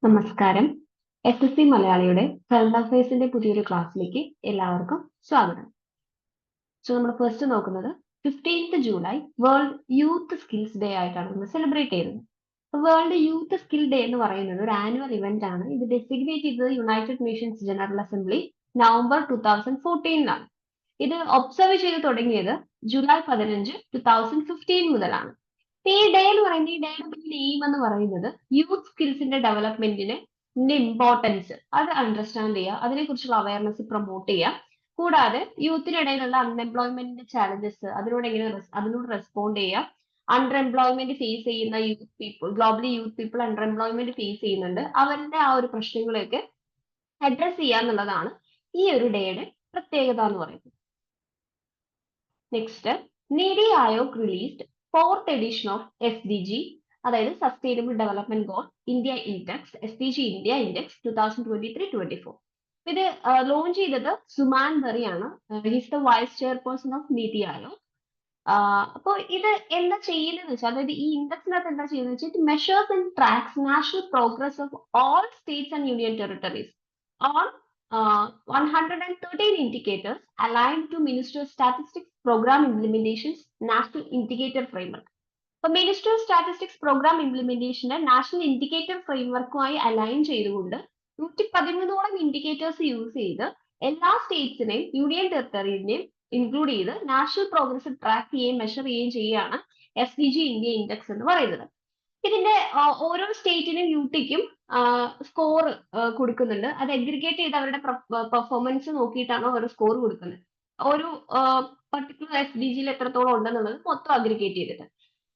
നമസ്കാരം. SSC മലയാളിയുടെ current അഫയേഴ്സിന്റെ പുതിയൊരു ക്ലാസ്സിലേക്ക് എല്ലാവർക്കും സ്വാഗതം. നമ്മൾ ഫസ്റ്റ് നോക്കുന്നത് 15th July world youth skills day ആയിട്ടാണ് നമ്മൾ സെലിബ്രേറ്റ് ചെയ്യുന്നത്. വേൾഡ് യൂത്ത് സ്കിൽ ഡേ എന്ന് പറയുന്നത് ഒരു ആനുവൽ ഇവന്റ് ആണ്. ഇത് ഡെസിഗ്നേറ്റ് ചെയ്തത് United Nations general assembly November 2014 ഇത് ഒബ്സർവ് ചെയ്ത് തുടങ്ങിയത് ജൂലൈ 15, 2015 മുതലാണ്. ഈ ഡേ എന്ന് പറയുന്നത് ഈ ഡേയുടെ മെയിൻ എയിം എന്ന് പറയുന്നത് യൂത്ത് സ്കിൽസിന്റെ ഡെവലപ്മെന്റിന് ഇമ്പോർട്ടൻസ് അത് അണ്ടർസ്റ്റാൻഡ് ചെയ്യുക, അതിനെക്കുറിച്ചുള്ള അവയർനെസ് പ്രൊമോട്ട് ചെയ്യുക. കൂടാതെ യൂത്തിനിടയിലുള്ള അൺഎംപ്ലോയ്മെന്റിന്റെ ചാലഞ്ചസ് അതിനോട് റെസ്പോണ്ട് ചെയ്യുക. അൺഎംപ്ലോയ്മെന്റ് ഫേസ് ചെയ്യുന്ന youth people, globally youth people unemployment face ചെയ്യുന്നുണ്ട്. അവരുടെ ആ ഒരു പ്രശ്നങ്ങളെയൊക്കെ അഡ്രസ് ചെയ്യുക എന്നുള്ളതാണ് ഈ ഒരു ഡേയുടെ പ്രത്യേകത എന്ന് പറയുന്നത്. Next, NITI Aayog released 4th edition of SDG, അതായത് sustainable development goal India index, SDG India index 2023-24. ഇത് ലോഞ്ച് ചെയ്തത് സുമാൻ ബറി ആണ്. His the vice chairperson of NITI Aayog. അപ്പോൾ ഇത് എന്താ ചെയ്യുന്നതെന്ന് വെച്ചാൽ, അതായത് ഈ ഇൻഡെക്സിനകത്ത് എന്താ ചെയ്യുന്നത് വെച്ചാൽ, it measures and tracks national progress of all States and union territories on 113 indicators aligned to Ministry of Statistics Program Implementation's National Indicator Framework. അപ്പോൾ മിനിസ്റ്റർ ഓഫ് സ്റ്റാറ്റിസ്റ്റിക്സ് പ്രോഗ്രാം ഇംപ്ലിമെന്റേഷന്റെ നാഷണൽ ഇൻഡിക്കേറ്റർ ഫ്രെയിംവർക്കുമായി അലൈൻ ചെയ്തുകൊണ്ട് 113ഓളം indicators use ചെയ്ത് എല്ലാ സ്റ്റേറ്റ്സിനെയും union ടെറിട്ടറീസിനെയും include ചെയ്ത് നാഷണൽ പ്രോഗ്രസ് ട്രാക്ക് ചെയ്യുകയും മെഷർ ചെയ്യുകയും ചെയ്യുകയാണ് SDG ഇന്ത്യ ഇൻഡെക്സ് എന്ന് പറയുന്നത്. ഇതിന്റെ ഓരോ സ്റ്റേറ്റിനും യൂട്ടിക്കും സ്കോർ കൊടുക്കുന്നുണ്ട്. അത് അഗ്രിഗേറ്റ് ചെയ്ത് അവരുടെ പെർഫോമൻസ് നോക്കിയിട്ടാണ് ഓരോ സ്കോർ കൊടുക്കുന്നത്. ഒരു പർട്ടിക്കുലർ SDGയിൽ എത്രത്തോളം ഉണ്ടെന്നുള്ളത് മൊത്തം അഗ്രിഗേറ്റ് ചെയ്തിട്ട്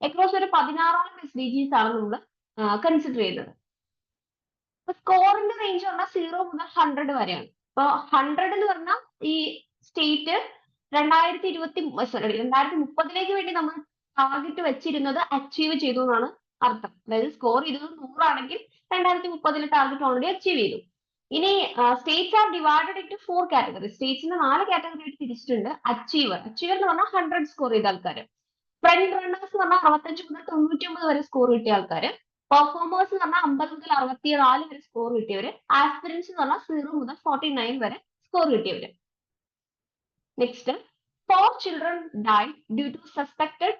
അക്രോസ് ഒരു 16ഓളം SDGs ആണ് നമ്മൾ കൺസിഡർ ചെയ്യുന്നത്. സ്കോറിന്റെ റേഞ്ച് പറഞ്ഞാൽ 0 മുതൽ 100 വരെയാണ്. ഇപ്പൊ 100 എന്ന് പറഞ്ഞാൽ ഈ സ്റ്റേറ്റ് 2030 വേണ്ടി നമ്മൾ ടാർഗറ്റ് വെച്ചിരുന്നത് അച്ചീവ് ചെയ്തു എന്നാണ് അർത്ഥം. അതായത് സ്കോർ 100 ആണെങ്കിൽ 2030 ടാർഗറ്റ് ഓൾറെഡി അച്ചീവ് ചെയ്തു. ഇനി states are divided into 4 category. സ്റ്റേറ്റ്സിന് 4 കാറ്റഗറി ആയിട്ട് തിരിച്ചിട്ടുണ്ട്. അച്ചീവർ എന്ന് പറഞ്ഞാൽ 100 സ്കോർ ചെയ്ത ആൾക്കാർ. ഫ്രണ്ട് റണ്ണേഴ്സ് എന്ന് പറഞ്ഞാൽ 65 മുതൽ 99 വരെ സ്കോർ കിട്ടിയ ആൾക്കാര്. പെർഫോമേഴ്സ് എന്ന് പറഞ്ഞാൽ 50 മുതൽ 64 വരെ സ്കോർ കിട്ടിയവര്. ആസ്പിരൻസ് എന്ന് പറഞ്ഞാൽ 0 മുതൽ 49 വരെ സ്കോർ കിട്ടിയവര്. Next, 4 children died due to suspected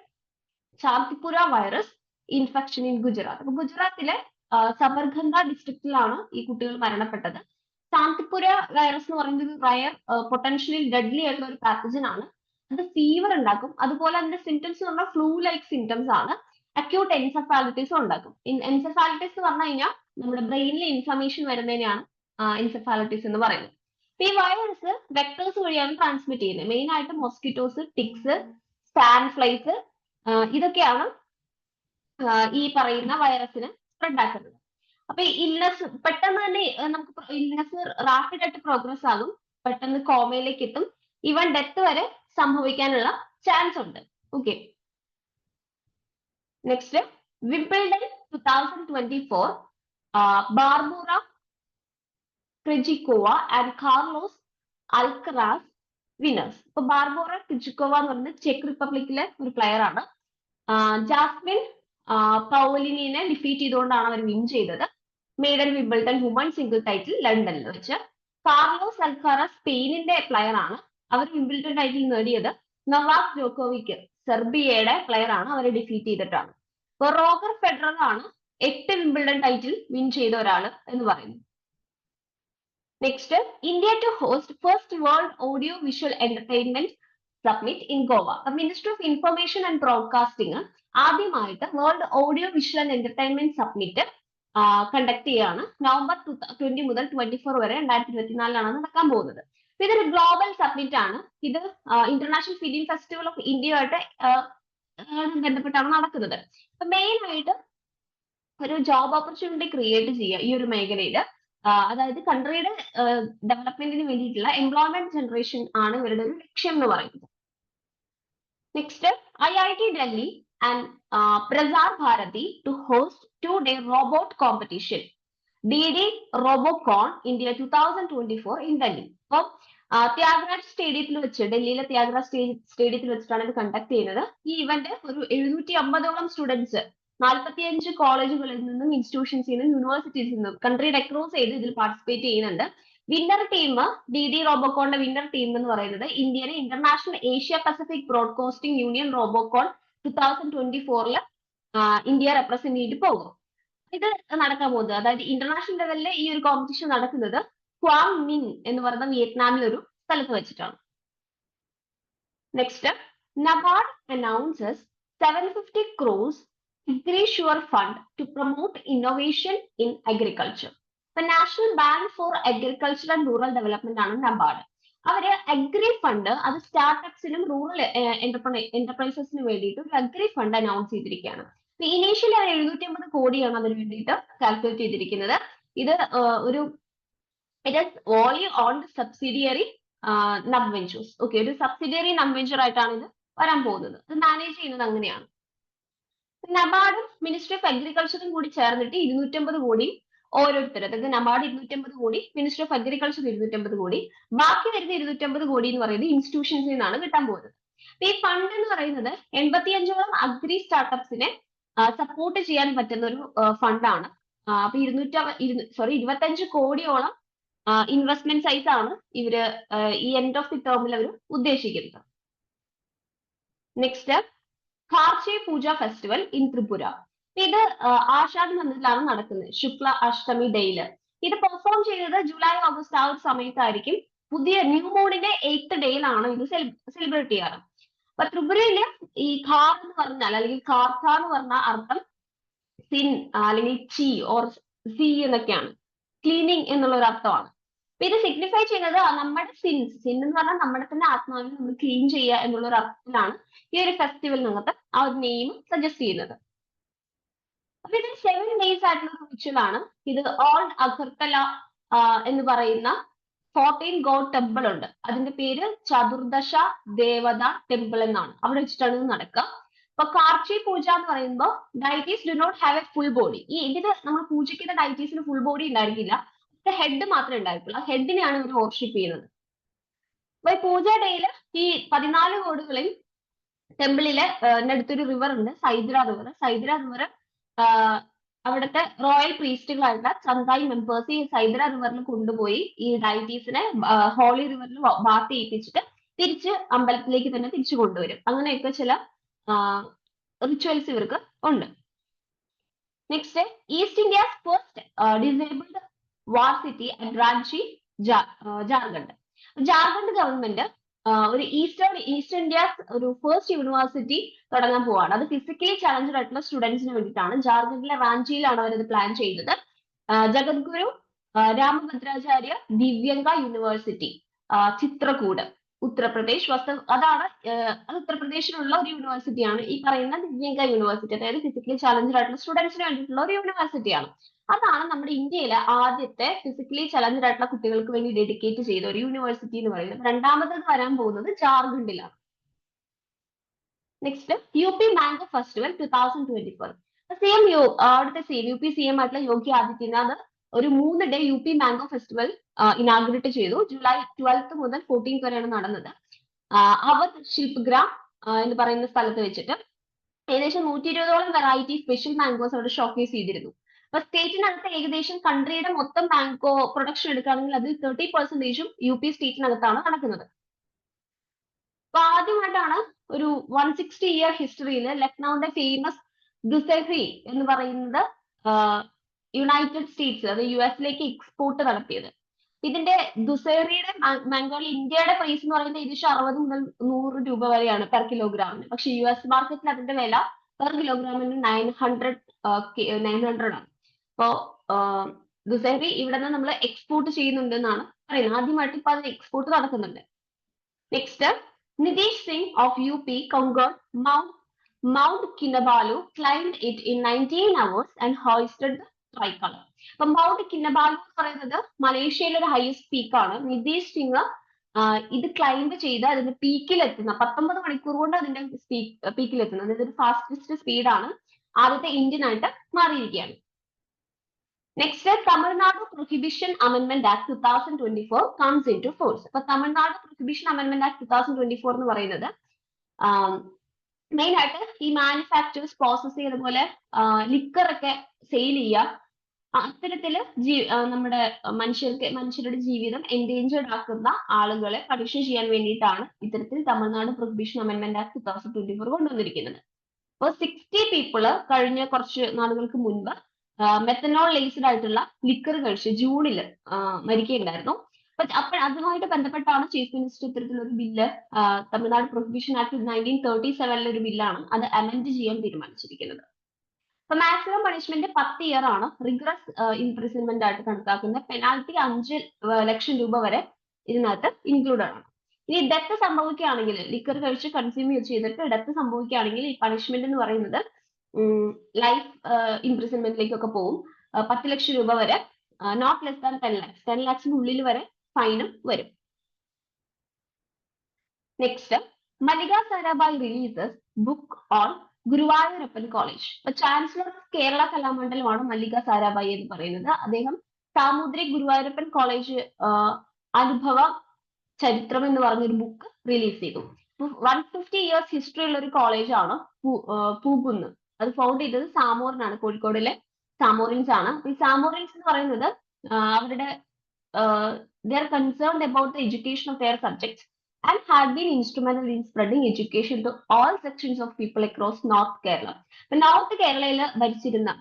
Chandipura virus infection in Gujarat. അപ്പൊ ഗുജറാത്തിലെ സബർഗന്ധ ഡിസ്ട്രിക്റ്റിലാണ് ഈ കുട്ടികൾ മരണപ്പെട്ടത്. ചാന്തിപുര വൈറസ് എന്ന് പറയുന്നത് റയർ പൊട്ടൻഷ്യലി ഡെഡ്ലി ആയിട്ടുള്ള ഒരു പാത്തജൻ ആണ്. അത് ഫീവർ ഉണ്ടാക്കും. അതുപോലെ അതിന്റെ സിംറ്റംസ് എന്ന് പറഞ്ഞാൽ ഫ്ലൂ ലൈക്ക് സിംറ്റംസ് ആണ്. അക്യൂട്ട് എൻസെഫാലിറ്റിസും ഉണ്ടാക്കും. എൻസെഫാലിറ്റിസ് എന്ന് പറഞ്ഞു കഴിഞ്ഞാൽ നമ്മുടെ ബ്രെയിനിൽ ഇൻഫ്ലമേഷൻ വരുന്നതിനെയാണ് എൻസെഫാലിറ്റിസ് എന്ന് പറയുന്നത്. ഈ വൈറസ് വെക്ടേഴ്സ് വഴിയാണ് ട്രാൻസ്മിറ്റ് ചെയ്യുന്നത്. മെയിൻ ആയിട്ട് മോസ്കിറ്റോസ്, ടിക്സ്, സാൻഡ് ഫ്ലൈസ്, ഇതൊക്കെയാണ് ഈ പറയുന്ന വൈറസിന് സ്പ്രെഡ് ആക്കുന്നത്. അപ്പൊ ഇൽനെസ് പെട്ടെന്ന് തന്നെ നമുക്ക് ഇൽനെസ് റാപ്പിഡ് ആയിട്ട് പ്രോഗ്രസ് ആകും. പെട്ടെന്ന് കോമയിലേക്ക് എത്തും. ഈവൻ ഡെത്ത് വരെ സംഭവിക്കാനുള്ള ചാൻസ് ഉണ്ട്. Okay, next, Wimbledon 2024, Barbora Krejcikova and Carlos Alcaraz winners. ഇപ്പൊ ബാർബോറ ക്രിജിക്കോവ എന്ന് പറയുന്നത് ചെക്ക് റിപ്പബ്ലിക്കിലെ ഒരു പ്ലെയർ ആണ്. ജാസ്മിൻ പൗലിനെ ഡിഫീറ്റ് ചെയ്തുകൊണ്ടാണ് അവർ വിൻ ചെയ്തത്. Maiden Wimbledon woman single title ലണ്ടനിൽ വെച്ച്. കാർലോസ് അൽക്കാറാസ് സ്പെയിനിന്റെ പ്ലെയർ ആണ്. അവർ വിംബിൾഡൺ ടൈറ്റിൽ നേടിയത്. നൊവാക് ജോക്കോവിക് സെർബിയയുടെ പ്ലെയർ ആണ്. അവരെ ഡിഫീറ്റ് ചെയ്തിട്ടാണ്. ഇപ്പൊ റോജർ ഫെഡറർ ആണ് 8 വിംബിൾഡൺ ടൈറ്റിൽ വിൻ ചെയ്ത ഒരാള് എന്ന് പറയുന്നു. Next, India to host first world audio visual entertainment summit in Goa. Ministry of information and broadcasting ആദ്യമായിട്ട് world audio visual and entertainment summit conduct ചെയ്യാണ്. നവംബർ 20 മുതൽ 24 വരെ 2024 നടക്കാൻ പോകുന്നത്. ഇതൊരു ഗ്ലോബൽ സബ്മിറ്റ് ആണ്. ഇത് ഇന്റർനാഷണൽ ഫിലിം ഫെസ്റ്റിവൽ ഓഫ് ഇന്ത്യയുമായിട്ട് ബന്ധപ്പെട്ടാണ് നടക്കുന്നത്. അപ്പൊ മെയിൻ ആയിട്ട് ഒരു ജോബ് ഓപ്പർച്യൂണിറ്റി ക്രിയേറ്റ് ചെയ്യുക ഈ ഒരു മേഖലയിൽ. അതായത് കൺട്രിയുടെ ഡെവലപ്മെന്റിന് വേണ്ടിയിട്ടുള്ള എംപ്ലോയ്മെന്റ് ജനറേഷൻ ആണ് ഇവരുടെ ഒരു ലക്ഷ്യം എന്ന് പറയുന്നത്. Next, IIT Delhi and Prasar Bharati to host 2-day robot competition, DD Robocon India 2024 in Delhi. അപ്പം ത്യാഗരാജ് സ്റ്റേഡിയത്തിൽ വെച്ച്, ഡൽഹിയിലെ ത്യാഗരാജ് സ്റ്റേഡിയത്തിൽ വെച്ചിട്ടാണ് ഇത് കണ്ടക്ട് ചെയ്യുന്നത്. ഈ ഇവന്റ് ഒരു 750ഓളം സ്റ്റുഡൻസ് 45 കോളേജുകളിൽ നിന്നും ഇൻസ്റ്റിറ്റ്യൂഷൻസിൽ നിന്നും യൂണിവേഴ്സിറ്റീസിൽ നിന്നും കൺട്രിയുടെ അക്രോസ് ചെയ്ത് ഇതിൽ പാർട്ടിസിപ്പേറ്റ് ചെയ്യുന്നുണ്ട്. വിന്നർ ടീം DD റോബോക്കോണിന്റെ വിന്നർ ടീം എന്ന് പറയുന്നത് ഇന്ത്യയിലെ international Asia Pacific broadcasting union Robocon 2024 India represent ചെയ്തിട്ട് പോകും. ഇത് നടക്കാൻ പോകുന്നത്, അതായത് ഇന്റർനാഷണൽ ലെവലിൽ ഈ ഒരു കോമ്പറ്റീഷൻ നടക്കുന്നത് ക്വാങ് മിൻ എന്ന് പറയുന്ന വിയറ്റ്നാമിലെ ഒരു സ്ഥലത്ത് വെച്ചിട്ടാണ്. Next, NABARD announces 750 crores Agri-Sure Fund to promote innovation in agriculture. The National Bank for Agriculture and Rural Development ആണ് NABARD. അവര് അഗ്രി ഫണ്ട് അത് സ്റ്റാർട്ടപ്സിനും റൂറൽ എന്റർപ്രൈസസിനും വേണ്ടിയിട്ട് ഒരു അഗ്രി ഫണ്ട് അനൗൺസ് ചെയ്തിരിക്കുകയാണ്. ഇനീഷ്യലി അവർ 750 കോടിയാണ് അതിന് വേണ്ടിയിട്ട് കാൽക്കുലേറ്റ് ചെയ്തിരിക്കുന്നത്. ഇത് ഒരു it is only on subsidiary NABVentures. Okay, ഒരു സബ്സിഡിയറി നബ്വെഞ്ചർ ആയിട്ടാണ് ഇത് വരാൻ പോകുന്നത്. ഇത് മാനേജ് ചെയ്യുന്നത് അങ്ങനെയാണ്. നബാർഡും മിനിസ്ട്രി ഓഫ് അഗ്രികൾച്ചറും കൂടി ചേർന്നിട്ട് 250 കോടി ഓരോരുത്തർ, അതായത് നബാർഡ് 250 കോടി, മിനിസ്ട്രി ഓഫ് അഗ്രികൾച്ചർ 250 കോടി, ബാക്കി വരുന്ന 250 കോടി എന്ന് പറയുന്നത് ഇൻസ്റ്റിറ്റ്യൂഷൻസിൽ നിന്നാണ് കിട്ടാൻ പോകുന്നത്. ഈ ഫണ്ട് എന്ന് പറയുന്നത് 85ഓളം അഗ്രി സ്റ്റാർട്ടപ്സിനെ സപ്പോർട്ട് ചെയ്യാൻ പറ്റുന്ന ഒരു ഫണ്ടാണ്. അപ്പൊ 25 കോടിയോളം ഇൻവെസ്റ്റ്മെന്റ് സൈസ് ആണ് ഇവര് ഈ എൻഡ് ഓഫ് ദി ടേമിൽ അവർ ഉദ്ദേശിക്കുന്നത്. Next, Kharchi Puja festival in Tripura. ഇത് ആഷാഢ് മന്ദിറിലാണ് നടക്കുന്നത്, ശുക്ല അഷ്ടമി ഡേയില്. ഇത് പെർഫോം ചെയ്തത് ജൂലൈ ഓഗസ്റ്റ് ആ ഒരു സമയത്തായിരിക്കും. പുതിയ ന്യൂ മൂണിന്റെ 8th ഡേയിലാണ് ഇത് സെലിബ്രേറ്റ് ചെയ്യാറ്. അപ്പൊ ത്രിപുരയില് ഈ ഖാർ എന്ന് പറഞ്ഞാൽ, അല്ലെങ്കിൽ ഖാർത്ത എന്ന് പറഞ്ഞ അർത്ഥം സിൻ അല്ലെങ്കിൽ ചി ഓർ സി എന്നൊക്കെയാണ്, ക്ലീനിങ് എന്നുള്ള ഒരു അർത്ഥമാണ്. അപ്പൊ ഇത് സിഗ്നിഫൈ ചെയ്യുന്നത് നമ്മുടെ സിൻ എന്ന് പറഞ്ഞാൽ നമ്മുടെ തന്നെ ആത്മാവിനെ നമ്മൾ ക്ലീൻ ചെയ്യുക എന്നുള്ള ഒരു അർത്ഥത്തിലാണ് ഈ ഒരു ഫെസ്റ്റിവലിനകത്ത് ആ ഒരു നെയിം സജസ്റ്റ് ചെയ്യുന്നത്. അപ്പൊ ഇത് 7 days ആയിട്ടുള്ള റിച്വൽ ആണ്. ഇത് ഓൾഡ് അഗർത്തല എന്ന് പറയുന്ന 14 ഗോഡ് ടെമ്പിൾ ഉണ്ട്. അതിന്റെ പേര് ചതുർദശ ദേവത ടെമ്പിൾ എന്നാണ്. അവിടെ വെച്ചിട്ടാണ് ഇത് നടക്കുക. അപ്പൊ കാർച്ചി പൂജ എന്ന് പറയുമ്പോൾ deities do not have a full body. ഈ ഇതിന് നമ്മൾ പൂജിക്കുന്ന ഡൈറ്റീസിന് ഫുൾ ബോഡി ഉണ്ടായിരിക്കില്ല, ഹെഡ് മാത്രമേ ഉണ്ടായിരിക്കുള്ളൂ. ആ ഹെഡിനെയാണ് ഇവർ വർഷിപ്പ് ചെയ്യുന്നത്. അപ്പൊ ഈ പൂജ ഡേയില് ഈ 14 ഗോഡുകളിൽ ടെമ്പിളിലെ അടുത്തൊരു റിവർ ഉണ്ട്, സൈദ്ര റിവർ. സൈദ്ര റിവർ അവിടുത്തെ റോയൽ പ്രീസ്റ്റുകളായിട്ടുള്ള ചന്തായി മെമ്പേഴ്സ് ഈ സൈദ്ര റിവറിൽ കൊണ്ടുപോയി ഈ ഡൈറ്റീസിനെ ഹോളി റിവറിൽ ബാത്ത് ചെയ്യിപ്പിച്ചിട്ട് തിരിച്ച് അമ്പലത്തിലേക്ക് തന്നെ തിരിച്ചു കൊണ്ടുവരും. അങ്ങനെയൊക്കെ ചില റിച്വൽസ് ഇവർക്ക് ഉണ്ട്. Next, east India's first disabled war city at Ranchi, Jharkhand. Jharkhand government ഒരു ഈസ്റ്റ് ഇന്ത്യസ് ഒരു ഫസ്റ്റ് യൂണിവേഴ്സിറ്റി തുടങ്ങാൻ പോവാണ്. അത് ഫിസിക്കലി ചാലഞ്ചഡ് ആയിട്ടുള്ള സ്റ്റുഡൻസിന് വേണ്ടിയിട്ടാണ്. ജാർഖണ്ഡിലെ റാഞ്ചിയിലാണ് അവരത് പ്ലാൻ ചെയ്തത്. ജഗദ്ഗുരു രാമഭദ്രാചാര്യ ദിവ്യങ്ക യൂണിവേഴ്സിറ്റി, ചിത്രകൂട്, ഉത്തർപ്രദേശ്. അതാണ് അത് ഉത്തർപ്രദേശിലുള്ള ഒരു യൂണിവേഴ്സിറ്റിയാണ് ഈ പറയുന്ന ദിവ്യങ്ക യൂണിവേഴ്സിറ്റി. അതായത് ഫിസിക്കലി ചാലഞ്ചഡ് ആയിട്ടുള്ള സ്റ്റുഡൻസിന് വേണ്ടിയിട്ടുള്ള ഒരു യൂണിവേഴ്സിറ്റിയാണ്. അതാണ് നമ്മുടെ ഇന്ത്യയിലെ ആദ്യത്തെ ഫിസിക്കലി ചലഞ്ചഡ് ആയിട്ടുള്ള കുട്ടികൾക്ക് വേണ്ടി ഡെഡിക്കേറ്റ് ചെയ്ത ഒരു യൂണിവേഴ്സിറ്റി എന്ന് പറയുന്നത്. രണ്ടാമത്തത് വരാൻ പോകുന്നത് ജാർഖണ്ഡിലാണ്. Next, UP mango festival 2024. അവിടുത്തെ UP CM ആയിട്ടുള്ള യോഗി ആദിത്യനാഥ് ഒരു 3 day UP mango festival inaugurate ചെയ്തു. ജൂലൈ 12th മുതൽ 14th വരെയാണ് നടന്നത്. അവധ് ശില്പ്ഗ്രാം എന്ന് പറയുന്ന സ്ഥലത്ത് വെച്ചിട്ട് ഏകദേശം 120ഓളം വെറൈറ്റി സ്പെഷ്യൽ മാംഗോസ് അവിടെ ഷോക്കേസ് ചെയ്തിരുന്നു. അപ്പൊ സ്റ്റേറ്റിനകത്ത് ഏകദേശം കൺട്രിയുടെ മൊത്തം മാംഗോ പ്രൊഡക്ഷൻ എടുക്കുകയാണെങ്കിൽ അതിൽ 30% UP സ്റ്റേറ്റിനകത്താണ് നടക്കുന്നത്. അപ്പൊ ആദ്യമായിട്ടാണ് ഒരു 160-year ഹിസ്റ്ററിയിൽ ലക്നൌവിന്റെ ഫേമസ് ദുസഹി എന്ന് പറയുന്നത് യുണൈറ്റഡ് സ്റ്റേറ്റ്സ്, അത് US-ലേക്ക് എക്സ്പോർട്ട് നടത്തിയത്. ഇതിന്റെ ദുസഹറിയുടെ മാംഗോയിൽ ഇന്ത്യയുടെ പ്രൈസ് എന്ന് പറയുന്നത് ഏകദേശം 60 മുതൽ 100 രൂപ വരെയാണ് പെർ കിലോഗ്രാമിന്. പക്ഷെ US മാർക്കറ്റിൽ അതിന്റെ വില പെർ കിലോഗ്രാമിന് 900 ആണ്. അപ്പോ ദുസഹറി ഇവിടെ നിന്ന് നമ്മൾ എക്സ്പോർട്ട് ചെയ്യുന്നുണ്ട് എന്നാണ് പറയുന്നത്. ആദ്യമായിട്ട് ഇപ്പൊ അത് എക്സ്പോർട്ട് നടക്കുന്നുണ്ട്. Next, Nitish Singh of UP conquered Mount Kinabalu, climbed it in 19 hours and hoisted the tricolor. അപ്പൊ മൗണ്ട് കിന്നബാലു എന്ന് പറയുന്നത് മലേഷ്യയിലെ ഒരു ഹയസ്റ്റ് പീക്കാണ്. നിതീഷ് സിംഗ് ഇത് ക്ലൈംബ് ചെയ്ത് അതിന്റെ പീക്കിൽ എത്തുന്ന 19 മണിക്കൂർ കൊണ്ട് അതിന്റെ പീക്കിൽ എത്തുന്നത്. ഇതൊരു ഫാസ്റ്റസ്റ്റ് സ്പീഡാണ്. ആദ്യത്തെ ഇന്ത്യൻ ആയിട്ട് മാറിയിരിക്കുകയാണ്. Next, Tamil Nadu prohibition amendment act 2024 comes into force. അപ്പൊ തമിഴ്നാട് പ്രൊഹിബിഷൻ അമെന്റ്മെന്റ് ആക്ട് 2024 എന്ന് പറയുന്നത് മെയിൻ ആയിട്ട് ഈ മാനുഫാക്ചേഴ്സ് പ്രോസസ് ചെയ്ത പോലെ ലിക്കർ ഒക്കെ സെയിൽ ചെയ്യുക, അത്തരത്തില് നമ്മുടെ മനുഷ്യരുടെ ജീവിതം എൻഡേഞ്ചേർഡ് ആക്കുന്ന ആളുകളെ പണിഷ് ചെയ്യാൻ വേണ്ടിയിട്ടാണ് ഇത്തരത്തിൽ തമിഴ്നാട് പ്രൊഹിബിഷൻ അമെന്റ്മെന്റ് ആക്ട് 2024 കൊണ്ടുവന്നിരിക്കുന്നത്. അപ്പോൾ 60 പീപ്പിള് കഴിഞ്ഞ കുറച്ച് നാളുകൾക്ക് മുൻപ് മെത്തനോൾ ലേസ്ഡ് ആയിട്ടുള്ള ലിക്കർ കഴിച്ച് ജൂണിൽ മരിക്കുകയുണ്ടായിരുന്നു. അപ്പോൾ അതുമായിട്ട് ബന്ധപ്പെട്ടാണ് ചീഫ് മിനിസ്റ്റർ ഇത്തരത്തിലൊരു ബില്ല്, തമിഴ്നാട് പ്രൊഹിബിഷൻ ആക്ട് 1937 ഒരു ബില്ലാണ് അത് അമെൻഡ് ചെയ്യാൻ തീരുമാനിച്ചിരിക്കുന്നത്. അപ്പൊ മാക്സിമം പണിഷ്മെന്റ് 10 ഇയർ ആണ്. റിഗ്രസ് ഇംപ്രിസൺമെന്റ് ആയിട്ട് കണക്കാക്കുന്ന പെനാൽറ്റി 5 ലക്ഷം രൂപ വരെ ഇതിനകത്ത് ഇൻക്ലൂഡഡ് ആണ്. ഇനി ഡെത്ത് സംഭവിക്കുകയാണെങ്കിൽ, ലിക്കർ കഴിച്ച് കൺസ്യൂം ചെയ്തിട്ട് ഡെത്ത് സംഭവിക്കുകയാണെങ്കിൽ ഈ പണിഷ്മെന്റ് എന്ന് പറയുന്നത് ലൈഫ് ഇംപ്രിസൺമെന്റിലേക്കൊക്കെ പോകും. 10 ലക്ഷം രൂപ വരെ, not less than 10 lakhs, 10 lakhs ഉള്ളിൽ വരെ ഫൈനും വരും. Next, Mallika Sarabhai releases book on Guruvayurappan college. അപ്പൊ ചാൻസലർ ഓഫ് കേരള കലാമണ്ഡലമാണ് മല്ലിക സാരാഭായ് എന്ന് പറയുന്നത്. അദ്ദേഹം സാമൂതിരി ഗുരുവായൂരപ്പൻ കോളേജ് അനുഭവ ചരിത്രം എന്ന് പറഞ്ഞൊരു ബുക്ക് റിലീസ് ചെയ്തു. 150 years ഹിസ്റ്ററി ഉള്ള ഒരു കോളേജാണ് പൂകുന്ന്. അത് ഫൗണ്ട് ചെയ്തത് സാമൂറിനാണ്, കോഴിക്കോടിലെ സാമൂറിൻസ് ആണ്. ഈ സാമൂറിൻസ് എന്ന് പറയുന്നത് അവരുടെ they are concerned about the education of their subjects and had been instrumental in spreading education to all sections of people across North Kerala. North കേരളയിൽ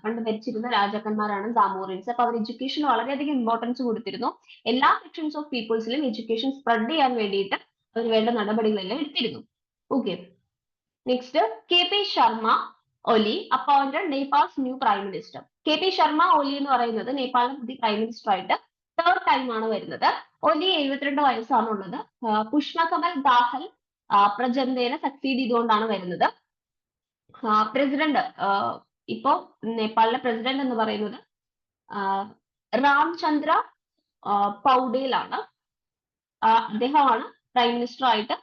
പണ്ട് ഭരിച്ചിരുന്ന രാജാക്കന്മാരാണ് സാമൂറിൻസ്. അപ്പൊ അവർ എഡ്യൂക്കേഷന് വളരെയധികം ഇമ്പോർട്ടൻസ് കൊടുത്തിരുന്നു. എല്ലാ സെക്ഷൻസ് ഓഫ് പീപ്പിൾസിലും എഡ്യൂക്കേഷൻ സ്പ്രെഡ് ചെയ്യാൻ വേണ്ടിയിട്ട് അവർ വേണ്ട നടപടികളെല്ലാം എടുത്തിരുന്നു. Okay, next, K P Sharma Oli appointed Nepal's new prime minister. K P Sharma Oli എന്ന് പറയുന്നത് നേപ്പാളിലെ പുതിയ പ്രൈം മിനിസ്റ്റർ ആയിട്ട് തേർഡ് ടൈം ആണ് വരുന്നത്. ഒലി 72 വയസ്സാണുള്ളത്. പുഷ്പകമൽ ദാഹൽ പ്രചണ്ഡേനെ സക്സീഡ് ചെയ്തുകൊണ്ടാണ് വരുന്നത്. പ്രസിഡന്റ് ഇപ്പോ നേപ്പാളിലെ പ്രസിഡന്റ് എന്ന് പറയുന്നത് രാംചന്ദ്ര പൗഡേലാണ്. അദ്ദേഹമാണ് പ്രൈം മിനിസ്റ്റർ ആയിട്ട്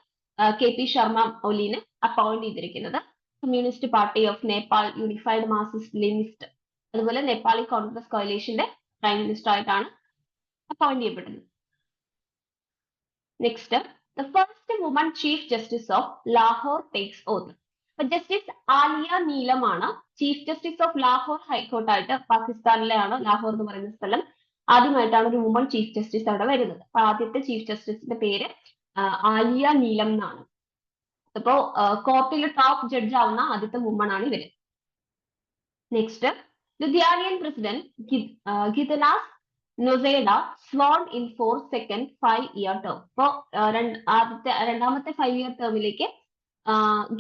കെ പി ശർമ്മ ഒലിനെ അപ്പോയിന്റ് ചെയ്തിരിക്കുന്നത്. Communist Party of Nepal Unified Marxist Leninist അതുപോലെ നേപ്പാളി കോൺഗ്രസ് കോalitionന്റെ പ്രൈം മിനിസ്റ്റർ ആയിട്ടാണ് അപ്പോയിന്റ് ചെയ്യപ്പെട്ടത്. Next, the first woman chief justice of Lahore takes oath. അപ്പൊ ജസ്റ്റിസ് ആലിയ നീലമാണ് ചീഫ് ജസ്റ്റിസ് ഓഫ് ലാഹോർ ഹൈക്കോർട്ടായിട്ട്, പാകിസ്ഥാനിലെയാണ് ലാഹോർ എന്ന് പറയുന്ന സ്ഥലം. ആദ്യമായിട്ടാണ് ഒരു വുമൺ ചീഫ് ജസ്റ്റിസ് അവിടെ വരുന്നത്. അപ്പൊ ആദ്യത്തെ ചീഫ് ജസ്റ്റിസിന്റെ പേര് ആലിയ നീലം എന്നാണ്. അപ്പോ കോർട്ടിൽ ടോപ്പ് ജഡ്ജ് ആവുന്ന ആദ്യത്തെ വുമൺ ആണ് ഇവര്. Next, Lithuanian president Gitanas Nauseda sworn in for second 5-year term. അപ്പോ രണ്ടാമത്തെ 5-year ടേമിലേക്ക്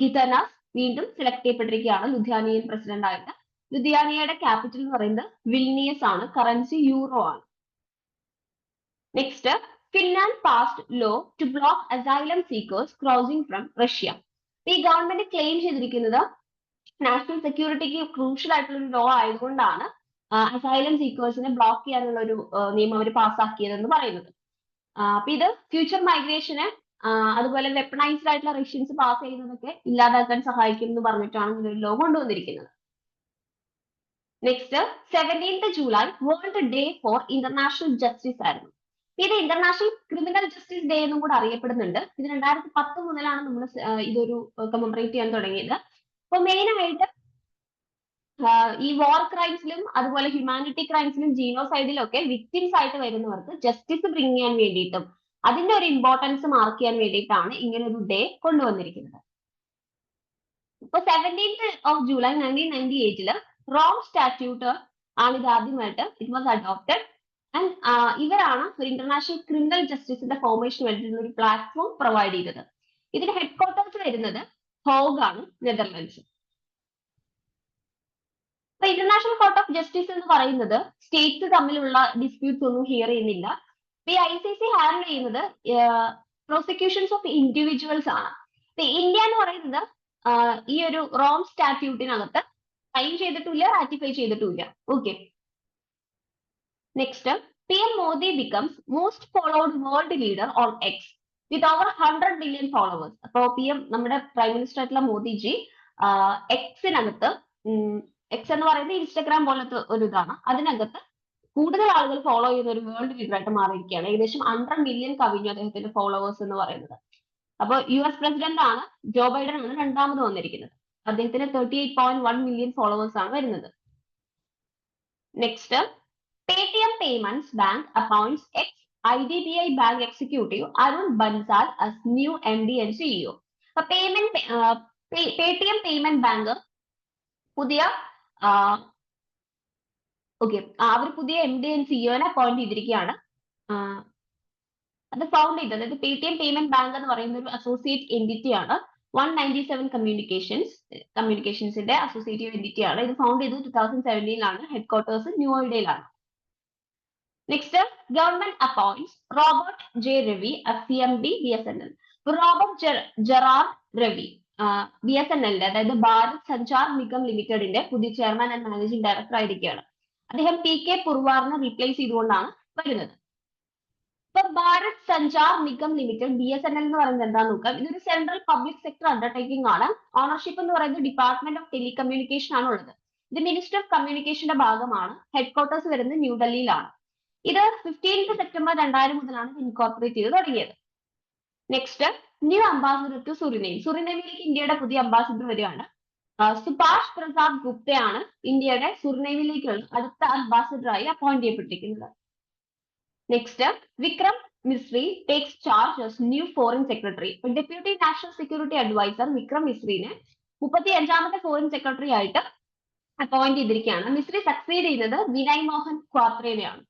ഗിതനാസ് വീണ്ടും സെലക്ട് ചെയ്യപ്പെട്ടിരിക്കുകയാണ് ലുധിയാനിയൻ പ്രസിഡന്റ് ആയിട്ട്. ലുധിയാനിയയുടെ ക്യാപിറ്റൽ എന്ന് പറയുന്നത് വിൽനിയസ് ആണ്. കറൻസി യൂറോ ആണ്. Next, Finland passed law to block asylum seekers crossing from Russia. ഈ ഗവൺമെന്റ് ക്ലെയിം ചെയ്തിരിക്കുന്നത് നാഷണൽ സെക്യൂരിറ്റിക്ക് ക്രൂഷ്യൽ ആയിട്ടുള്ള ഒരു ലോ ആയതുകൊണ്ടാണ് അസൈലം സീക്കേഴ്സിനെ ബ്ലോക്ക് ചെയ്യാനുള്ള ഒരു നിയമം അവർ പാസ്സാക്കിയതെന്ന് പറയുന്നത്. അപ്പൊ ഇത് ഫ്യൂച്ചർ മൈഗ്രേഷന് അതുപോലെ വെപ്പണൈസ്ഡ് ആയിട്ടുള്ള റഷ്യൻസ് പാസ് ചെയ്യുന്നതൊക്കെ ഇല്ലാതാക്കാൻ സഹായിക്കും എന്ന് പറഞ്ഞിട്ടാണ് ഇങ്ങനൊരു ലോ കൊണ്ടുവന്നിരിക്കുന്നത്. Next, 17th July world day for international justice ആയിരുന്നു. ഇത് ഇന്റർനാഷണൽ ക്രിമിനൽ ജസ്റ്റിസ് ഡേ എന്നും കൂടെ അറിയപ്പെടുന്നുണ്ട്. ഇത് 2010 മുതലാണ് നമ്മൾ ഇതൊരു കമമറേറ്റ് ചെയ്യാൻ തുടങ്ങിയത്. അപ്പൊ മെയിൻ ആയിട്ട് ഈ വാർ ക്രൈംസിലും അതുപോലെ ഹ്യൂമാനിറ്റി ക്രൈംസിലും ജീനോസൈഡിലും ഒക്കെ വിക്ടിംസ് ആയിട്ട് വരുന്നവർക്ക് ജസ്റ്റിസ് ബ്രിങ് ചെയ്യാൻ വേണ്ടിയിട്ടും അതിന്റെ ഒരു ഇമ്പോർട്ടൻസ് മാർക്ക് ചെയ്യാൻ വേണ്ടിയിട്ടാണ് ഇങ്ങനെ ഒരു ഡേ കൊണ്ടുവന്നിരിക്കുന്നത്. ഇപ്പൊ 17th July 1998 റോം സ്റ്റാറ്റ്യൂട്ട് ആണ് ഇത് ആദ്യമായിട്ട് ഇറ്റ് വാസ് അഡോപ്റ്റഡ്. ആൻഡ് ഇവരാണ് ഒരു ഇന്റർനാഷണൽ ക്രിമിനൽ ജസ്റ്റിസിന്റെ ഫോർമേഷന് വേണ്ടിയിട്ടുള്ള ഒരു പ്ലാറ്റ്ഫോം പ്രൊവൈഡ് ചെയ്തത്. ഇതിന്റെ ഹെഡ് ക്വാർട്ടേഴ്സ് വരുന്നത് ഹോഗ് ആണ്, നെതർലൻഡ്സ്. അപ്പൊ ഇന്റർനാഷണൽ കോർട്ട് ഓഫ് ജസ്റ്റിസ് എന്ന് പറയുന്നത് സ്റ്റേറ്റ്സ് തമ്മിലുള്ള ഡിസ്പ്യൂട്ട്സ് ഒന്നും ഹിയർ ചെയ്യുന്നില്ല. ഈ ICC ഹാൻഡിൽ ചെയ്യുന്നത് പ്രോസിക്യൂഷൻസ് ഓഫ് ഇൻഡിവിജ്വൽസ് ആണ്. ഇന്ത്യ എന്ന് പറയുന്നത് ഈ ഒരു റോം സ്റ്റാറ്റ്യൂട്ടിനകത്ത് സൈൻ ചെയ്തിട്ടില്ല, റാറ്റിഫൈ ചെയ്തിട്ടില്ല. Okay, next, PM Modi becomes most followed world leader on X with over 100 million followers. അപ്പോ PM നമ്മുടെ പ്രൈം മിനിസ്റ്റർ ആയിട്ടുള്ള മോദിജി എക്സിനകത്ത്, എക്സ് എന്ന് പറയുന്നത് ഇൻസ്റ്റഗ്രാം പോലത്തെ ഒരു ഇതാണ്, അതിനകത്ത് കൂടുതൽ ആളുകൾ ഫോളോ ചെയ്യുന്ന ഒരു വേൾഡ് ലീഡർ ആയിട്ട് മാറിയിരിക്കുകയാണ്. ഏകദേശം 100 million കവിഞ്ഞു അദ്ദേഹത്തിന്റെ ഫോളോവേഴ്സ് എന്ന് പറയുന്നത്. അപ്പൊ US പ്രസിഡന്റ് ആണ് ജോ ബൈഡൻ ആണ് രണ്ടാമത് വന്നിരിക്കുന്നത്. അദ്ദേഹത്തിന് 38.1 മില്യൺ ഫോളോവേഴ്സ് ആണ് വരുന്നത്. Next, Paytm Payments Bank appoints ex-IDBI Bank executive Arun Bansal as new MD and CEO. അപ്പൊ Paytm Payment Bank പുതിയ അവർ പുതിയ MD and CEO നെ അപ്പോയിന്റ് ചെയ്തിരിക്കുകയാണ്. അത് ഫൗണ്ട് ചെയ്തത്, അതായത് Paytm Payment Bank എന്ന് പറയുന്ന ഒരു അസോസിയേറ്റ് എൻറ്റിറ്റി ആണ്. 197 കമ്മ്യൂണിക്കേഷൻസിന്റെ അസോസിയേറ്റീവ് എൻറ്റിറ്റി ആണ്. ഇത് ഫൗണ്ട് ചെയ്തത് 2017 ഹെഡ്ക്വാർട്ടേഴ്സ് ന്യൂയോർക്കയിലാണ്. Next, government appoints Robert J Ravi as CMD BSNL. Robert Gerard Ravi BSNLന്റെ, അതായത് ഭാരത് സഞ്ചാർ നിഗം ലിമിറ്റഡിന്റെ പുതിയ ചെയർമാൻ ആൻഡ് മാനേജിംഗ് ഡയറക്ടർ ആയിരിക്കുകയാണ്. അദ്ദേഹം PK പൂർവാറിനെ റീപ്ലേസ് ചെയ്തുകൊണ്ടാണ് വരുന്നത്. ഇപ്പൊ ഭാരത് സഞ്ചാർ നിഗം ലിമിറ്റഡ് BSNL എന്ന് പറയുന്നത് എന്താന്ന് നോക്കാം. ഇതൊരു സെൻട്രൽ പബ്ലിക് സെക്ടർ അണ്ടർടേക്കിംഗ് ആണ്. ഓണർഷിപ്പ് എന്ന് പറയുന്നത് ഡിപ്പാർട്ട്മെന്റ് ഓഫ് ടെലികമ്മ്യൂണിക്കേഷൻ ആണ് ഉള്ളത്. ഇത് മിനിസ്റ്റർ ഓഫ് കമ്മ്യൂണിക്കേഷന്റെ ഭാഗമാണ്. ഹെഡ്ക്വാർട്ടേഴ്സ് വരുന്നത് ന്യൂഡൽഹിയിലാണ്. ഇത് 15th സെപ്റ്റംബർ 2000 മുതലാണ് ഇൻകോർപ്പറേറ്റ് ചെയ്ത് തുടങ്ങിയത്. Next, new ambassador to Suriname. സുറിനെയിമിലേക്ക് ഇന്ത്യയുടെ പുതിയ അംബാസിഡർ വരികയാണ്. സുഭാഷ് പ്രസാദ് ഗുപ്തയാണ് ഇന്ത്യയുടെ സുറിനെയിമിലേക്കുള്ള അടുത്ത അംബാസിഡറായി അപ്പോയിന്റ് ചെയ്യപ്പെട്ടിരിക്കുന്നത്. Next, Vikram Misri takes charge as new foreign secretary. Deputy national security adviser Vikram മിസ്രിനെ 35ാമത്തെ ഫോറിൻ സെക്രട്ടറി ആയിട്ട് അപ്പോയിന്റ് ചെയ്തിരിക്കുകയാണ്. മിസ്രി സക്സീഡ് ചെയ്യുന്നത് വിനയ് മോഹൻ ക്വാത്രേനെയാണ്.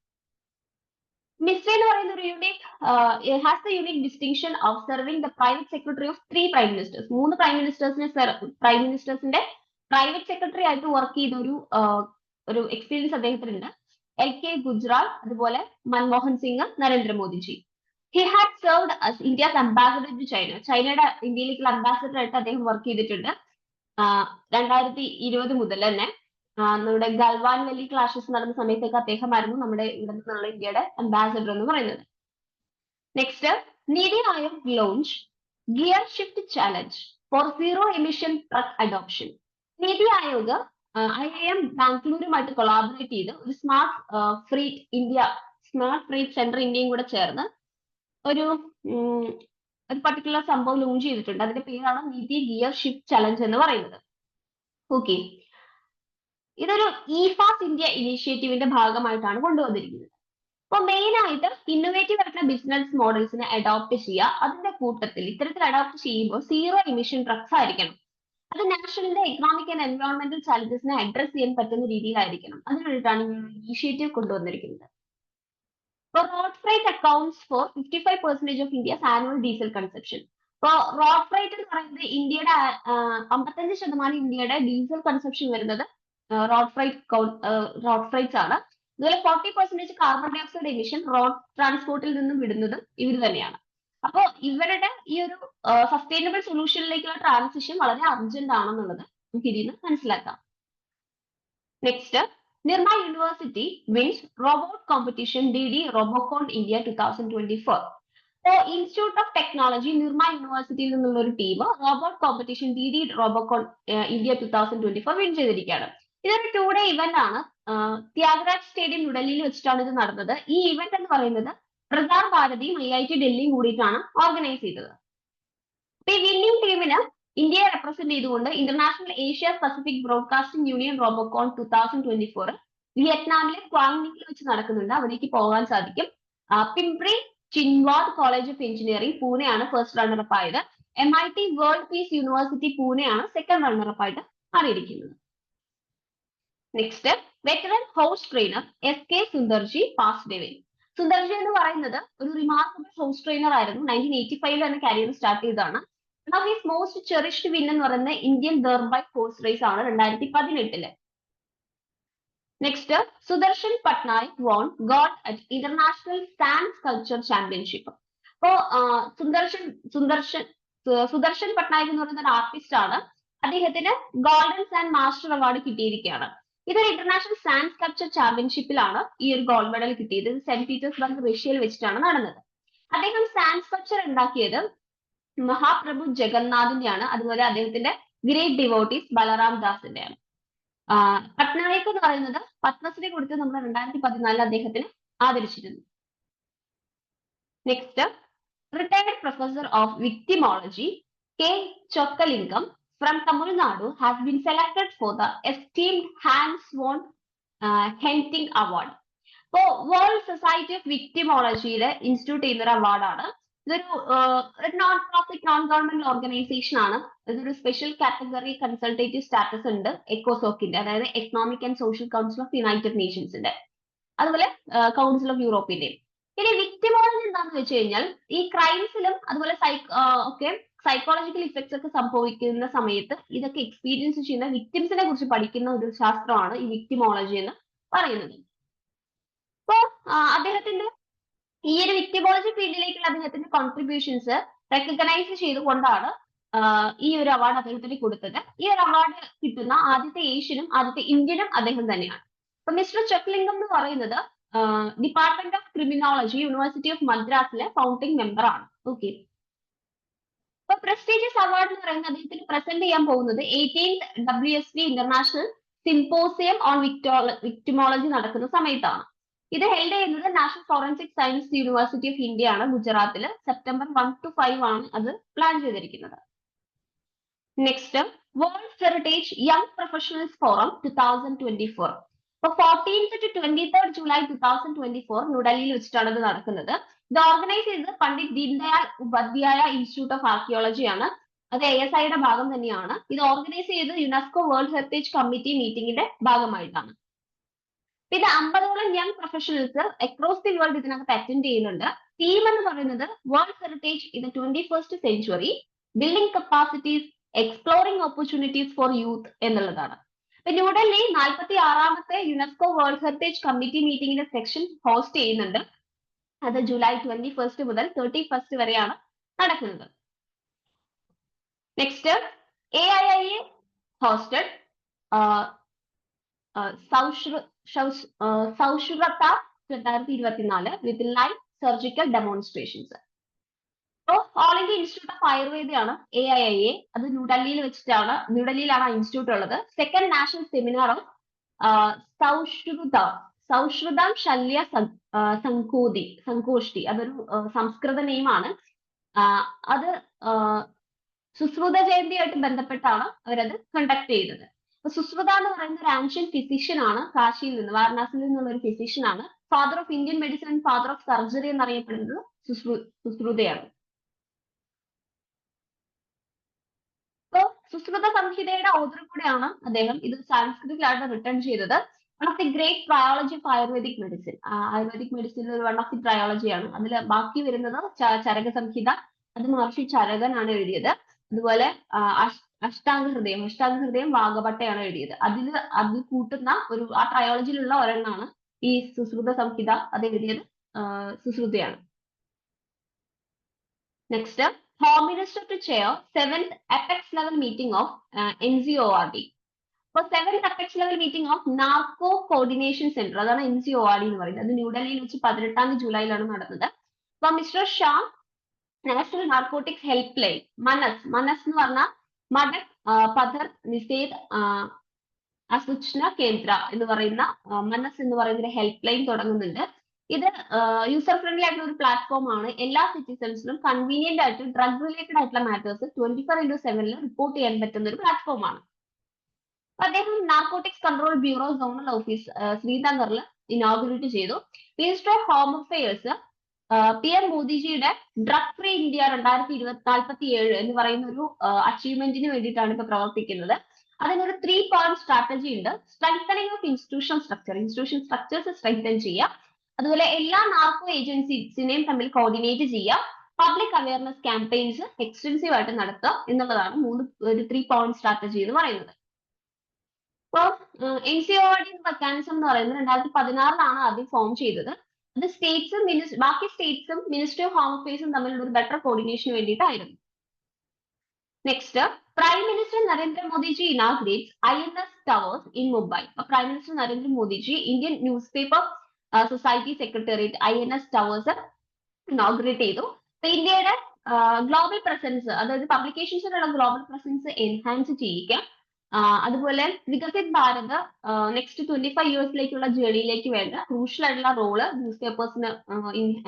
മിസ്രി എന്ന് പറയുന്ന ഒരു has the unique distinction of serving the private secretary of 3 prime ministers. 3 prime മിനിസ്റ്റേഴ്സിന്റെ പ്രൈവറ്റ് സെക്രട്ടറി ആയിട്ട് വർക്ക് ചെയ്ത ഒരു എക്സ്പീരിയൻസ് അദ്ദേഹത്തിനുണ്ട്. LK ഗുജ്റാൾ, അതുപോലെ Manmohan Singh, Narendra Modi ji. He had served as India's ambassador to China. ചൈനയുടെ ഇന്ത്യയിലേക്കുള്ള അംബാസിഡർ ആയിട്ട് അദ്ദേഹം വർക്ക് ചെയ്തിട്ടുണ്ട്. 2020 മുതൽ തന്നെ നമ്മുടെ ഗൽവാൻ വാലി ക്ലാഷസ് നടന്ന സമയത്തൊക്കെ അദ്ദേഹമായിരുന്നു നമ്മുടെ ഇവിടെ നിന്നുള്ള ഇന്ത്യയുടെ അംബാസിഡർ എന്ന് പറയുന്നത്. Next, NITI Aayog launch gear shift challenge four zero emission truck adoption. NITI Aayog IIM ബാംഗ്ലൂരുമായിട്ട് collaborate ചെയ്ത് ഒരു സ്മാർട്ട് ഫ്രീറ്റ് സെന്റർ ഇന്ത്യയും കൂടെ ചേർന്ന് ഒരു പർട്ടിക്കുലർ സംഭവം ലോഞ്ച് ചെയ്തിട്ടുണ്ട്. അതിന്റെ പേരാണ് നീതി ഗിയർ ഷിഫ്റ്റ് ചലഞ്ച് എന്ന് പറയുന്നത്. ഓക്കെ, ഇതൊരു ഇഫാസ് ഇന്ത്യ ഇനീഷ്യേറ്റീവിന്റെ ഭാഗമായിട്ടാണ് കൊണ്ടുവന്നിരിക്കുന്നത്. അപ്പൊ മെയിൻ ആയിട്ട് ഇന്നോവേറ്റീവ് ആയിട്ടുള്ള ബിസിനസ് മോഡൽസിനെ അഡോപ്റ്റ് ചെയ്യുക. അതിന്റെ കൂട്ടത്തിൽ ഇത്തരത്തിൽ അഡോപ്റ്റ് ചെയ്യുമ്പോൾ സീറോ എമിഷൻ ട്രക്സ് ആയിരിക്കണം. അത് നാഷണലിന്റെ എക്കണോമിക് ആൻഡ് എൻവയോൺമെന്റൽ ചാലഞ്ചസിനെ അഡ്രസ് ചെയ്യാൻ പറ്റുന്ന രീതിയിലായിരിക്കണം. അതിനു വേണ്ടിയിട്ടാണ് ഇനീഷ്യേറ്റീവ് കൊണ്ടുവന്നിരിക്കുന്നത്. Road freight accounts for 55% of India's annual diesel consumption. ഇപ്പോൾ റോഡ് ഫ്രൈറ്റ് എന്ന് പറയുന്നത് ഇന്ത്യയുടെ 55% ഇന്ത്യയുടെ ഡീസൽ കൺസപ്ഷൻ വരുന്നത് റോഡ് ഫ്രൈറ്റ്സ് ആണ്. അതുപോലെ 40% carbon dioxide emission road ട്രാൻസ്പോർട്ടിൽ നിന്നും വിടുന്നതും ഇവർ തന്നെയാണ്. അപ്പോ ഇവരുടെ ഈ ഒരു സസ്റ്റൈനബിൾ സൊല്യൂഷനിലേക്കുള്ള ട്രാൻസിഷൻ വളരെ അർജന്റ് ആണെന്നുള്ളത് നമുക്ക് ഇതിൽ നിന്ന് മനസ്സിലാക്കാം. Next, Nirma university wins robot competition DD Robocon India 2024. അപ്പോൾ ഇൻസ്റ്റിറ്റ്യൂട്ട് ഓഫ് ടെക്നോളജി നിർമ്മ യൂണിവേഴ്സിറ്റിയിൽ നിന്നുള്ള ഒരു team robot competition DD Robocon India 2024 win ചെയ്തിരിക്കുകയാണ്. ഇതൊരു 2-day ഇവന്റ് ആണ്. ത്യാഗരാജ് സ്റ്റേഡിയം ന്യൂഡൽഹിയിൽ വെച്ചിട്ടാണ് ഇത് നടന്നത്. ഈ ഇവന്റ് എന്ന് പറയുന്നത് പ്രസാർ ഭാരതിയും IIT ഡൽഹിയും കൂടിയിട്ടാണ് ഓർഗനൈസ് ചെയ്തത്. ഈ വിന്നിംഗ് ടീമിന് ഇന്ത്യയെ റെപ്രസെന്റ് ചെയ്തുകൊണ്ട് international Asia Pacific broadcasting Union Robocon 2024 വിയറ്റ്നാമിലെ ക്വാങ്നിങ്ങിൽ വെച്ച് നടക്കുന്നുണ്ട്. അവിടേക്ക് പോകാൻ സാധിക്കും. Pimpri Chinchwad college of engineering പൂനെയാണ് ഫസ്റ്റ് റണ്ണറപ്പ് ആയത്. MIT വേൾഡ് പീസ് യൂണിവേഴ്സിറ്റി പൂനെയാണ് സെക്കൻഡ് റണ്ണറപ്പ് ആയിട്ട് മാറിയിരിക്കുന്നത്. Next, veteran horse trainer SK Sundarji passed away. Sundarji എന്ന് പറയുന്നത് ഒരു റിമാർക്കബിൾ ഹൗസ് ട്രെയിനർ ആയിരുന്നു. 1985 തന്നെ കരിയർ സ്റ്റാർട്ട് ചെയ്തതാണ്. One of his most cherished win എന്ന് പറയുന്നത് ഇന്ത്യൻ ഡെർബൈക്ക് ഹോഴ്സ് റേസ് ആണ് 2018. Next, Sudarshan Patnaik won gold at international sand sculpture championship. അപ്പോ സുദർശൻ പട്നായിക് എന്ന് പറയുന്ന ഒരു ആർട്ടിസ്റ്റ് ആണ്. അദ്ദേഹത്തിന് ഗോൾഡൻ സാൻഡ് മാസ്റ്റർ അവാർഡ് കിട്ടിയിരിക്കുകയാണ്. ഇതൊരു ഇന്റർനാഷണൽ സാൻഡ് സ്കൾപ്ചർ ചാമ്പ്യൻഷിപ്പിലാണ് ഈ ഒരു ഗോൾഡ് മെഡൽ കിട്ടിയത്. സെന്റ് പീറ്റേഴ്സ്ബർഗ് റഷ്യയിൽ വെച്ചിട്ടാണ് നടന്നത്. അദ്ദേഹം സാൻഡ് സ്കൾപ്ചർ ഉണ്ടാക്കിയത് മഹാപ്രഭു ജഗന്നാഥിന്റെയാണ്. അതുപോലെ അദ്ദേഹത്തിന്റെ ഗ്രേറ്റ് ഡിവോട്ടീസ് ബലറാം ദാസിന്റെയാണ്. പട്നായിക് എന്ന് പറയുന്നത് പത്മശ്രീ കൊടുത്ത് നമ്മൾ 2014 അദ്ദേഹത്തിന് ആദരിച്ചിരുന്നു. Next, retired professor of victimology, K. Chokkalingam from Tamil Nadu has been selected for the esteemed Hans von Henting Award. ഇപ്പോൾ വേൾഡ് സൊസൈറ്റി ഓഫ് വിക്ടിമോളജിയുടെ ഇൻസ്റ്റിറ്റ്യൂട്ട് ചെയ്യുന്ന ഒരു അവാർഡാണ്. ഇതൊരു non profit non government organisation ആണ്. ഇതൊരു സ്പെഷ്യൽ കാറ്റഗറി കൺസൾട്ടേറ്റീവ് സ്റ്റാറ്റസ് ഉണ്ട് എക്കോസോക്കിന്റെ, അതായത് Economic and Social Council of United നേഷൻസിന്റെ, അതുപോലെ കൗൺസിൽ ഓഫ് യൂറോപ്പിന്റെയും. ഇനി വിക്ടിമോളജി എന്താണെന്ന് വെച്ച് കഴിഞ്ഞാൽ ഈ ക്രൈംസിലും അതുപോലെ സൈക്കോളജിക്കൽ ഇഫക്ട്സ് ഒക്കെ സംഭവിക്കുന്ന സമയത്ത് ഇതൊക്കെ എക്സ്പീരിയൻസ് ചെയ്യുന്ന വിക്ടിംസിനെ കുറിച്ച് പഠിക്കുന്ന ഒരു ശാസ്ത്രമാണ് ഈ വിക്ടിമോളജി എന്ന് പറയുന്നത്. അപ്പോ അദ്ദേഹത്തിന്റെ ഈ ഒരു വിക്ടിമോളജി ഫീൽഡിലേക്കുള്ള അദ്ദേഹത്തിന്റെ കോൺട്രിബ്യൂഷൻസ് റെക്കഗ്നൈസ് ചെയ്തുകൊണ്ടാണ് ഈ ഒരു അവാർഡ് അദ്ദേഹത്തിന് കൊടുത്തത്. ഈ ഒരു അവാർഡ് കിട്ടുന്ന ആദ്യത്തെ ഏഷ്യനും ആദ്യത്തെ ഇന്ത്യനും അദ്ദേഹം തന്നെയാണ്. അപ്പൊ മിസ്റ്റർ ചൊക്ലിംഗം എന്ന് പറയുന്നത് department of criminology university of മദ്രാസിലെ ഫൗണ്ടിംഗ് മെമ്പർ ആണ്. ഓക്കെ, അപ്പൊ പ്രസ്റ്റീജിയസ് അവാർഡ് എന്ന് പറയുന്നത് അദ്ദേഹത്തിന് പ്രസന്റ് ചെയ്യാൻ പോകുന്നത് 18th WSV international symposium on victimology നടക്കുന്ന സമയത്താണ്. ഇത് ഹെൽഡ് ചെയ്യുന്നത് National Forensic Science University of India ആണ്, ഗുജറാത്തിൽ. സെപ്റ്റംബർ 1 to 5 ആണ് അത് പ്ലാൻ ചെയ്തിരിക്കുന്നത്. Next, world heritage young professionals forum 2024. അപ്പൊ 14th to 23rd July 2024 ന്യൂഡൽഹിയിൽ വെച്ചിട്ടാണ് ഇത് നടക്കുന്നത്. ഇത് ഓർഗനൈസ് ചെയ്തത് Pandit Deendayal Upadhyaya institute of archaeology ആണ്. അത് ASIയുടെ ഭാഗം തന്നെയാണ്. ഇത് ഓർഗനൈസ് ചെയ്തത് യുനെസ്കോ വേൾഡ് ഹെറിറ്റേജ് കമ്മിറ്റി മീറ്റിംഗിന്റെ ഭാഗമായിട്ടാണ്. ഇത് 50ഓളം young professionals across the world ഇതിനകത്ത് അറ്റൻഡ് ചെയ്യുന്നുണ്ട്. തീം എന്ന് പറയുന്നത് world heritage in the 21st century, building capacities, exploring opportunities for youth എന്നുള്ളതാണ്. ഇപ്പൊ ന്യൂഡൽഹി 46ാമത്തെ യുനെസ്കോ വേൾഡ് ഹെറിറ്റേജ് കമ്മിറ്റി മീറ്റിംഗിന്റെ സെക്ഷൻ ഹോസ്റ്റ് ചെയ്യുന്നുണ്ട്. അത് ജൂലൈ 21st മുതൽ 31st വരെയാണ് നടക്കുന്നത്. Next, AIIA hosted Saushruta 2024 with live surgical demonstrations. അപ്പോൾ ഓൾ ഇന്ത്യ ഇൻസ്റ്റിറ്റ്യൂട്ട് ഓഫ് ആയുർവേദയാണ് AIIA. അത് ന്യൂഡൽഹിയിലാണ് ആ ഇൻസ്റ്റിറ്റ്യൂട്ട് ഉള്ളത്. Second national seminar of Saushrutam Shalya Sangoshthi, അതൊരു സംസ്കൃത നെയിമാണ്. അത് സുശ്രുത ജയന്തിയായിട്ട് ബന്ധപ്പെട്ടാണ് അവരത് കണ്ടക്ട് ചെയ്തത്. സുശ്രുത എന്ന് പറയുന്ന ഒരു ആൻഷ്യൻ ഫിസിഷ്യൻ ആണ്, കാശിയിൽ നിന്ന്, വാരണാസിയിൽ നിന്നുള്ള ഒരു ഫിസിഷ്യൻ ആണ്. Father of Indian medicine and father of surgery എന്നറിയപ്പെടുന്നത് സുശ്രുതയാണ്. സുശ്രുത സംഹിതയുടെ ഓതർ കൂടെയാണ് അദ്ദേഹം. ഇത് സാൻസ്ക്രിറ്റിലാണ് റിട്ടേൺ ചെയ്തത്. One of the great trilogy of Ayurvedic medicine. Ayurvedic മെഡിസിനിൽ ഒരു വൺ ഓഫ് ദി ട്രയോളജിയാണ്. അതിൽ ബാക്കി വരുന്നത് ചരക സംഹിത, അത് മഹർഷി ചരകനാണ് എഴുതിയത്. അതുപോലെ അഷ്ടാംഗ ഹൃദയം വാഗഭട്ടയാണ് എഴുതിയത്. അതിൽ കൂട്ടുന്ന ആ ട്രയോളജിയിലുള്ള ഒരെണ്ണമാണ് ഈ സുശ്രുത സംഹിത. അത് എഴുതിയത് സുശ്രുതയാണ്. Next, home minister to chair 7th apex level meeting of NCORD. അപ്പൊ 7th apex level meeting of narco coordination centre, അതാണ് NCORD എന്ന് പറയുന്നത്. അത് ന്യൂഡൽഹിയിൽ വെച്ച് 18th ജൂലൈയിലാണ് നടന്നത്. അപ്പൊ mister Shah national narcotics help line മനസ് എന്ന് പറഞ്ഞ മഡക് പഥർ നിഷേധ് അസൂചന കേന്ദ്ര എന്ന് പറയുന്ന മനസ് എന്ന് പറയുന്ന ഒരു ഹെൽപ്പ് ലൈൻ തുടങ്ങുന്നുണ്ട്. ഇത് യൂസർ ഫ്രണ്ട്ലി ആയിട്ടുള്ള ഒരു പ്ലാറ്റ്ഫോം ആണ്. എല്ലാ സിറ്റിസൺസിനും കൺവീനിയന്റ് ആയിട്ട് ഡ്രഗ് റിലേറ്റഡ് ആയിട്ടുള്ള മാറ്റേഴ്സ് 24/7 റിപ്പോർട്ട് ചെയ്യാൻ പറ്റുന്ന ഒരു പ്ലാറ്റ്ഫോം ആണ്. അദ്ദേഹം Narcotics Control Bureau zonal office ശ്രീനഗറിൽ ഇനോഗ്രേറ്റ് ചെയ്തു. Minister of home affairs PM മോദിജിയുടെ ഡ്രഗ് ഫ്രീ ഇന്ത്യ 2047 എന്ന് പറയുന്ന ഒരു അച്ചീവ്മെന്റിന് വേണ്ടിയിട്ടാണ് ഇപ്പൊ പ്രവർത്തിക്കുന്നത്. അതിനൊരു 3-point സ്ട്രാറ്റജി ഉണ്ട്. Strengthening of institution structures strengthen ചെയ്യുക, അതുപോലെ എല്ലാ നാർക്കോ ഏജൻസീസിനെയും തമ്മിൽ കോർഡിനേറ്റ് ചെയ്യുക, പബ്ലിക് അവയർനെസ് ക്യാമ്പയിൻസ് എക്സ്റ്റൻസീവ് ആയിട്ട് നടത്തുക എന്നുള്ളതാണ് ഒരു 3-point സ്ട്രാറ്റജി എന്ന് പറയുന്നത്. അപ്പോൾ NCORD മെക്കാനിസം എന്ന് പറയുന്നത് 2016 ആദ്യം ഫോം ചെയ്തത്. അത് ബാക്കി സ്റ്റേറ്റ്സും മിനിസ്ട്രി ഓഫ് ഹോം അഫയേഴ്സും തമ്മിലുള്ള ഒരു ബെറ്റർ കോർഡിനേഷന് വേണ്ടിയിട്ടായിരുന്നു. Next, prime minister Narendra Modi ji ഇനാഗ്രേറ്റ്സ് INS towers in Mumbai. Prime minister Narendra Modi ji Indian news paper society secretariat INS towers inaugurate ചെയ്തു. ഇന്ത്യയുടെ ഗ്ലോബൽ പ്രസൻസ്, അതായത് പബ്ലിക്കേഷൻസിലുള്ള ഗ്ലോബൽ പ്രസൻസ് എൻഹാൻസ് ചെയ്യിക്കുക, അതുപോലെ വികസിത് ഭാരത് നെക്സ്റ്റ് 25 ഇയേഴ്സിലേക്കുള്ള ജേർണിയിലേക്ക് വേണ്ട ക്രൂഷ്യൽ ആയിട്ടുള്ള റോള് ന്യൂസ് പേപ്പേഴ്സിന്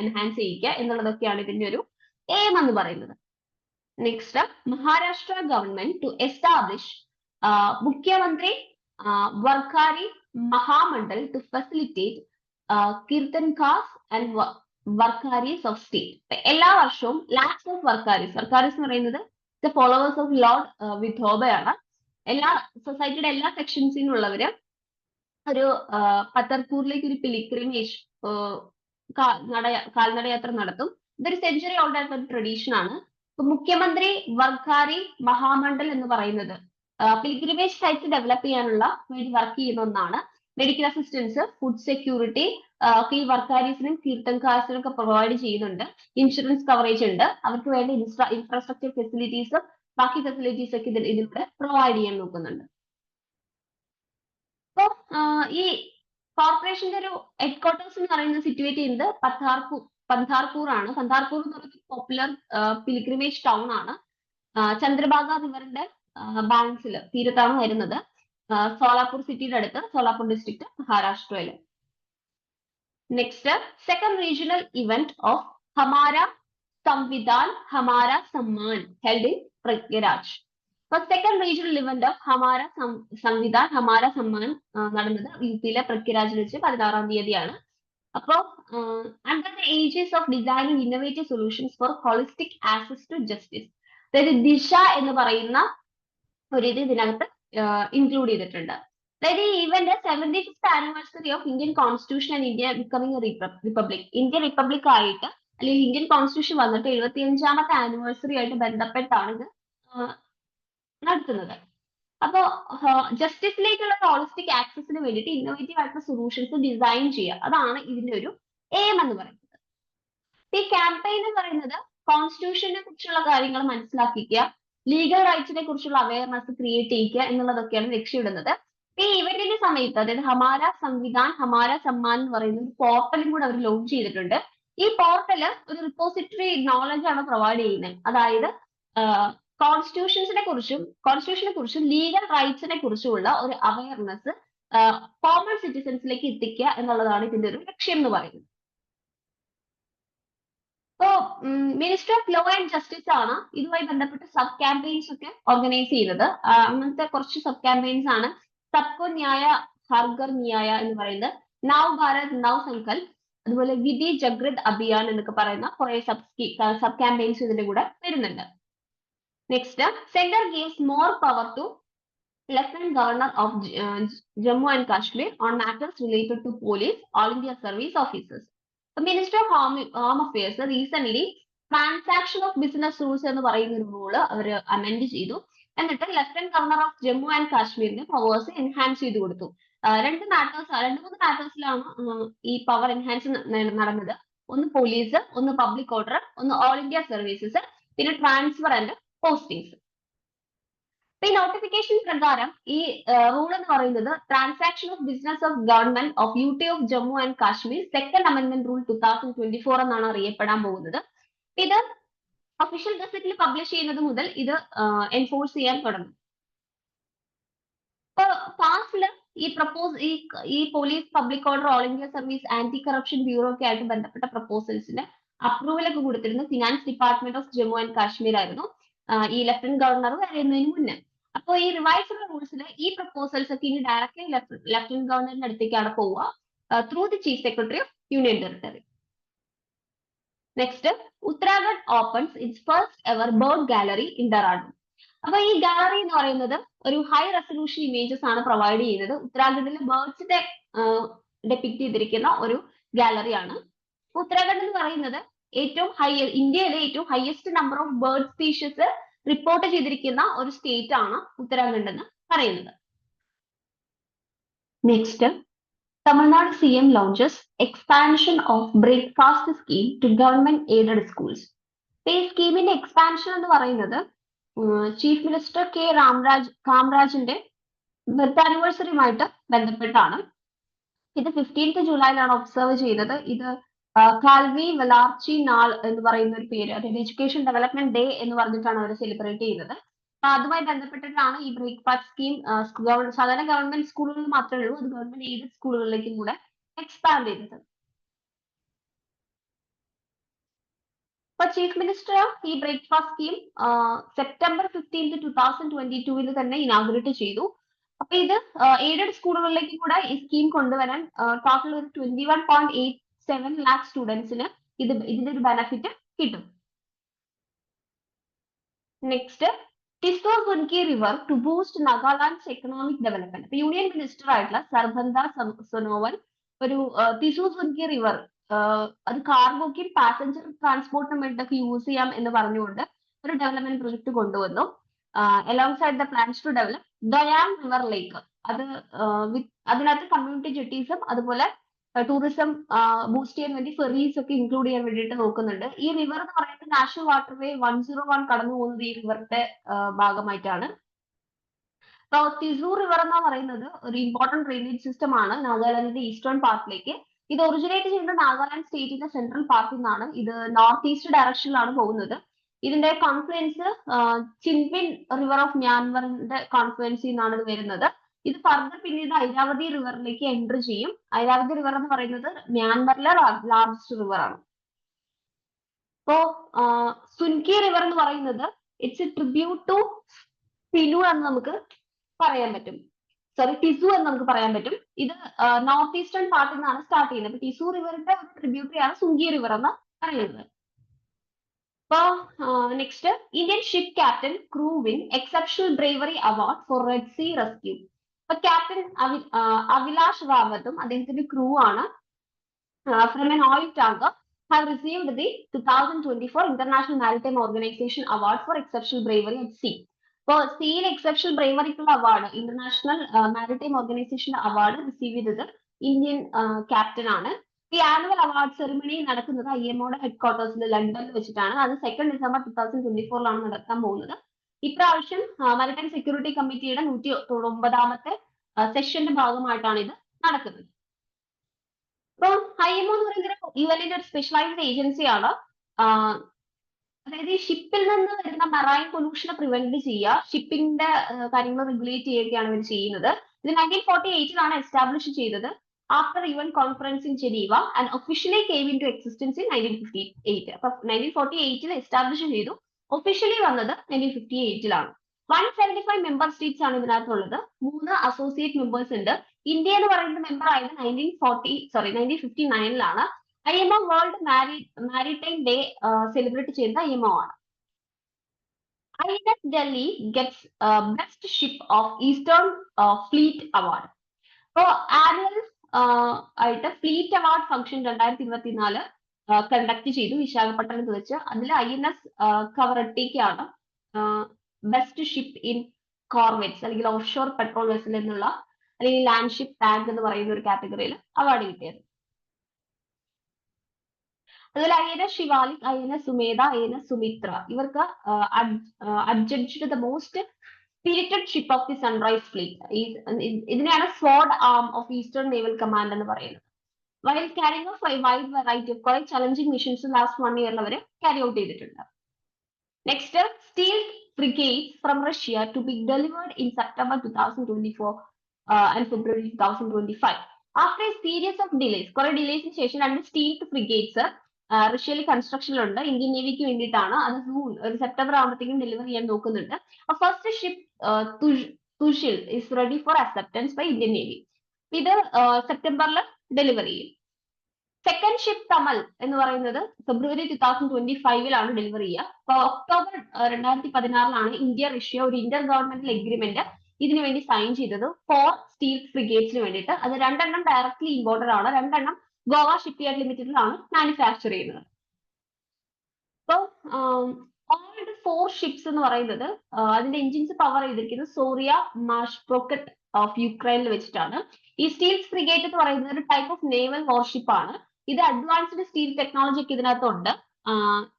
എൻഹാൻസ് ചെയ്യിക്കുക എന്നുള്ളതൊക്കെയാണ് ഇതിന്റെ ഒരു എയിം എന്ന് പറയുന്നത്. Next, Maharashtra government to establish Mukhyamantri Warkari Mahamandal to facilitate Kirtankars and Warkaris of state. എല്ലാ വർഷവും ലാക്സ് ഓഫ് വർക്കാരീസ് എന്ന് പറയുന്നത് ദ ഫോളോവേഴ്സ് ഓഫ് ലോർഡ് വിധോബയാണ്. എല്ലാ സൊസൈറ്റിയുടെ എല്ലാ സെക്ഷൻസിൽ നിന്നുള്ളവര് ഒരു പത്തർപൂരിലേക്ക് ഒരു പിലിഗ്രിമേജ് കാൽനടയാത്ര നടത്തും. ഇതൊരു സെഞ്ചുറി ഓൾഡ് ആയിട്ടുള്ള ട്രഡീഷൻ ആണ്. മുഖ്യമന്ത്രി വർക്കാരി മഹാമണ്ഡൽ എന്ന് പറയുന്നത് പിലിഗ്രിമേജ് സൈറ്റ് ഡെവലപ്പ് ചെയ്യാനുള്ള വേണ്ടി വർക്ക് ചെയ്യുന്ന ഒന്നാണ്. മെഡിക്കൽ അസിസ്റ്റൻസ്, ഫുഡ് സെക്യൂരിറ്റി ഈ വർക്കാരീസിനും കീർത്തൻകാസിനും ഒക്കെ പ്രൊവൈഡ് ചെയ്യുന്നുണ്ട്. ഇൻഷുറൻസ് കവറേജ് ഉണ്ട്. അവർക്ക് വേണ്ട ഇൻഫ്രാസ്ട്രക്ചർ ഫെസിലിറ്റീസും ബാക്കി ഫെസിലിറ്റീസ് ഒക്കെ ഇതിലൂടെ പ്രൊവൈഡ് ചെയ്യാൻ നോക്കുന്നുണ്ട്. അപ്പൊ ഈ കോർപ്പറേഷന്റെ ഒരു ഹെഡ് ക്വാർട്ടേഴ്സ് എന്ന് പറയുന്നത് സിറ്റുവേറ്റ് ചെയ്യുന്നത് പന്ധാർപൂർ ആണ്. പന്ധാർപൂർ എന്ന് പറയുന്നത് പോപ്പുലർ പിലിഗ്രിമേജ് ടൗൺ ആണ്. ചന്ദ്രഭാഗ റിവറിന്റെ ബാങ്ക്സിൽ തീരത്താണ് വരുന്നത്. സോലാപൂർ സിറ്റിയുടെ അടുത്ത്, സോലാപൂർ ഡിസ്ട്രിക്ട്, മഹാരാഷ്ട്രയില്. Next, second regional event of Hamara Samvidhan Hamara Samman held in പ്രഗ്യാരാജ്. അപ്പൊ second regional event of Hamara Samvidhan Hamara Samman നടന്നത് യുപിയിലെ പ്രഗ്യാരാജിൽ വെച്ച് 16-ാം തീയതിയാണ്. അപ്പോ under the aegis of designing innovative solutions for holistic access to justice, അതായത് ദിശ എന്ന് പറയുന്ന ഒരു ഇത് ഇതിനകത്ത് ഇൻക്ലൂഡ് ചെയ്തിട്ടുണ്ട്. അതായത് ഈ event 75th anniversary of Indian constitution and India becoming republic, Indian republic ആയിട്ട് അല്ലെങ്കിൽ ഇന്ത്യൻ കോൺസ്റ്റിറ്റ്യൂഷൻ വന്നിട്ട് 75ാമത്തെ ആനിവേഴ്സറി ആയിട്ട് ബന്ധപ്പെട്ടാണ് ഇത് നടത്തുന്നത്. അപ്പോ ജസ്റ്റിസിലേക്കുള്ള ഹോളിസ്റ്റിക് ആക്സസിന് വേണ്ടിയിട്ട് ഇന്നോവേറ്റീവ് ആയിട്ടുള്ള സൊല്യൂഷൻസ് ഡിസൈൻ ചെയ്യുക, അതാണ് ഇതിന്റെ ഒരു എയിം എന്ന് പറയുന്നത്. ഈ ക്യാമ്പയിൻ എന്ന് പറയുന്നത് കോൺസ്റ്റിറ്റ്യൂഷനെ കുറിച്ചുള്ള കാര്യങ്ങൾ മനസ്സിലാക്കിക്കുക, ലീഗൽ റൈറ്റ്സിനെ കുറിച്ചുള്ള അവയർനെസ് ക്രിയേറ്റ് ചെയ്യുക എന്നുള്ളതൊക്കെയാണ് ലക്ഷ്യമിടുന്നത്. ഈ ഇവന്റിന്റെ സമയത്ത്, അതായത് ഹമാര സംവിധാൻ ഹമാര സമ്മാൻ എന്ന് പറയുന്ന ഒരു പോർട്ടലും കൂടെ അവർ ലോഞ്ച് ചെയ്തിട്ടുണ്ട്. ഈ പോർട്ടല് ഒരു റിപ്പോസിറ്ററി നോളജ് ആണ് പ്രൊവൈഡ് ചെയ്യുന്നത്. അതായത് കോൺസ്റ്റിറ്റ്യൂഷനെ കുറിച്ചും ലീഗൽ റൈറ്റ്സിനെ കുറിച്ചുമുള്ള ഒരു അവയർനെസ് കോമൺ സിറ്റിസൺസിലേക്ക് എത്തിക്കുക എന്നുള്ളതാണ് ഇതിന്റെ ഒരു ലക്ഷ്യം എന്ന് പറയുന്നത്. ഇപ്പോ minister of law and justice ആണ് ഇതുമായി ബന്ധപ്പെട്ട സബ് ക്യാമ്പയിൻസ് ഒക്കെ ഓർഗനൈസ് ചെയ്തത്. അങ്ങനത്തെ കുറച്ച് സബ് ക്യാമ്പയിൻസ് ആണ് സബ്കോ ന്യായ ഹർഘർ ന്യായ എന്ന് പറയുന്നത്, നവ് ഭാരത് നവ് സങ്കൽപ്, അതുപോലെ വിധി ജാഗ്രത് അഭിയാൻ എന്നൊക്കെ പറയുന്ന കുറെ സബ് ക്യാമ്പയിൻസ് ഇതിന്റെ കൂടെ വരുന്നുണ്ട്. Next, centre gives more power to Lieutenant Governor of Jammu and Kashmir on matters related to police, all India service officers. The Minister of Home Affairs recently transaction of business rules എന്ന് പറയുന്ന ഒരു rule അവർ amend ചെയ്തു. എന്നിട്ട് lieutenant governor of Jammu and കാശ്മീരിന്റെ powers enhance ചെയ്ത് കൊടുത്തു. രണ്ട് മൂന്ന് മാറ്റേഴ്സിലാണ് ഈ പവർ എൻഹാൻസ് നടന്നത്. ഒന്ന് പോലീസ്, ഒന്ന് പബ്ലിക് ഓർഡർ, ഒന്ന് ഓൾ ഇന്ത്യ സർവീസസ്, പിന്നെ ട്രാൻസ്ഫർ ആൻഡ് പോസ്റ്റിംഗ്സ്. ഈ നോട്ടിഫിക്കേഷൻ പ്രകാരം ഈ റൂൾ എന്ന് പറയുന്നത് transaction of business of government of UT of Jammu and Kashmir second amendment rule 2024 എന്നാണ് അറിയപ്പെടാൻ പോകുന്നത്. ഇത് ഒഫീഷ്യൽ ഗസറ്റിൽ പബ്ലിഷ് ചെയ്യുന്നത് മുതൽ ഇത് എൻഫോഴ്സ് ചെയ്യാൻ തുടങ്ങും. ഇപ്പൊ പാസ്റ്റില് ഈ police, public order, all India service, anti corruption bureau ഒക്കെ ആയിട്ട് ബന്ധപ്പെട്ട പ്രപ്പോസൽസിന് അപ്രൂവൽ ഒക്കെ കൊടുത്തിരുന്നത് finance department of Jammu and Kashmir ആയിരുന്നു ഈ ലഫ്റ്റനന്റ് ഗവർണർ വരുന്നതിന് മുന്നേ. അപ്പോൾ ഈ റിവൈസ്ഡ് റൂൾസിൽ ഈ പ്രപ്പോസൽസ് ഒക്കെ ഇനി ഡയറക്ട്ലി ലഫ്റ്റനന്റ് ഗവർണറിന്റെ അടുത്തേക്കാണ് പോവുക through the chief secretary of union territory. Next, Uttarakhand opens it's first ever bird gallery in Dehradun. അപ്പൊ ഈ ഗാലറി എന്ന് പറയുന്നത് ഒരു ഹൈ റെസൊല്യൂഷൻ ഇമേജസ് ആണ് പ്രൊവൈഡ് ചെയ്യുന്നത്. ഉത്തരാഖണ്ഡിലെ ബേർഡ്സിനെ ഡെപിക്ട് ചെയ്തിരിക്കുന്ന ഒരു ഗാലറിയാണ്. ഉത്തരാഖണ്ഡ് എന്ന് പറയുന്നത് ഇന്ത്യയിലെ ഏറ്റവും highest number of bird species report ചെയ്തിരിക്കുന്ന ഒരു സ്റ്റേറ്റ് ആണ് ഉത്തരാഖണ്ഡ് എന്ന് പറയുന്നത്. Next, Tamil Nadu CM launches expansion of breakfast scheme to government aided schools. ഈ സ്കീമിന്റെ എക്സ്പാൻഷൻ എന്ന് പറയുന്നത് ചീഫ് മിനിസ്റ്റർ കാമരാജിന്റെ ബർത്ത് ആനിവേഴ്സറിയുമായിട്ട് ബന്ധപ്പെട്ടാണ്. ഇത് 15th ജൂലൈയിലാണ് ഒബ്സർവ് ചെയ്തത്. ഇത് കാൽവി വലാർച്ചി നാൾ എന്ന് പറയുന്ന ഒരു പേര്, അതായത് എഡ്യൂക്കേഷൻ ഡെവലപ്മെന്റ് ഡേ എന്ന് പറഞ്ഞിട്ടാണ് അവർ സെലിബ്രേറ്റ് ചെയ്യുന്നത്. അതുമായി ബന്ധപ്പെട്ടിട്ടാണ് ഈ ബ്രേക്ക്ഫാസ്റ്റ് സ്കീം സാധാരണ ഗവൺമെന്റ് സ്കൂളുകളിൽ മാത്രമേ ഉള്ളൂ, അത് ഗവൺമെന്റ് എയ്ഡഡ് സ്കൂളുകളിലേക്കും കൂടെ എക്സ്പാൻഡ് ചെയ്തത്. അപ്പൊ ചീഫ് മിനിസ്റ്റർ ഈ ബ്രേക്ക്ഫാസ്റ്റ് സ്കീം സെപ്റ്റംബർ 15, 2022 തന്നെ ഇനാഗുറേറ്റ് ചെയ്തു. അപ്പൊ ഇത് എയ്ഡഡ് സ്കൂളുകളിലേക്ക് കൂടെ ഈ സ്കീം കൊണ്ടുവരാൻ ടോട്ടൽ ഒരു 21.87 ലാക്ക് സ്റ്റുഡൻസിന് ഇതിന്റെ ഒരു ബെനിഫിറ്റ് കിട്ടും. Next, Tizu Zungki river to boost Nagaland's economic development. അപ്പൊ യൂണിയൻ മിനിസ്റ്റർ ആയിട്ടുള്ള സർബന്ദ സോനോവാൽ ഒരു ടിസു സുൻകി റിവർ അത് കാർഗോക്കും പാസഞ്ചർ ട്രാൻസ്പോർട്ടിനും വേണ്ടിയൊക്കെ യൂസ് ചെയ്യാം എന്ന് പറഞ്ഞുകൊണ്ട് ഒരു ഡെവലപ്മെന്റ് പ്രൊജക്ട് കൊണ്ടുവന്നു. Alongside the plans to develop Doyang river lake. അത് അതിനകത്ത് കമ്മ്യൂണിറ്റി ജെട്ടീസും അതുപോലെ ടൂറിസം ബൂസ്റ്റ് ചെയ്യാൻ വേണ്ടി ഫെറീസ് ഒക്കെ ഇൻക്ലൂഡ് ചെയ്യാൻ വേണ്ടിയിട്ട് നോക്കുന്നുണ്ട്. ഈ റിവർ എന്ന് പറയുന്നത് നാഷണൽ വാട്ടർവേ 101 കടന്നു പോകുന്നത് ഈ റിവറിന്റെ ഭാഗമായിട്ടാണ്. അപ്പൊ തിസു റിവർ എന്ന് പറയുന്നത് ഒരു ഇമ്പോർട്ടന്റ് ഡ്രെയിനേജ് സിസ്റ്റം ആണ് നാഗാലാൻഡിന്റെ ഈസ്റ്റേൺ പാർട്ടിലേക്ക്. ഇത് ഒറിജിനേറ്റ് ചെയ്യുന്നത് നാഗാലാൻഡ് സ്റ്റേറ്റിന്റെ സെൻട്രൽ പാർട്ടിൽ നിന്നാണ്. ഇത് നോർത്ത് ഈസ്റ്റ് ഡയറക്ഷനിലാണ് പോകുന്നത്. ഇതിന്റെ കോൺഫ്ലുവൻസ് ചിൻപിൻ റിവർ ഓഫ് മ്യാൻമറിന്റെ കോൺഫ്ലുവൻസിൽ നിന്നാണ് ഇത് വരുന്നത്. ഇത് ഫർദർ പിന്നീട് ഐരാവതി റിവറിലേക്ക് എൻട്രി ചെയ്യും. ഐരാവതി റിവർ എന്ന് പറയുന്നത് മ്യാൻമറിലെ ലാർജസ്റ്റ് റിവർ ആണ്. അപ്പോ സുൻകി റിവർ എന്ന് പറയുന്നത് ഇറ്റ്സ് എ ട്രിബ്യൂട്ട് ടു സിനു എന്ന് നമുക്ക് പറയാൻ പറ്റും. സോറി, ടിസു എന്ന് നമുക്ക് പറയാൻ പറ്റും. ഇത് നോർത്ത് ഈസ്റ്റേൺ പാർട്ടിൽ നിന്നാണ് സ്റ്റാർട്ട് ചെയ്യുന്നത്. അപ്പൊ ടിസു റിവറിന്റെ ഒരു ട്രിബ്യൂട്ടറി ആണ് സുൻകി റിവർ എന്ന് പറയുന്നത്. അപ്പൊ next, Indian ship captain crew win exceptional bravery award for Red Sea rescue. അപ്പൊ ക്യാപ്റ്റൻ അവിലാഷ് റാവത്തും അദ്ദേഹത്തിന്റെ ക്രൂ ആണ് from N oil tanker have received the 2024 International Maritime Organization Award for Exceptional Bravery at Sea. അപ്പോൾ സിയിൽ exceptional ബ്രേവറിക്കുള്ള award international maritime ഓർഗനൈസേഷന്റെ award receive ചെയ്തത് Indian captain ആണ്. ഈ annual award ceremony നടക്കുന്നത് IMOയുടെ ഹെഡ് ക്വാർട്ടേഴ്സിൽ ലണ്ടനിൽ വെച്ചിട്ടാണ്. അത് 2 ഡിസംബർ 2024 നടക്കാൻ പോകുന്നത്. ഇപ്രാവശ്യം മാരിടൈം സെക്യൂരിറ്റി കമ്മിറ്റിയുടെ 109ാമത്തെ സെഷന്റെ ഭാഗമായിട്ടാണ് ഇത് നടക്കുന്നത്. ഇപ്പൊ IMO എന്ന് പറയുന്നത് യുഎന്നിന്റെ ഒരു സ്പെഷ്യലൈസ്ഡ് ഏജൻസിയാണ്. അതായത് ഈ ഷിപ്പിൽ നിന്ന് വരുന്ന മറൈൻ പൊല്യൂഷനെ പ്രിവെന്റ് ചെയ്യുക, ഷിപ്പിംഗിന്റെ കാര്യങ്ങൾ റെഗുലേറ്റ് ചെയ്യുകയാണ് ഇവർ ചെയ്യുന്നത്. ഇത് 1948 എസ്റ്റാബ്ലിഷ് ചെയ്തത് after UN conference in Geneva and officially came into existence in 1958. അപ്പൊ 1948 എസ്റ്റാബ്ലിഷ് ചെയ്തു. ഒഫീഷ്യലി വന്നത് 1958 175 മെമ്പർ സ്റ്റേറ്റ്സ് ആണ് ഇതിനകത്തുള്ളത്. 3 അസോസിയേറ്റ് മെമ്പേഴ്സ് ഉണ്ട്. ഇന്ത്യ എന്ന് പറയുന്ന മെമ്പർ ആയത് 1959 IMO world maritime day celebrate ചെയ്യുന്ന IMO ആണ്. INS Delhi gets best ship of eastern fleet award. അപ്പോ ആനുവൽ ആയിട്ട് ഫ്ലീറ്റ് അവാർഡ് ഫംഗ്ഷൻ 2024 കണ്ടക്ട് ചെയ്തു വിശാഖപട്ടണത്ത് വെച്ച്. അതിൽ INS കവറട്ടിക്കാണ് ബെസ്റ്റ് ഷിപ്പ് ഇൻ കോർവെറ്റ്സ് അല്ലെങ്കിൽ ഓഫ് ഷോർ പെട്രോൾ വെസൽ എന്നുള്ള അല്ലെങ്കിൽ ലാൻഡ് ഷിപ്പ് ടാങ്ക് എന്ന് പറയുന്ന ഒരു കാറ്റഗറിയിൽ അവാർഡ് കിട്ടിയത്. അതുപോലെ INS ശിവാലിക്, INS സുമേധ, INS സുമിത്ര ഇവർക്ക് adjudged the most spirited ship of the Sunrise Fleet. ഇതിനെയാണ് sword arm of Eastern Naval Command എന്ന് പറയുന്നത്. While carrying of wide variety of കുറെ ചലഞ്ചിങ് മിഷൻസ് ലാസ്റ്റ് 1 ഇയറിൽ അവർ ക്യാരി ഔട്ട് ചെയ്തിട്ടുണ്ട്. Next, steel frigates from Russia to be delivered in September 2024 and February 2025. After a series of delays, കുറെ ഡിലേസിന് ശേഷം 2 സ്റ്റീൽഡ് frigates റഷ്യയിൽ കൺസ്ട്രക്ഷനിലുണ്ട്. Indian നേവിക്ക് വേണ്ടിയിട്ടാണ്. അത് ഒരു സെപ്റ്റംബർ ആകുമ്പോഴത്തേക്കും ഡെലിവർ ചെയ്യാൻ നോക്കുന്നുണ്ട്. First ship Tushil is ready for acceptance by Indian Navy. ഇത് സെപ്റ്റംബറിൽ ഡെലിവർ ചെയ്യും. സെക്കൻഡ് ഷിപ്പ് തമൽ എന്ന് പറയുന്നത് ഫെബ്രുവരി 2025 ഡെലിവർ ചെയ്യുക. അപ്പൊ ഒക്ടോബർ 2016 ഇന്ത്യ റഷ്യ ഒരു ഇന്റർ ഗവൺമെന്റൽ എഗ്രിമെന്റ് ഇതിനു വേണ്ടി സൈൻ ചെയ്തത് 4 സ്റ്റീൽ ഫ്രിഗേറ്റ്സിന് വേണ്ടിയിട്ട്. അത് 2 എണ്ണം ഡയറക്ട്ലി ഇമ്പോർട്ടഡ് ആണ്, 2 എണ്ണം ഗോവ ഷിപ്പ്യാർഡ് ലിമിറ്റഡിലാണ് മാനുഫാക്ചർ ചെയ്യുന്നത്. അപ്പോൾ ഓൾഡ് 4 ഷിപ്സ് എന്ന് പറയുന്നത് അതിന്റെ എഞ്ചിൻസ് പവർ ചെയ്തിരിക്കുന്നത് സോറിയ മാഷ്പ്രോക്കറ്റ് ഓഫ് യുക്രൈനിൽ വെച്ചിട്ടാണ്. ഈ സ്റ്റീൽ ഫ്രിഗേറ്റ് എന്ന് പറയുന്നത് ഒരു ടൈപ്പ് ഓഫ് നേവൽ വാർഷിപ്പ് ആണ്. ഇത് അഡ്വാൻസ്ഡ് സ്റ്റീൽ ടെക്നോളജി ഒക്കെ ഇതിനകത്തുണ്ട്.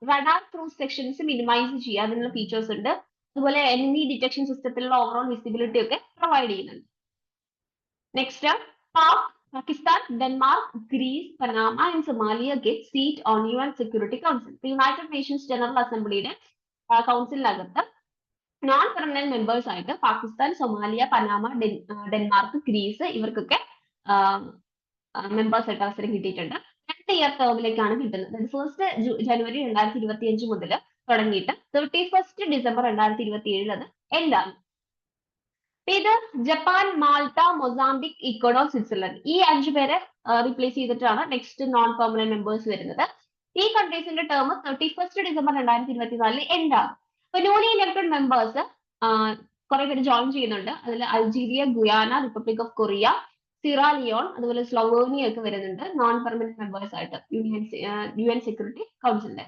റഡാർ ക്രൂസ് സെക്ഷൻസ് മിനിമൈസ് ചെയ്യുക, അതിനുള്ള ഫീച്ചേഴ്സ് ഉണ്ട്. അതുപോലെ എനിമി ഡിറ്റക്ഷൻ സിസ്റ്റത്തിലുള്ള ഓവറോൾ വിസിബിലിറ്റി ഒക്കെ പ്രൊവൈഡ് ചെയ്യുന്നുണ്ട്. Next, Pakistan, Denmark, Greece, Panama and Somalia get seat on UN Security Council. United Nations General അസംബ്ലിയുടെ കൗൺസിലിനകത്ത് നോൺ പെർമനന്റ് മെമ്പേഴ്സ് ആയിട്ട് Pakistan, Somalia, Panama, Denmark, Greece ഇവർക്കൊക്കെ മെമ്പേഴ്സ് ആയിട്ട് അവസരം കിട്ടിയിട്ടുണ്ട്. ഇയർ ടേമിലേക്കാണ് കിട്ടുന്നത്. ഫസ്റ്റ് ജനുവരി 2025 മുതൽ തുടങ്ങിയിട്ട് 31 ഡിസംബർ 2027 അത് എന്താണ്. ഇത് Japan, Malta, Mozambique, Ecuador, Switzerland ഈ 5 പേരെ റീപ്ലേസ് ചെയ്തിട്ടാണ് നെക്സ്റ്റ് നോൺ പെർമനന്റ് മെമ്പേഴ്സ് വരുന്നത്. ഈ കൺട്രീസിന്റെ ടേം 31 ഡിസംബർ 2024 എന്താണ്. അപ്പൊ ന്യൂലി ഇലക്ടഡ് മെമ്പേഴ്സ് കുറെ പേര് ജോയിൻ ചെയ്യുന്നുണ്ട്. അതിൽ Algeria, ഗുയാന, republic of Korea, Sierra Leone, അതുപോലെ സ്ലൊവേനിയ ഒക്കെ വരുന്നുണ്ട് നോൺ പെർമനന്റ് മെമ്പേഴ്സ് ആയിട്ട് UN സെക്യൂരിറ്റി കൗൺസിലിന്റെ.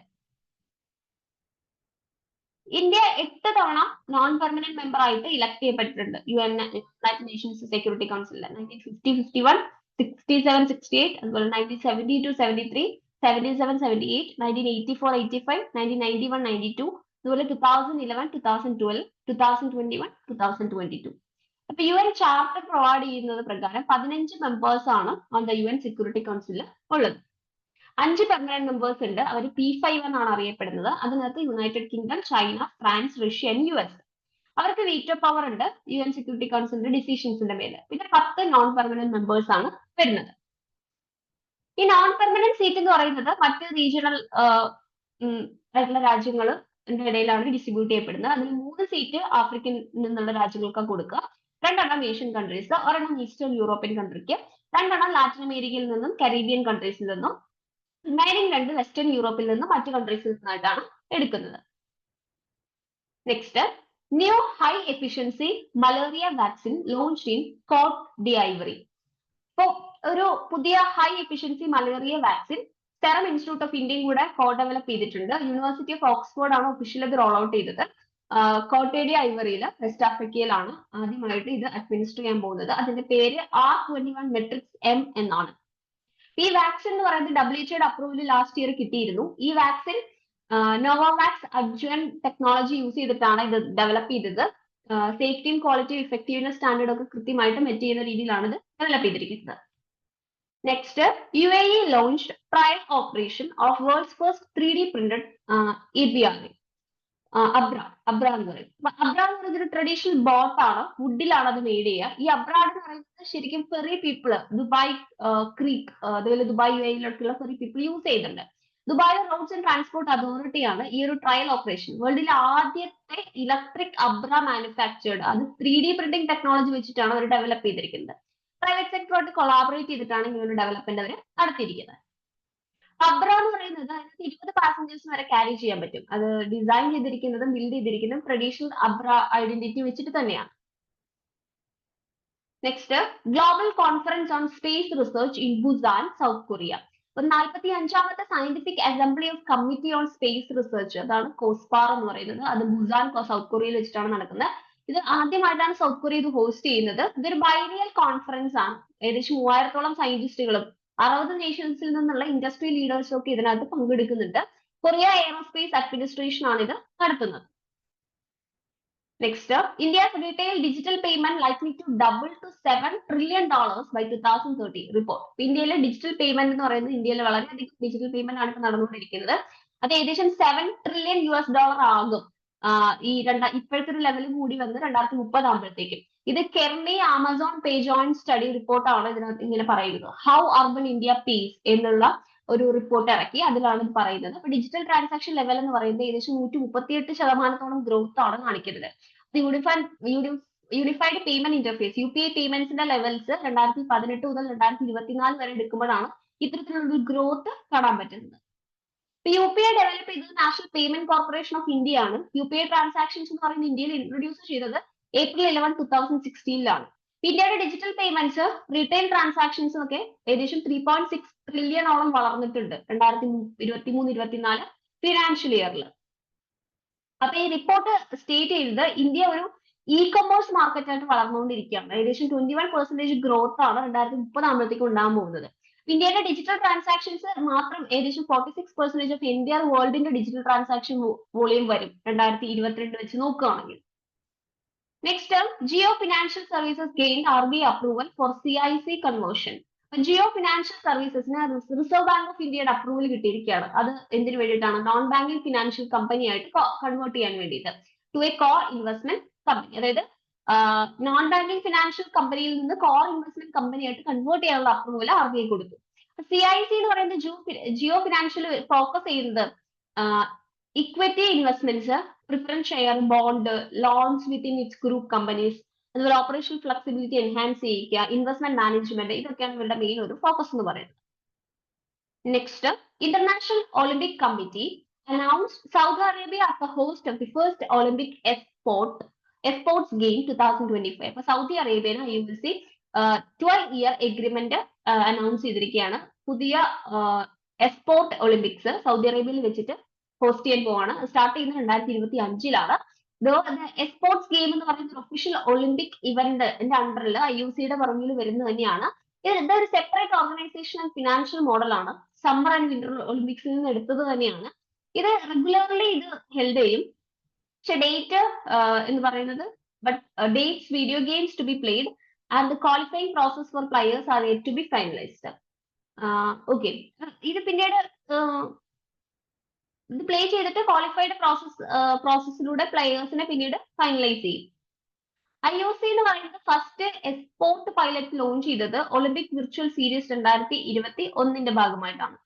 ഇന്ത്യ 8 തവണ നോൺ പെർമനന്റ് മെമ്പർ ആയിട്ട് ഇലക്ട് ചെയ്യപ്പെട്ടിട്ടുണ്ട് യുണൈറ്റഡ് നേഷൻസ് സെക്യൂരിറ്റി കൗൺസിലിൽ. 1950, 51, 67, 68, അതുപോലെ 1970 to 73, 77, 78, 1984, 85, 1991, 92, അതുപോലെ 2011, 2012, 2021, 2022. അപ്പൊ UN ചാർട്ടർ പ്രൊവൈഡ് ചെയ്യുന്നത് പ്രകാരം 15 മെമ്പേഴ്സ് ആണ് ഓൺ ദ UN സെക്യൂരിറ്റി കൗൺസിലിൽ ഉള്ളത്. 5 പെർമനന്റ് മെമ്പേഴ്സ് ഉണ്ട്. അവർ P5 എന്നാണ് അറിയപ്പെടുന്നത്. അതിനകത്ത് United kingdom, China, France, Russia, US. അവർക്ക് വീറ്റോ പവർ ഉണ്ട് UN സെക്യൂരിറ്റി കൗൺസിലിന്റെ ഡിസിഷൻസിന്റെ മേലെ. പിന്നെ 10 നോൺ പെർമനന്റ് മെമ്പേഴ്സ് ആണ് വരുന്നത്. ഈ നോൺ പെർമനന്റ് സീറ്റ് എന്ന് പറയുന്നത് മറ്റ് റീജിയണൽ ആയിട്ടുള്ള രാജ്യങ്ങളുടെ ഇടയിലാണ് ഡിസ്ട്രിബ്യൂട്ട് ചെയ്യപ്പെടുന്നത്. അതിൽ 3 സീറ്റ് ആഫ്രിക്കൻ നിന്നുള്ള രാജ്യങ്ങൾക്കാണ് കൊടുക്കുക, 2 ഏഷ്യൻ കൺട്രീസ്, ഒരെണ്ണം ഈസ്റ്റേൺ യൂറോപ്യൻ കൺട്രിക്ക്, 2 ലാറ്റിൻ അമേരിക്കയിൽ നിന്നും കരീബിയൻ കൺട്രീസിൽ നിന്നും, റിമൈനിങ് 2 വെസ്റ്റേൺ യൂറോപ്പിൽ നിന്നും മറ്റു കൺട്രീസിൽ നിന്നായിട്ടാണ് എടുക്കുന്നത്. Next, new high efficiency malaria vaccine launch in Cote d'Ivory. ഇപ്പോ ഒരു പുതിയ high efficiency malaria vaccine serum institute of ഇന്ത്യയും കൂടെ കോ ഡെവലപ്പ് ചെയ്തിട്ടുണ്ട്. യൂണിവേഴ്സിറ്റി ഓഫ് ഓക്സ്ഫോർഡ് ആണ് ഒഫീഷ്യൽ ഇത് റോൾ ഔട്ട് ചെയ്തത്. കോട്ട് d'Ivoryയിൽ വെസ്റ്റ് ആഫ്രിക്കയിലാണ് ആദ്യമായിട്ട് ഇത് അഡ്മിനിസ്റ്റർ ചെയ്യാൻ പോകുന്നത്. അതിന്റെ പേര് R21-Matrix-M എന്നാണ്. ഈ വാക്സിൻ എന്ന് പറയുന്നത് WHO അപ്രൂവൽ ലാസ്റ്റ് ഇയർ കിട്ടിയിരുന്നു. ഈ vaccine Novavax adjuvant technology use ചെയ്തിട്ടാണ് ഇത് ഡെവലപ്പ് ചെയ്തത്. സേഫ്റ്റിയും ക്വാളിറ്റിയും ഇഫക്റ്റീവ്നെസ് സ്റ്റാൻഡേർഡ് ഒക്കെ കൃത്യമായിട്ട് മെറ്റ് ചെയ്യുന്ന രീതിയിലാണ് ഇത് ഡെവലപ്പ് ചെയ്തിരിക്കുന്നത്. Next, UAE launched trial operation of world's first 3D printed EBRA. അബ്ര എന്ന് പറയും. അബ്ര എന്ന് പറയുന്നത് ഒരു ട്രഡീഷണൽ ബോട്ട് ആണ്, വുഡിലാണ് അത് മെയ്ഡ് ചെയ്യുക. ഈ അബ്ര എന്ന് പറയുന്നത് ശരിക്കും ഫെറി പീപ്പിൾ ദുബായ് ക്രീക്ക് അതുപോലെ ദുബായ് UAE-യിലൊക്കെയുള്ള ഫെറി പീപ്പിൾ യൂസ് ചെയ്യുന്നുണ്ട്. Dubai roads and transport authority ആണ് ഈ ഒരു ട്രയൽ ഓപ്പറേഷൻ വേൾഡിലെ ആദ്യത്തെ ഇലക്ട്രിക് അബ്ര മാനുഫാക്ചേർഡ്, അത് 3D പ്രിന്റിംഗ് ടെക്നോളജി വെച്ചിട്ടാണ് അവർ ഡെവലപ്പ് ചെയ്തിരിക്കുന്നത്. പ്രൈവറ്റ് സെക്ടറുമായിട്ട് കൊളാബറേറ്റ് ചെയ്തിട്ടാണ് ഈ ഒരു ഡെവലപ്മെന്റ് അവർ നടത്തിയിരിക്കുന്നത്. അബ്ര എന്ന് പറയുന്നത് അതിനകത്ത് 20 പാസഞ്ചേഴ്സ് വരെ ക്യാരി ചെയ്യാൻ പറ്റും. അത് ഡിസൈൻ ചെയ്തിരിക്കുന്നതും ബിൽഡ് ചെയ്തിരിക്കുന്നതും ട്രഡീഷണൽ അബ്ര ഐഡന്റിറ്റി വെച്ചിട്ട് തന്നെയാണ്. Next, global conference on space research in Busan, South Korea. 45ാമത്തെ scientific assembly of committee on space research, അതാണ് കോസ്പാർ എന്ന് പറയുന്നത്. അത് ബുസാൻ സൗത്ത് കൊറിയയിൽ വെച്ചിട്ടാണ് നടക്കുന്നത്. ഇത് ആദ്യമായിട്ടാണ് സൗത്ത് കൊറിയ ഇത് ഹോസ്റ്റ് ചെയ്യുന്നത്. ഇതൊരു ബൈനിയൽ കോൺഫറൻസ് ആണ്. ഏകദേശം 3000-ഓളം സയന്റിസ്റ്റുകളും 60 നേഷൻസിൽ നിന്നുള്ള ഇൻഡസ്ട്രി ലീഡേഴ്സും ഒക്കെ ഇതിനകത്ത് പങ്കെടുക്കുന്നുണ്ട്. കൊറിയ എയറോസ്പേസ് അഡ്മിനിസ്ട്രേഷൻ ആണ് ഇത് നടത്തുന്നത്. Next, India's retail digital payment likely to double to $7 trillion by 2030 report. ഇന്ത്യയിലെ ഡിജിറ്റൽ പേയ്മെന്റ് എന്ന് പറയുന്നത് ഇന്ത്യയിൽ വളരെയധികം ഡിജിറ്റൽ പേയ്മെന്റ് ആണ് ഇപ്പോൾ നടന്നുകൊണ്ടിരിക്കുന്നത്. അത് ഏകദേശം $7 trillion ആകും ഇപ്പോഴത്തെ ഒരു ലെവൽ കൂടി വന്ന് 2030 ആകുമ്പോഴത്തേക്കും. ഇത് കെർണി ആമസോൺ പേ ജോയിന്റ് സ്റ്റഡി റിപ്പോർട്ടാണ് ഇതിനകത്ത് ഇങ്ങനെ പറയുന്നത്. ഹൗ അർബൻ ഇന്ത്യ പേസ് എന്നുള്ള ഒരു റിപ്പോർട്ട് ഇറക്കി, അതിലാണ് ഇത് പറയുന്നത്. അപ്പൊ ഡിജിറ്റൽ ട്രാൻസാക്ഷൻ ലെവൽ എന്ന് പറയുന്നത് ഏകദേശം 138% ഗ്രോത്ത് ആണ് കാണിക്കുന്നത്. യൂണിഫൈഡ് പേയ്മെന്റ് ഇന്റർഫേസ് UPI പേയ്മെന്റ്സിന്റെ ലെവൽസ് 2018 മുതൽ 2024 വരെ എടുക്കുമ്പോഴാണ് ഇത്തരത്തിലുള്ള ഒരു ഗ്രോത്ത് കാണാൻ പറ്റുന്നത്. UPI ഡെവലപ്പ് ചെയ്തത് national payment corporation of India ആണ്. UPI ട്രാൻസാക്ഷൻസ് എന്ന് പറയുന്നത് ഇന്ത്യയിൽ ഇൻട്രൊഡ്യൂസ് ചെയ്തത് April 11, 2016 ഇന്ത്യയുടെ ഡിജിറ്റൽ പേയ്മെന്റ്സ് റീറ്റെയിൽ ട്രാൻസാക്ഷൻസും ഒക്കെ ഏകദേശം 3.6 ട്രില്യണോളം വളർന്നിട്ടുണ്ട് 2023-24 ഫിനാൻഷ്യൽ ഇയറിൽ. അപ്പൊ ഈ റിപ്പോർട്ട് സ്റ്റേറ്റ് ചെയ്തത് ഇന്ത്യ ഒരു ഇ-കൊമേഴ്സ് മാർക്കറ്റ് ആയിട്ട് വളർന്നുകൊണ്ടിരിക്കുകയാണ്. ഏകദേശം 21% ഗ്രോത്ത് ആണ് 2030 ആകുമ്പോഴത്തേക്ക് ഉണ്ടാകാൻ പോകുന്നത്. ഇന്ത്യയുടെ ഡിജിറ്റൽ ട്രാൻസാക്ഷൻസ് മാത്രം ഏകദേശം 46% ഓഫ് ഇന്ത്യ വേൾഡിന്റെ ഡിജിറ്റൽ ട്രാൻസാക്ഷൻ വോളിയം വരും 2022 വെച്ച് നോക്കുകയാണെങ്കിൽ. Next, Jio financial services gain RBI approval for CIC conversion. Jio financial സർവീസസിന് റിസർവ് ബാങ്ക് ഓഫ് ഇന്ത്യയുടെ അപ്രൂവൽ കിട്ടിയിരിക്കുകയാണ്. അത് എന്തിനു വേണ്ടിയിട്ടാണ്? നോൺ ബാങ്കിങ് ഫിനാൻഷ്യൽ കമ്പനി ആയിട്ട് കൺവേർട്ട് ചെയ്യാൻ വേണ്ടിയിട്ട്, to a core investment company. അതായത് നോൺ ബാങ്കിങ് ഫിനാൻഷ്യൽ കമ്പനിയിൽ നിന്ന് കോർ ഇൻവെസ്റ്റ്മെന്റ് കമ്പനി ആയിട്ട് കൺവേർട്ട് ചെയ്യാനുള്ള അപ്രൂവൽ RBI കൊടുത്തു. CIC എന്ന് പറയുന്നത് ജിയോ ഫിനാൻഷ്യൽ ഫോക്കസ് ചെയ്യുന്നത് equity investments, preference share, bond, loans within it's group companies, അതുപോലെ ഓപ്പറേഷണൽ ഫ്ലെക്സിബിലിറ്റി എൻഹാൻസ് ചെയ്യിക്കുക, ഇൻവെസ്റ്റ്മെന്റ് മാനേജ്മെന്റ്, ഇതൊക്കെയാണ് ഇവരുടെ മെയിൻ ഒരു ഫോക്കസ് എന്ന് പറയുന്നത്. Next, international Olympic committee announced Saudi Arabia as the host of the first Olympic sports game 2025. അപ്പൊ Saudi Arabian IOC 12-year agreement announce ചെയ്തിരിക്കുകയാണ്. പുതിയ എസ്പോർട്ട് ഒളിമ്പിക്സ് സൗദി അറേബ്യയിൽ വെച്ചിട്ട് ഹോസ്റ്റ് ചെയ്യാൻ പോവാണ്. സ്റ്റാർട്ട് ചെയ്യുന്നത് 2025-ലാണ്. എസ്പോർട്സ് ഗെയിം എന്ന് പറയുന്ന ഒരു ഒഫീഷ്യൽ ഒളിമ്പിക് ഇവന്റിന്റെ അണ്ടറിൽ IOCയുടെ പുറകിൽ വരുന്നത് തന്നെയാണ്. ഇത് ഒരു സെപ്പറേറ്റ് ഓർഗനൈസേഷൻ ആൻഡ് ഫിനാൻഷ്യൽ മോഡലാണ്. സമ്മർ ആൻഡ് വിന്റർ ഒളിമ്പിക്സിൽ നിന്ന് എടുത്തത് തന്നെയാണ്. ഇത് റെഗുലർലി ഇത് ഹെൽഡ് ചെയ്യും. പക്ഷെ ഡേറ്റ് എന്ന് പറയുന്നത് dates video games to be played and the qualifying process for players are yet to be finalised. Okay, ഇത് പിന്നീട് ഇത് പ്ലേ ചെയ്തിട്ട് ക്വാളിഫൈഡ് പ്രോസസ്സിലൂടെ പ്ലെയേഴ്സിനെ പിന്നീട് ഫൈനലൈസ് ചെയ്യും. IOC എന്ന് പറയുന്നത് ഫസ്റ്റ് എസ്പോർട്ട് പൈലറ്റ് ലോഞ്ച് ചെയ്തത് ഒളിമ്പിക് വിർച്വൽ സീരീസ് 2021 ഭാഗമായിട്ടാണ്.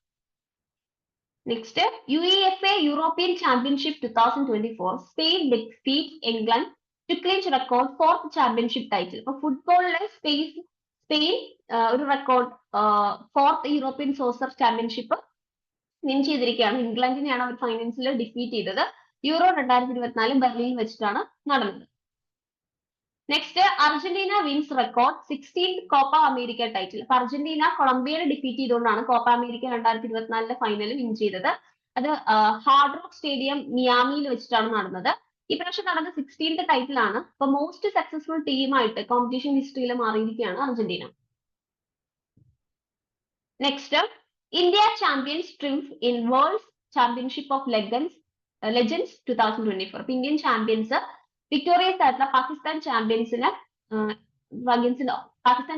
Next, UEFA European Championship 2024, Spain defeats England to clinch record 4th championship title. അപ്പോൾ ഫുട്ബോളിലെ സ്പെയിൻ ഒരു record 4th European saucer championship win ചെയ്തിരിക്കുകയാണ്. ഇംഗ്ലണ്ടിനെയാണ് അവർ ഫൈനൽസിൽ ഡിഫീറ്റ് ചെയ്തത്. യൂറോ 2024 ബെർലിനിൽ വെച്ചിട്ടാണ് നടന്നത്. Next, Argentina wins record 16th Copa America title. അപ്പൊ അർജന്റീന കൊളംബിയയെ ഡിഫീറ്റ് ചെയ്തുകൊണ്ടാണ് കോപ്പ അമേരിക്ക 2024 ഫൈനൽ വിൻ ചെയ്തത്. അത് ഹാർഡ് റോക്ക് സ്റ്റേഡിയം മിയാമിയിൽ വെച്ചിട്ടാണ് നടന്നത്. ഈ പ്രാവശ്യം നടന്ന 16th ടൈറ്റിലാണ്. അപ്പൊ മോസ്റ്റ് സക്സസ്ഫുൾ ടീമായിട്ട് കോമ്പറ്റീഷൻ ഹിസ്റ്ററിയിൽ മാറിയിരിക്കുകയാണ് Argentina. Next, India champions triumph in World Championship of Legends 2024. അപ്പൊ ഇന്ത്യൻ ചാമ്പ്യൻസ് വിക്ടോറിയസ് ആയിട്ടുള്ള പാകിസ്ഥാൻ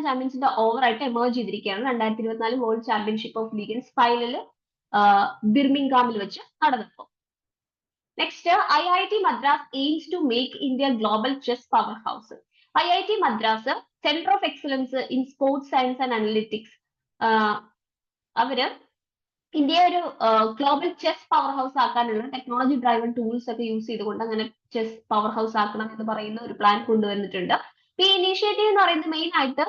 ചാമ്പ്യൻസിന്റെ ഓവറായിട്ട് എമേർജ് ചെയ്തിരിക്കുകയാണ്. 2024 World Championship of Legends final ബിർമിംഗാമിൽ വെച്ച് നടന്നപ്പോൾ. Next, IIT Madras aims to make India global chess powerhouse. IIT Madras centre of excellence in sports science and analytics അവര് India ഒരു global chess powerhouse ആക്കാനുള്ള technology driven tools ഒക്കെ use ചെയ്തുകൊണ്ട് അങ്ങനെ chess power house ആക്കണം എന്ന് പറയുന്ന ഒരു പ്ലാൻ കൊണ്ടുവന്നിട്ടുണ്ട്. ഈ ഇനീഷ്യേറ്റീവ് എന്ന് പറയുന്നത് മെയിൻ ആയിട്ട്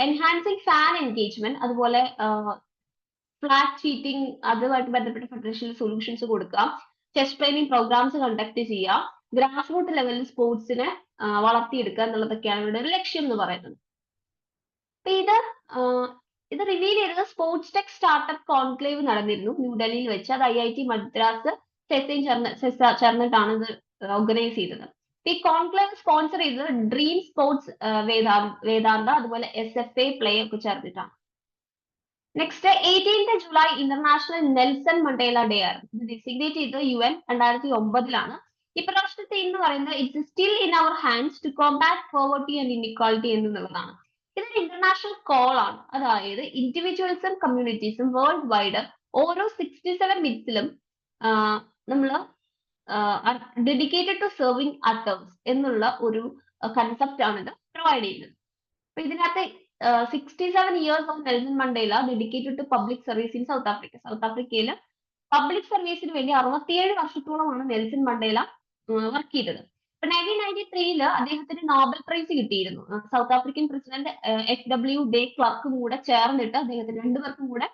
എൻഹാൻസിങ് ഫാൻ എൻഗേജ്മെന്റ്, അതുപോലെ ഫ്ലാറ്റ് ചീറ്റിംഗ് അതുമായിട്ട് ബന്ധപ്പെട്ട ഫെഡറേഷനിൽ സൊല്യൂഷൻസ് കൊടുക്കുക, ചെസ് ട്രെയിനിങ് പ്രോഗ്രാംസ് കണ്ടക്ട് ചെയ്യുക, ഗ്രാസ് റൂട്ട് ലെവലിൽ സ്പോർട്സിനെ വളർത്തിയെടുക്കുക എന്നുള്ളതൊക്കെയാണ് ഇവിടെ ഒരു ലക്ഷ്യം എന്ന് പറയുന്നത്. അപ്പൊ ഇത് റിവീൽ ചെയ്തത് സ്പോർട്സ് ടെക് സ്റ്റാർട്ടപ്പ് കോൺക്ലേവ് നടന്നിരുന്നു ന്യൂഡൽഹിയിൽ വെച്ച്. അത് IIT മദ്രാസ് സെസയും ചേർന്നിട്ടാണ് ഇത് ഓർഗനൈസ് ചെയ്തത്. ഈ കോൺക്ലേവ് സ്പോൺസർ ചെയ്തത് ഡ്രീം സ്പോർട്സ് വേദാന്ത, അതുപോലെ SFA പ്ലേ ഒക്കെ ചേർന്നിട്ടാണ്. Next, 18th July international Nelson Mandela day ആണ്. ഇത് ഡിസിഗ്നേറ്റ് ചെയ്തത് UN 2009-ലാണ്. ഇപ്രാവശ്യത്തെ തീം എന്ന് പറയുന്നത് it's still in our hands to combat poverty and inequality എന്നുള്ളതാണ്. ഇതൊരു ഇന്റർനാഷണൽ കോൾ ആണ്. അതായത് ഇൻഡിവിജ്വൽസും കമ്മ്യൂണിറ്റീസും വേൾഡ് വൈഡ് ഓരോ 67 മിനിറ്റ്സിലും നമ്മൾ ഡെഡിക്കേറ്റഡ് ടു സെർവിങ് അതേഴ്സ് എന്നുള്ള ഒരു കൺസെപ്റ്റ് ആണ് ഇത് പ്രൊവൈഡ് ചെയ്യുന്നത്. അപ്പൊ ഇതിനകത്ത് 67 years of Nelson Mandela dedicated to public service in South Africa. South ആഫ്രിക്കയിൽ പബ്ലിക് സർവീസിന് വേണ്ടി 67 വർഷത്തോളമാണ് നെൽസൺ മണ്ടേല വർക്ക് ചെയ്തത്. 1993 അദ്ദേഹത്തിന് നോബൽ പ്രൈസ് കിട്ടിയിരുന്നു. South African president FW de ക്ലർക്കും കൂടെ ചേർന്നിട്ട് അദ്ദേഹത്തിന് രണ്ടുപേർക്കും കൂടെ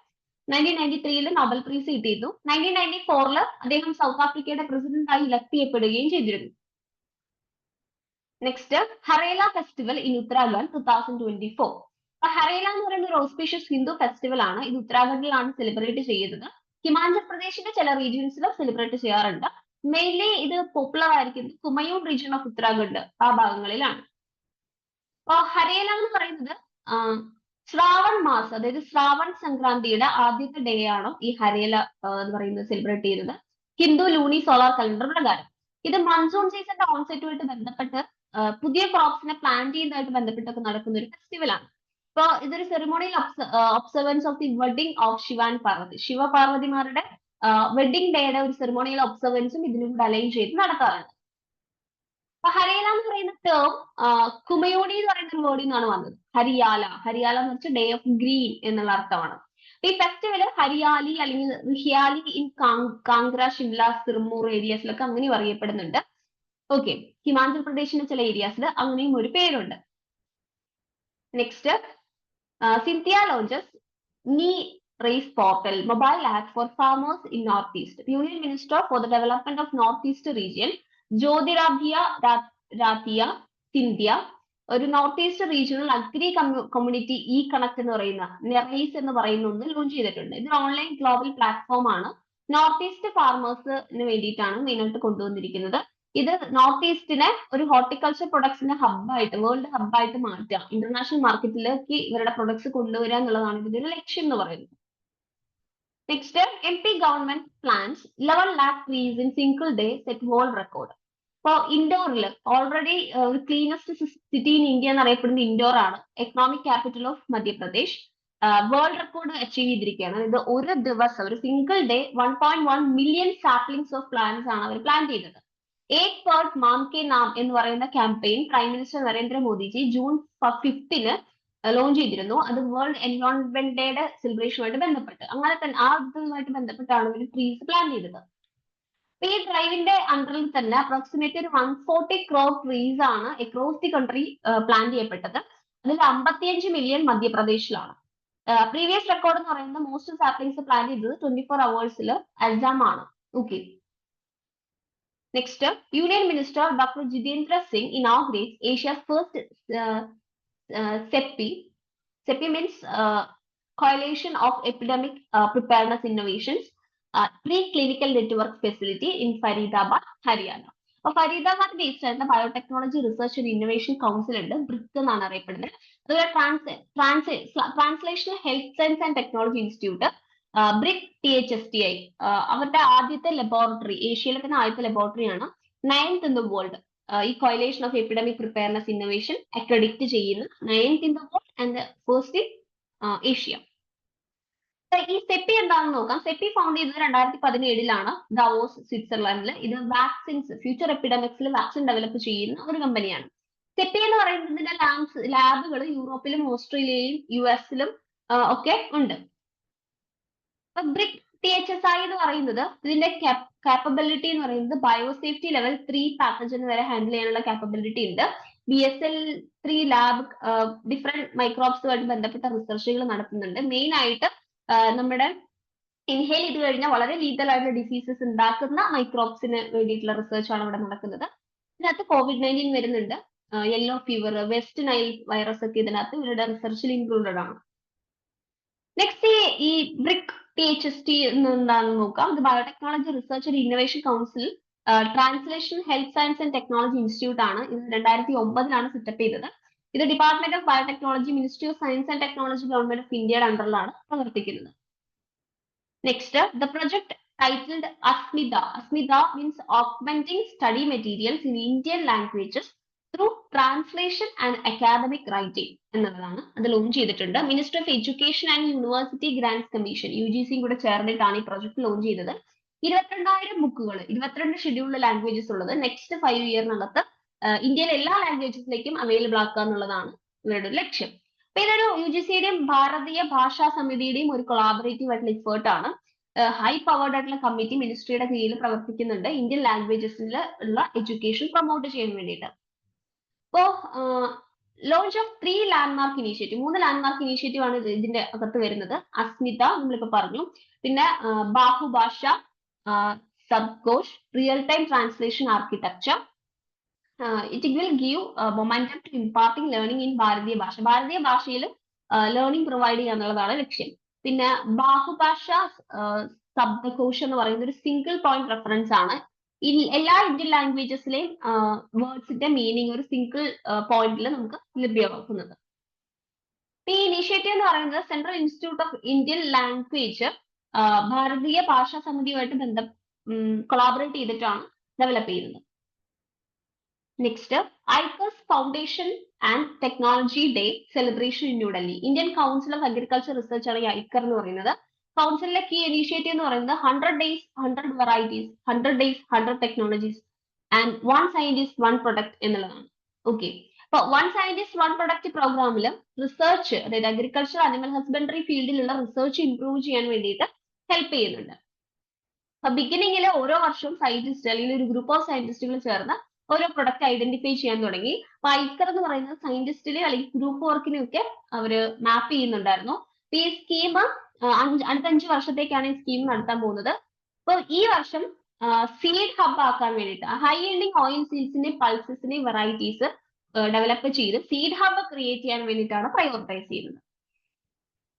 1993 നോബൽ പ്രൈസ് കിട്ടിയിരുന്നു. 1994 അദ്ദേഹം സൗത്ത് ആഫ്രിക്കയുടെ പ്രസിഡന്റായി ഇലക്ട് ചെയ്യപ്പെടുകയും ചെയ്തിരുന്നു. Next, Harela festival in Uttarakhand 2024. Harela എന്ന് പറയുന്ന ഒരു ഓസ്പീഷ്യസ് ഹിന്ദു ഫെസ്റ്റിവൽ ആണ്. ഇത് ഉത്തരാഖണ്ഡിലാണ് സെലിബ്രേറ്റ് ചെയ്യുന്നത്. ഹിമാചൽ പ്രദേശിന്റെ ചില റീജിയൻസിലും സെലിബ്രേറ്റ് ചെയ്യാറുണ്ട്. മെയിൻലി ഇത് പോപ്പുലർ ആയിരിക്കുന്നത് കുമയൂൺ റീജിയൻ ഓഫ് ഉത്തരാഖണ്ഡ് ആ ഭാഗങ്ങളിലാണ്. അപ്പൊ ഹരേല എന്ന് പറയുന്നത് ശ്രാവൺ മാസം, അതായത് ശ്രാവൺ സംക്രാന്തിയുടെ ആദ്യത്തെ ഡേ ആണ് ഈ ഹരേല എന്ന് പറയുന്നത് സെലിബ്രേറ്റ് ചെയ്യുന്നത് ഹിന്ദു ലൂണി സോളാർ കലണ്ടർ പ്രകാരം. ഇത് മൺസൂൺ സീസണിന്റെ ഓൺസെറ്റുമായിട്ട് ബന്ധപ്പെട്ട് പുതിയ ക്രോപ്സിനെ പ്ലാന്റ് ചെയ്യുന്നതായിട്ട് ബന്ധപ്പെട്ടൊക്കെ നടക്കുന്ന ഒരു ഫെസ്റ്റിവൽ ആണ്. അപ്പൊ ഇതൊരു ceremonial observance of the wedding of Shiva and Parvati, ശിവപാർവതിമാരുടെ വെഡിങ് ഡേയുടെ ഒരു സെറിമോണിയൽ ഒബ്സർവൻസും ഇതിനും കൂടെ അലൈൻ ചെയ്ത് നടത്താറുണ്ട്. അപ്പൊ ഹരേല എന്ന് പറയുന്ന ടേം കുമയോണി എന്ന് പറയുന്ന ഒരു വേർഡിൽ നിന്നാണ് വന്നത്. ഹരിയാല എന്ന് വെച്ചാൽ ഡേ ഓഫ് ഗ്രീൻ എന്നുള്ള അർത്ഥമാണ്. ഈ ഫെസ്റ്റിവല് ഹരിയാലി അല്ലെങ്കിൽ റിഹിയാലി ഇൻ കാംഗ്ര, ഷിംല, സിർമൂർ ഏരിയാസിലൊക്കെ അങ്ങനെയും അറിയപ്പെടുന്നുണ്ട്. ഓക്കെ, ഹിമാചൽ പ്രദേശിന്റെ ചില ഏരിയാസിൽ അങ്ങനെയും ഒരു പേരുണ്ട്. നെക്സ്റ്റ്, സിന്ത്യ ലോഞ്ചസ് നീ റേസ് portal mobile app for farmers in north east. Union minister for the development of north east region Jyotiraditya രാതിയ സിന്ധ്യ ഒരു north east regional agri community E connect എന്ന് പറയുന്ന നെറൈസ് എന്ന് പറയുന്ന ഒന്ന് ലോഞ്ച് ചെയ്തിട്ടുണ്ട്. ഇത് ഓൺലൈൻ ഗ്ലോബൽ പ്ലാറ്റ്ഫോം ആണ്. നോർത്ത് ഈസ്റ്റ് ഫാർമേഴ്സിന് വേണ്ടിയിട്ടാണ് മെയിനായിട്ട് കൊണ്ടുവന്നിരിക്കുന്നത്. ഇത് നോർത്ത് ഈസ്റ്റിനെ ഒരു ഹോർട്ടിക്കൾച്ചർ പ്രൊഡക്ട്സിന്റെ ഹബ്ബായിട്ട്, വേൾഡ് ഹബ്ബായിട്ട് മാറ്റുക, ഇന്റർനാഷണൽ മാർക്കറ്റിലേക്ക് ഇവരുടെ പ്രൊഡക്ട്സ് കൊണ്ടുവരിക എന്നുള്ളതാണ് ഇതിന്റെ ഒരു ലക്ഷ്യം എന്ന് പറയുന്നത്. Next, MP government plans 11 lakh trees in single day set world record. ഇപ്പോൾ ഇൻഡോറിൽ ഓൾറെഡി ഒരു ക്ലീനസ്റ്റ് സിറ്റി ഇൻ ഇന്ത്യ എന്നറിയപ്പെടുന്ന ഇൻഡോർ ആണ്. Economic capital of Madhya Pradesh world record achieve ചെയ്തിരിക്കുകയാണ്. ഇത് ഒരു ദിവസം ഒരു single day 1.1 million saplings of plants ആണ് അവർ പ്ലാൻ ചെയ്തത്. ഏക് പേർഡ് മാം കെ നാം എന്ന് പറയുന്ന campaign prime minister Narendra Modi ji June 5th launch ചെയ്തിരുന്നു. അത് വേൾഡ് എൻവയോൺമെന്റ് ഡേയുടെ സെലിബ്രേഷനുമായിട്ട് ബന്ധപ്പെട്ട്, അങ്ങനെ തന്നെ ആ ഇതുമായിട്ട് ബന്ധപ്പെട്ടാണ് ഇവർ ട്രീസ് പ്ലാൻ ചെയ്തത്. ഈ ഡ്രൈവിന്റെ അണ്ടറിൽ തന്നെ അപ്രോക്സിമേറ്റ് ഒരു 140 crore ട്രീസ് ആണ് അക്രോസ് ദി കൺട്രി പ്ലാൻ ചെയ്യപ്പെട്ടത്. അതിൽ 55 million മധ്യപ്രദേശിലാണ്. പ്രീവിയസ് റെക്കോർഡ് എന്ന് പറയുന്നത് മോസ്റ്റ് സാപ്ലിങ്സ് പ്ലാൻ ചെയ്തത് 24 hours അസാം ആണ്. Okay, next, union minister doctor Jitendra Singh inaugurates Asia's first CEPI. CEPI means Coalition of Epidemic Preparedness Innovations Pre-Clinical Network Facility in Faridabad, Haryana. അപ്പോൾ Faridabad based ആയിരുന്ന biotechnology research and innovation council ഉണ്ട്, brick എന്നാണ് അറിയപ്പെടുന്നത്. അതുപോലെ translational health science and technology institute brick THSTI അവരുടെ ആദ്യത്തെ laboratory, ഏഷ്യയിലെ തന്നെ ആദ്യത്തെ ലബോറട്ടറി ആണ്. 9th in the world. ഈ coalition of epidemic preparedness innovation accredit ചെയ്യുന്ന 9th in the world and first in Asia. ഈ സെപ്പി എന്താണെന്ന് നോക്കാം. സെപ്പി ഫൗണ്ട് ചെയ്തത് 2017 ദാവോസ്, സ്വിറ്റ്സർലാൻഡിൽ. ഇത് വാക്സിൻസ്, ഫ്യൂച്ചർ എപ്പിഡമിക്സിൽ വാക്സിൻ ഡെവലപ്പ് ചെയ്യുന്ന ഒരു കമ്പനിയാണ്. സെപ്പി എന്ന് പറയുന്നതിന്റെ ലാബുകൾ യൂറോപ്പിലും ഓസ്ട്രേലിയയിലും US ഒക്കെ ഉണ്ട്. ബ്രിക് THSI എന്ന് പറയുന്നത് ഇതിന്റെ കാപ്പബിലിറ്റി എന്ന് പറയുന്നത് ബയോസേഫ്റ്റി ലെവൽ 3 പാത്തജൻ വരെ ഹാൻഡിൽ ചെയ്യാനുള്ള കാപ്പബിലിറ്റി ഉണ്ട്. BSL-3 ലാബ് ഡിഫറെന്റ് മൈക്രോബ്സുമായിട്ട് ബന്ധപ്പെട്ട റിസർച്ചുകൾ നടത്തുന്നുണ്ട്. മെയിൻ ആയിട്ട് നമ്മുടെ ഇൻഹേൽ ചെയ്ത് കഴിഞ്ഞാൽ വളരെ ലീതൽ ആയിട്ടുള്ള ഡിസീസസ് ഉണ്ടാക്കുന്ന മൈക്രോബ്സിന് വേണ്ടിയിട്ടുള്ള റിസർച്ച് ആണ് ഇവിടെ നടക്കുന്നത്. ഇതിനകത്ത് COVID-19 വരുന്നുണ്ട്, yellow fever, west Nile virus ഒക്കെ ഇതിനകത്ത് ഇവരുടെ റിസർച്ചിൽ ഇൻക്ലൂഡഡ് ആണ്. നെക്സ്റ്റ്, ഈ ബ്രിക് THST എന്താണെന്ന് നോക്കാം. ഇത് biotechnology research and innovation council translation health science and technology institute ആണ്. ഇത് 2009 സെറ്റപ്പ് ചെയ്തത്. ഇത് department of biotechnology, ministry of science and technology, government of ഇന്ത്യയുടെ അണ്ടറിലാണ് പ്രവർത്തിക്കുന്നത്. Next, the project titled Asmita. Asmita means augmenting study materials in Indian languages through translation and academic writing എന്നുള്ളതാണ്. അത് launch ചെയ്തിട്ടുണ്ട്. Minister of education and university grants commission UGC കൂടെ ചേർന്നിട്ടാണ് ഈ project launch ചെയ്തത്. 22,000 ബുക്കുകൾ, 22 ഷെഡ്യൂൾഡ് ലാംഗ്വേജസ് ഉള്ളത് next 5 ഇയറിനകത്ത് ഇന്ത്യയിലെ എല്ലാ ലാംഗ്വേജസിലേക്കും അവൈലബിൾ ആക്കുക എന്നുള്ളതാണ് ഇവരുടെ ഒരു ലക്ഷ്യം. അപ്പൊ ഇതൊരു UGCയുടെയും ഭാരതീയ ഭാഷാ സമിതിയുടെയും ഒരു കൊളാബറേറ്റീവ് ആയിട്ടുള്ള എഫേർട്ട് ആണ്. ഹൈ പവേർഡ് ആയിട്ടുള്ള കമ്മിറ്റി മിനിസ്ട്രിയുടെ കീഴിൽ പ്രവർത്തിക്കുന്നുണ്ട് ഇന്ത്യൻ ലാംഗ്വേജസിൽ ഉള്ള എഡ്യൂക്കേഷൻ പ്രൊമോട്ട് ചെയ്യാൻ വേണ്ടിയിട്ട്. അപ്പോ launch of 3 landmark initiative, 3 landmark initiative ആണ് ഇതിന്റെ അകത്ത് വരുന്നത്. അസ്മിത നമ്മളിപ്പോ പറഞ്ഞു, പിന്നെ Bahubhasha, Shabdkosh, real time translation architecture. It will give momentum to imparting learning in Bharatiya Bhasha. ഭാരതീയ ഭാഷയിൽ ലേണിംഗ് പ്രൊവൈഡ് ചെയ്യുക എന്നുള്ളതാണ് ലക്ഷ്യം. പിന്നെ ബാഹുഭാഷ ശബ്ദകോശ് എന്ന് പറയുന്ന ഒരു സിംഗിൾ പോയിന്റ് റെഫറൻസ് ആണ്. എല്ലാ ഇന്ത്യൻ ലാംഗ്വേജസിലെയും വേർഡ്സിന്റെ മീനിങ് ഒരു സിംഗിൾ പോയിന്റിൽ നമുക്ക് ലഭ്യമാക്കുന്നത്. ഈ ഇനീഷ്യേറ്റീവ് എന്ന് പറയുന്നത് central institute of Indian language ഭാരതീയ ഭാഷാ സമിതിയുമായിട്ട് കൊളാബറേറ്റ് ചെയ്തിട്ടാണ് ഡെവലപ്പ് ചെയ്യുന്നത്. Next, ഐക്കസ് foundation and technology day celebration in New Delhi. Indian council of agriculture research ആണ് ഈ ഐക്കർ എന്ന് പറയുന്നത്. കൗൺസിലിലെ കീ ഇനീഷ്യേറ്റീവ് എന്ന് പറയുന്നത് 100 days 100 varieties, 100 days 100 technologies and 1 scientist 1 product എന്നുള്ളതാണ്. ഓക്കെ, അപ്പൊ വൺ സയന്റിസ്റ്റ് വൺ പ്രൊഡക്റ്റ് പ്രോഗ്രാമിൽ റിസർച്ച്, അതായത് അഗ്രികൾച്ചർ അനിമൽ ഹസ്ബൻഡറി ഫീൽഡിലുള്ള റിസർച്ച് ഇംപ്രൂവ് ചെയ്യാൻ വേണ്ടിയിട്ട് ഹെൽപ്പ് ചെയ്യുന്നുണ്ട്. അപ്പൊ ബിഗിനിങ്ങിൽ ഓരോ വർഷവും സയന്റിസ്റ്റ് അല്ലെങ്കിൽ ഒരു ഗ്രൂപ്പ് ഓഫ് സയന്റിസ്റ്റുകൾ ചേർന്ന് ഓരോ പ്രൊഡക്റ്റ് ഐഡന്റിഫൈ ചെയ്യാൻ തുടങ്ങി. അപ്പൊ ഐക്കർ എന്ന് പറയുന്നത് സയന്റിസ്റ്റിനെ അല്ലെങ്കിൽ ഗ്രൂപ്പ് വർക്കിനെയൊക്കെ അവര് മാപ്പ് ചെയ്യുന്നുണ്ടായിരുന്നു. അപ്പൊ ഈ സ്കീം അടുത്ത 5 വർഷത്തേക്കാണ് ഈ സ്കീം നടത്താൻ പോകുന്നത്. അപ്പൊ ഈ വർഷം സീഡ് ഹബ് ആക്കാൻ വേണ്ടിയിട്ട് ഹൈ എൻഡിങ് ഓയിൽ സീഡ്സിന്റെ പൾസസിന്റെ വെറൈറ്റീസ് ഡെവലപ്പ് ചെയ്ത് സീഡ് ഹബ് ക്രിയേറ്റ് ചെയ്യാൻ വേണ്ടിയിട്ടാണ് പ്രയോറിറ്റൈസ് ചെയ്യുന്നത്.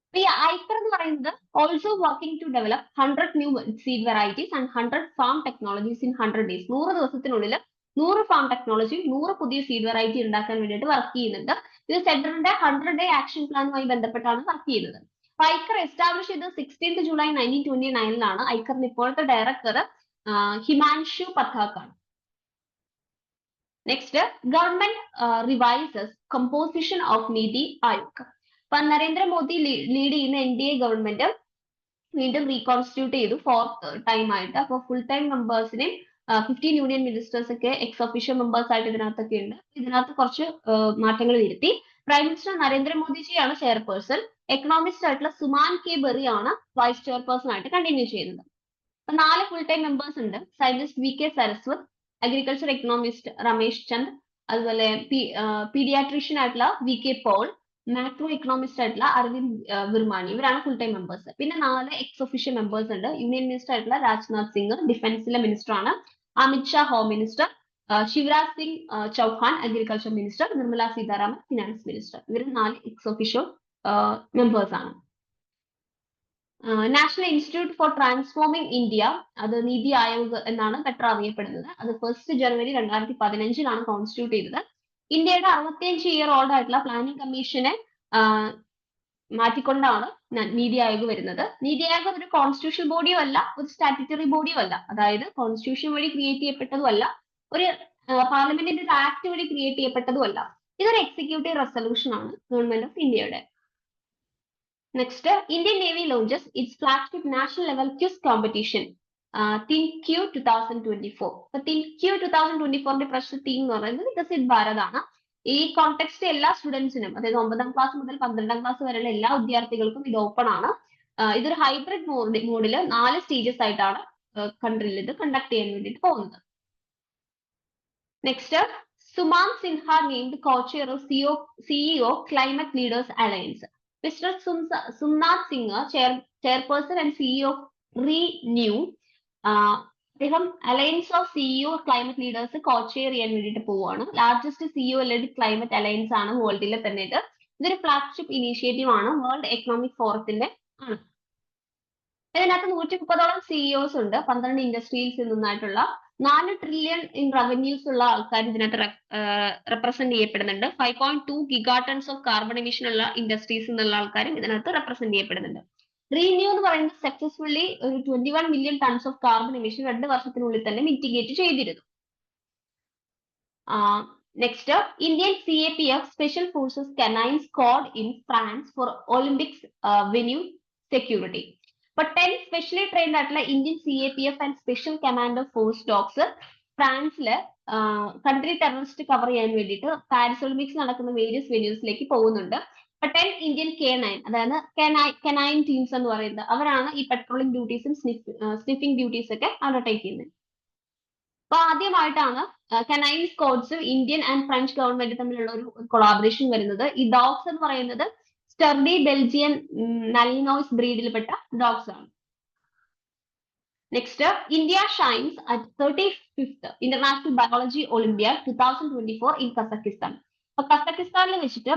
അപ്പൊ ഈ ഐക്കർ എന്ന് പറയുന്നത് also working to develop 100 new seed varieties and 100 farm technologies in 100 days. 100 ദിവസത്തിനുള്ളിൽ 100 ഫാം ടെക്നോളജി, 100 പുതിയ സീഡ് വെറൈറ്റി ഉണ്ടാക്കാൻ വേണ്ടിയിട്ട് വർക്ക് ചെയ്യുന്നുണ്ട്. ഇത് സെന്ററിന്റെ 100-day ആക്ഷൻ പ്ലാനുമായി ബന്ധപ്പെട്ടാണ് വർക്ക് ചെയ്യുന്നത്. ഐക്കർ എസ്റ്റാബ്ലിഷ് ചെയ്തത് 16th July 1929 ഐക്കറിന്റെ ഇപ്പോഴത്തെ ഡയറക്ടർ ഹിമാൻഷു പഥാക് ആണ്. Next, government റിവൈസസ് composition of NITI Aayog. അപ്പൊ നരേന്ദ്രമോദി ലീഡ് ചെയ്യുന്ന NDA ഗവൺമെന്റ് വീണ്ടും റീകോൺസ്റ്റിറ്റ്യൂട്ട് ചെയ്തു 4th ടൈം ആയിട്ട്. അപ്പൊ ഫുൾ ടൈം മെമ്പേഴ്സിനെയും 15 യൂണിയൻ മിനിസ്റ്റേഴ്സ് ഒക്കെ എക്സ് ഒഫീഷ്യോ മെമ്പേഴ്സ് ആയിട്ട് ഇതിനകത്തൊക്കെ ഉണ്ട്. ഇതിനകത്ത് കുറച്ച് മാറ്റങ്ങൾ വരുത്തി. Prime minister നരേന്ദ്രമോദിജിയാണ് chairperson. എക്കണോമിസ്റ്റ് ആയിട്ടുള്ള സുമാൻ കെ ബെറി ആണ് വൈസ് ചെയർപേഴ്സൺ ആയിട്ട് കണ്ടിന്യൂ ചെയ്യുന്നത്. അപ്പൊ 4 ഫുൾ ടൈം മെമ്പേഴ്സ് ഉണ്ട്. Scientist VK Saraswat, agriculture economist Ramesh Chand, അതുപോലെ പീഡിയാട്രീഷ്യൻ ആയിട്ടുള്ള VK പോൾ, മാക്രോ എക്കണോമിസ്റ്റ് ആയിട്ടുള്ള അരവിന്ദ് വിർമാനി. ഇവരാണ് ഫുൾ ടൈം മെമ്പേഴ്സ്. പിന്നെ 4 എക്സ് ഒഫീഷ്യൽ മെമ്പേഴ്സ് ഉണ്ട്. യൂണിയൻ മിനിസ്റ്റർ ആയിട്ടുള്ള രാജ്നാഥ് സിംഗ് ഡിഫൻസിലെ മിനിസ്റ്റർ ആണ്, Amit Shah home minister, Shivraj Singh Chouhan agriculture minister, Nirmala Sitharaman finance minister. ഇവർ 4 എക്സ് ഒഫീഷ്യൽ മെമ്പേഴ്സ് ആണ്. National institute for transforming India, അത് നീതി ആയോഗ് എന്നാണ് ബെറ്റർ അറിയപ്പെടുന്നത്. അത് 1st January 2015 കോൺസ്റ്റിറ്റ്യൂട്ട് ചെയ്തത്. ഇന്ത്യയുടെ 65 year old ആയിട്ടുള്ള പ്ലാനിംഗ് കമ്മീഷനെ മാറ്റിക്കൊണ്ടാണ് നീതി ആയോഗ് വരുന്നത്. നീതി ആയോഗ് ഒരു കോൺസ്റ്റിറ്റ്യൂഷൻ ബോഡിയോ അല്ല, ഒരു സ്റ്റാറ്റ്യൂട്ടറി ബോഡിയോ അല്ല. അതായത് കോൺസ്റ്റിറ്റ്യൂഷൻ വഴി ക്രിയേറ്റ് ചെയ്യപ്പെട്ടതും അല്ല, ഒരു പാർലമെന്റിന്റെ ഒരു ആക്ട് വഴി ക്രിയേറ്റ് ചെയ്യപ്പെട്ടതും അല്ല. ഇതൊരു എക്സിക്യൂട്ടീവ് റെസൊല്യൂഷൻ ആണ് ഗവൺമെന്റ് ഓഫ് ഇന്ത്യയുടെ. Next, Indian navy launches it's flagship national level quiz competition TINQ 2024. അപ്പൊ TINQ 2024 പ്രശ്ന തീം എന്ന് പറയുന്നത് വികസിത് ഭാരത് ആണ്. ഈ കോണ്ടെക്സ്റ്റ് എല്ലാ സ്റ്റുഡൻസിനും, അതായത് 9ാം ക്ലാസ് മുതൽ 12ാം ക്ലാസ് വരെയുള്ള എല്ലാ വിദ്യാർത്ഥികൾക്കും ഇത് ഓപ്പൺ ആണ്. ഇതൊരു ഹൈബ്രിഡ് മോഡില് 4 സ്റ്റേജസ് ആയിട്ടാണ് കൺട്രിയിൽ ഇത് കണ്ടക്ട് ചെയ്യാൻ വേണ്ടിയിട്ട് പോകുന്നത്. Next, Suman Sinha named co-chair of CEO Climate Leaders Alliance. Mr. Sumnath Singh, chairperson and CEO of Renew, അദ്ദേഹം alliance of CEO climate leaders co-chair ചെയ്യാൻ വേണ്ടിയിട്ട് പോവുകയാണ്. Largest CEO led climate alliance ആണ് വേൾഡിലെ തന്നെ ഇത്. ഇതൊരു ഫ്ലാഗ്ഷിപ്പ് ഇനീഷ്യേറ്റീവ് ആണ്, വേൾഡ് എക്കണോമിക് ഫോറത്തിന്റെ ആണ്. ഇതിനകത്ത് 130ഓളം CEOs ഉണ്ട്. 12 ഇൻഡസ്ട്രീസിൽ നിന്നായിട്ടുള്ള 4 trillion ഇൻ റവന്യൂസ് ഉള്ള ആൾക്കാർ ഇതിനകത്ത് റെപ്രസെന്റ് ചെയ്യപ്പെടുന്നുണ്ട്. 5.2 gigatons ഓഫ് കാർബൺ എമിഷൻ ഉള്ള ഇൻഡസ്ട്രീസ് എന്നുള്ള ആൾക്കാരും ഇതിനകത്ത് റെപ്രസെന്റ് ചെയ്യപ്പെടുന്നുണ്ട്. റീന്യൂ എന്ന് പറയുന്നത് സക്സസ്ഫുള്ളി ഒരു 21 million tons of carbon emission 2 വർഷത്തിനുള്ളിൽ തന്നെ മിറ്റിഗേറ്റ് ചെയ്തിരുന്നു. Next, Indian CAPF special forces canine squad in France for Olympics venue security. അപ്പൊ 10 സ്പെഷ്യലി ട്രെയിൻഡ് ആയിട്ടുള്ള Indian CAPF and special commando force dogs ഫ്രാൻസില് കൺട്രി ടെററിസ്റ്റ് കവർ ചെയ്യാൻ വേണ്ടിയിട്ട് Paris Olympics നടക്കുന്ന various വെന്യൂസിലേക്ക് പോകുന്നുണ്ട്. അപ്പൊ 10 ഇന്ത്യൻ K9, അതായത് കനൈൻ ടീംസ് എന്ന് പറയുന്നത്, അവരാണ് ഈ പെട്രോളിംഗ് ഡ്യൂട്ടീസും സ്നിഫിംഗ് ഡ്യൂട്ടീസ് ഒക്കെ അണ്ടർടേക്ക് ചെയ്യുന്നത്. അപ്പൊ ആദ്യമായിട്ടാണ് കനൈൻ സ്ക്വാഡ്സും ഇന്ത്യൻ ആൻഡ് ഫ്രഞ്ച് ഗവൺമെന്റ് തമ്മിലുള്ള ഒരു കൊളാബറേഷൻ വരുന്നത്. ഈ ഡോഗ്സ് എന്ന് പറയുന്നത് സ്റ്റർഡി ബെൽജിയൻ നലിനോയ്സ് ബ്രീഡിൽപ്പെട്ട ഡോഗ്സ് ആണ്. Next, India shines at 35th international biology olympiad 2024 in Kazakhstan. അപ്പൊ കസക്കിസ്ഥാനിൽ വെച്ചിട്ട്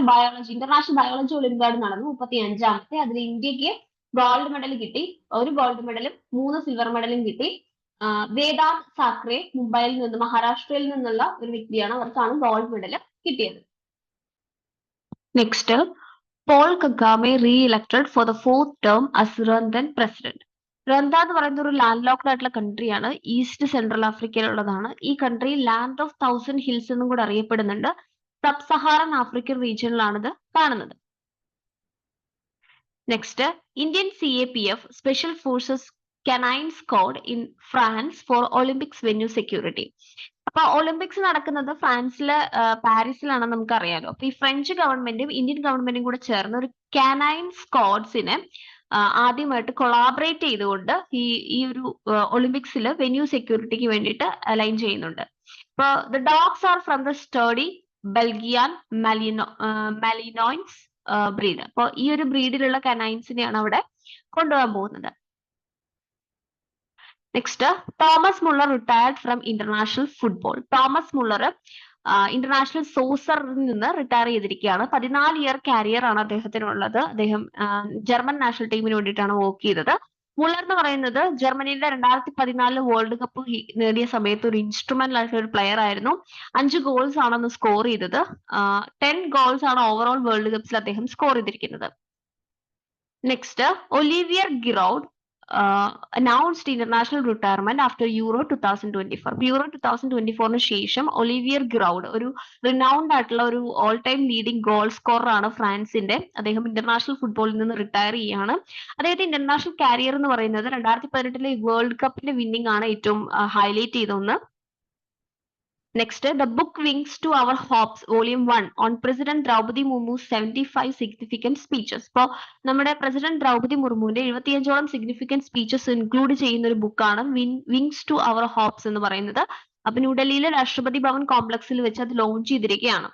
ഇന്റർനാഷണൽ ബയോളജി ഒളിമ്പ്യാഡ് നടന്നു, 35ാമത്തെ. അതിൽ ഇന്ത്യക്ക് ഗോൾഡ് മെഡൽ കിട്ടി, 1 ഗോൾഡ് മെഡലും 3 സിൽവർ മെഡലും കിട്ടി. വേദാന്ത് സാക്രെ മുംബൈയിൽ നിന്ന്, മഹാരാഷ്ട്രയിൽ നിന്നുള്ള ഒരു വ്യക്തിയാണ്, അവർക്കാണ് ഗോൾഡ് മെഡൽ കിട്ടിയത്. Next, Paul Kagame reelected for the 4th term as Rwandan president. Rwanda എന്ന് പറയുന്ന ഒരു ലാൻഡ് ലോക്ക്ഡ് ആയിട്ടുള്ള കൺട്രിയാണ്, ഈസ്റ്റ് സെൻട്രൽ ആഫ്രിക്കയിലുള്ളതാണ്. ഈ കൺട്രി ലാൻഡ് ഓഫ് 1000 ഹിൽസ് എന്നും കൂടെ അറിയപ്പെടുന്നുണ്ട്. സബ് സഹാറൻ ആഫ്രിക്കൻ റീജിയനിലാണ് ഇത് കാണുന്നത്. Next, Indian CAPF special forces canine squad in France for Olympics venue security. അപ്പൊ അപ്പൊ ഒളിമ്പിക്സ് നടക്കുന്നത് ഫ്രാൻസിലെ പാരീസിലാണെന്ന് നമുക്കറിയാലോ. അപ്പൊ ഈ ഫ്രഞ്ച് ഗവൺമെന്റും ഇന്ത്യൻ ഗവൺമെന്റും കൂടെ ചേർന്ന് ഒരു കാനൈൻ സ്ക്വാഡ്സിനെ ആദ്യമായിട്ട് കൊളാബറേറ്റ് ചെയ്തുകൊണ്ട് ഈ ഒരു ഒളിമ്പിക്സിൽ വെന്യൂ സെക്യൂരിറ്റിക്ക് വേണ്ടിയിട്ട് അലൈൻ ചെയ്യുന്നുണ്ട്. അപ്പൊ the dogs are from the sturdy Belgian Malinois breed. അപ്പൊ ഈ ഒരു ബ്രീഡിലുള്ള കനൈൻസിനെയാണ് അവിടെ കൊണ്ടുപോകാൻ പോകുന്നത്. Next, Thomas Muller retired from international football. Thomas Muller international സോസറിൽ നിന്ന് റിട്ടയർ ചെയ്തിരിക്കുകയാണ്. 14 ഇയർ കാരിയർ ആണ് അദ്ദേഹത്തിനുള്ളത്. അദ്ദേഹം ജർമ്മൻ നാഷണൽ ടീമിന് വേണ്ടിയിട്ടാണ് വർക്ക് ചെയ്തത്. മുള്ളർ എന്ന് പറയുന്നത് ജർമ്മനിയുടെ 2014 വേൾഡ് കപ്പ് നേടിയ സമയത്ത് ഒരു ഇൻസ്ട്രുമെന്റൽ ആയിട്ടുള്ള ഒരു പ്ലെയർ ആയിരുന്നു. 5 ഗോൾസ് ആണ് അന്ന് സ്കോർ ചെയ്തത്. 10 ഗോൾസ് ആണ് ഓവറോൾ വേൾഡ് കപ്സിൽ അദ്ദേഹം സ്കോർ ചെയ്തിരിക്കുന്നത്. Next, Olivier Giroud announced international retirement after Euro 2024. Euro 2024 ശേഷം ഒലിവിയർ ഗിറൗഡ് ഒരു റിനൗണ്ട് ആയിട്ടുള്ള ഒരു all time leading goal scorer ആണ് ഫ്രാൻസിന്റെ. അദ്ദേഹം ഇന്റർനാഷണൽ ഫുട്ബോളിൽ നിന്ന് റിട്ടയർ ചെയ്യാണ്. അദ്ദേഹത്തെ ഇന്റർനാഷണൽ കാരിയർ എന്ന് പറയുന്നത് 2018 വേൾഡ് കപ്പിന്റെ വിന്നിംഗ് ആണ് ഏറ്റവും ഹൈലൈറ്റ് ചെയ്തൊന്ന്. Next, the book Wings to Our Hopes, Volume 1 on President Draupadi Murmu's 75 significant speeches. ഇപ്പോൾ നമ്മുടെ പ്രസിഡന്റ് ദ്രൗപദി മുർമുവിന്റെ 75ഓളം സിഗ്നിഫിക്കന്റ് സ്പീച്ചസ് ഇൻക്ലൂഡ് ചെയ്യുന്ന ഒരു ബുക്കാണ് വിങ്സ് ടു അവർ ഹോപ്സ് എന്ന് പറയുന്നത്. അപ്പൊ ന്യൂഡൽഹിയിലെ രാഷ്ട്രപതി ഭവൻ കോംപ്ലക്സിൽ വെച്ച് അത് ലോഞ്ച് ചെയ്തിരിക്കുകയാണ്.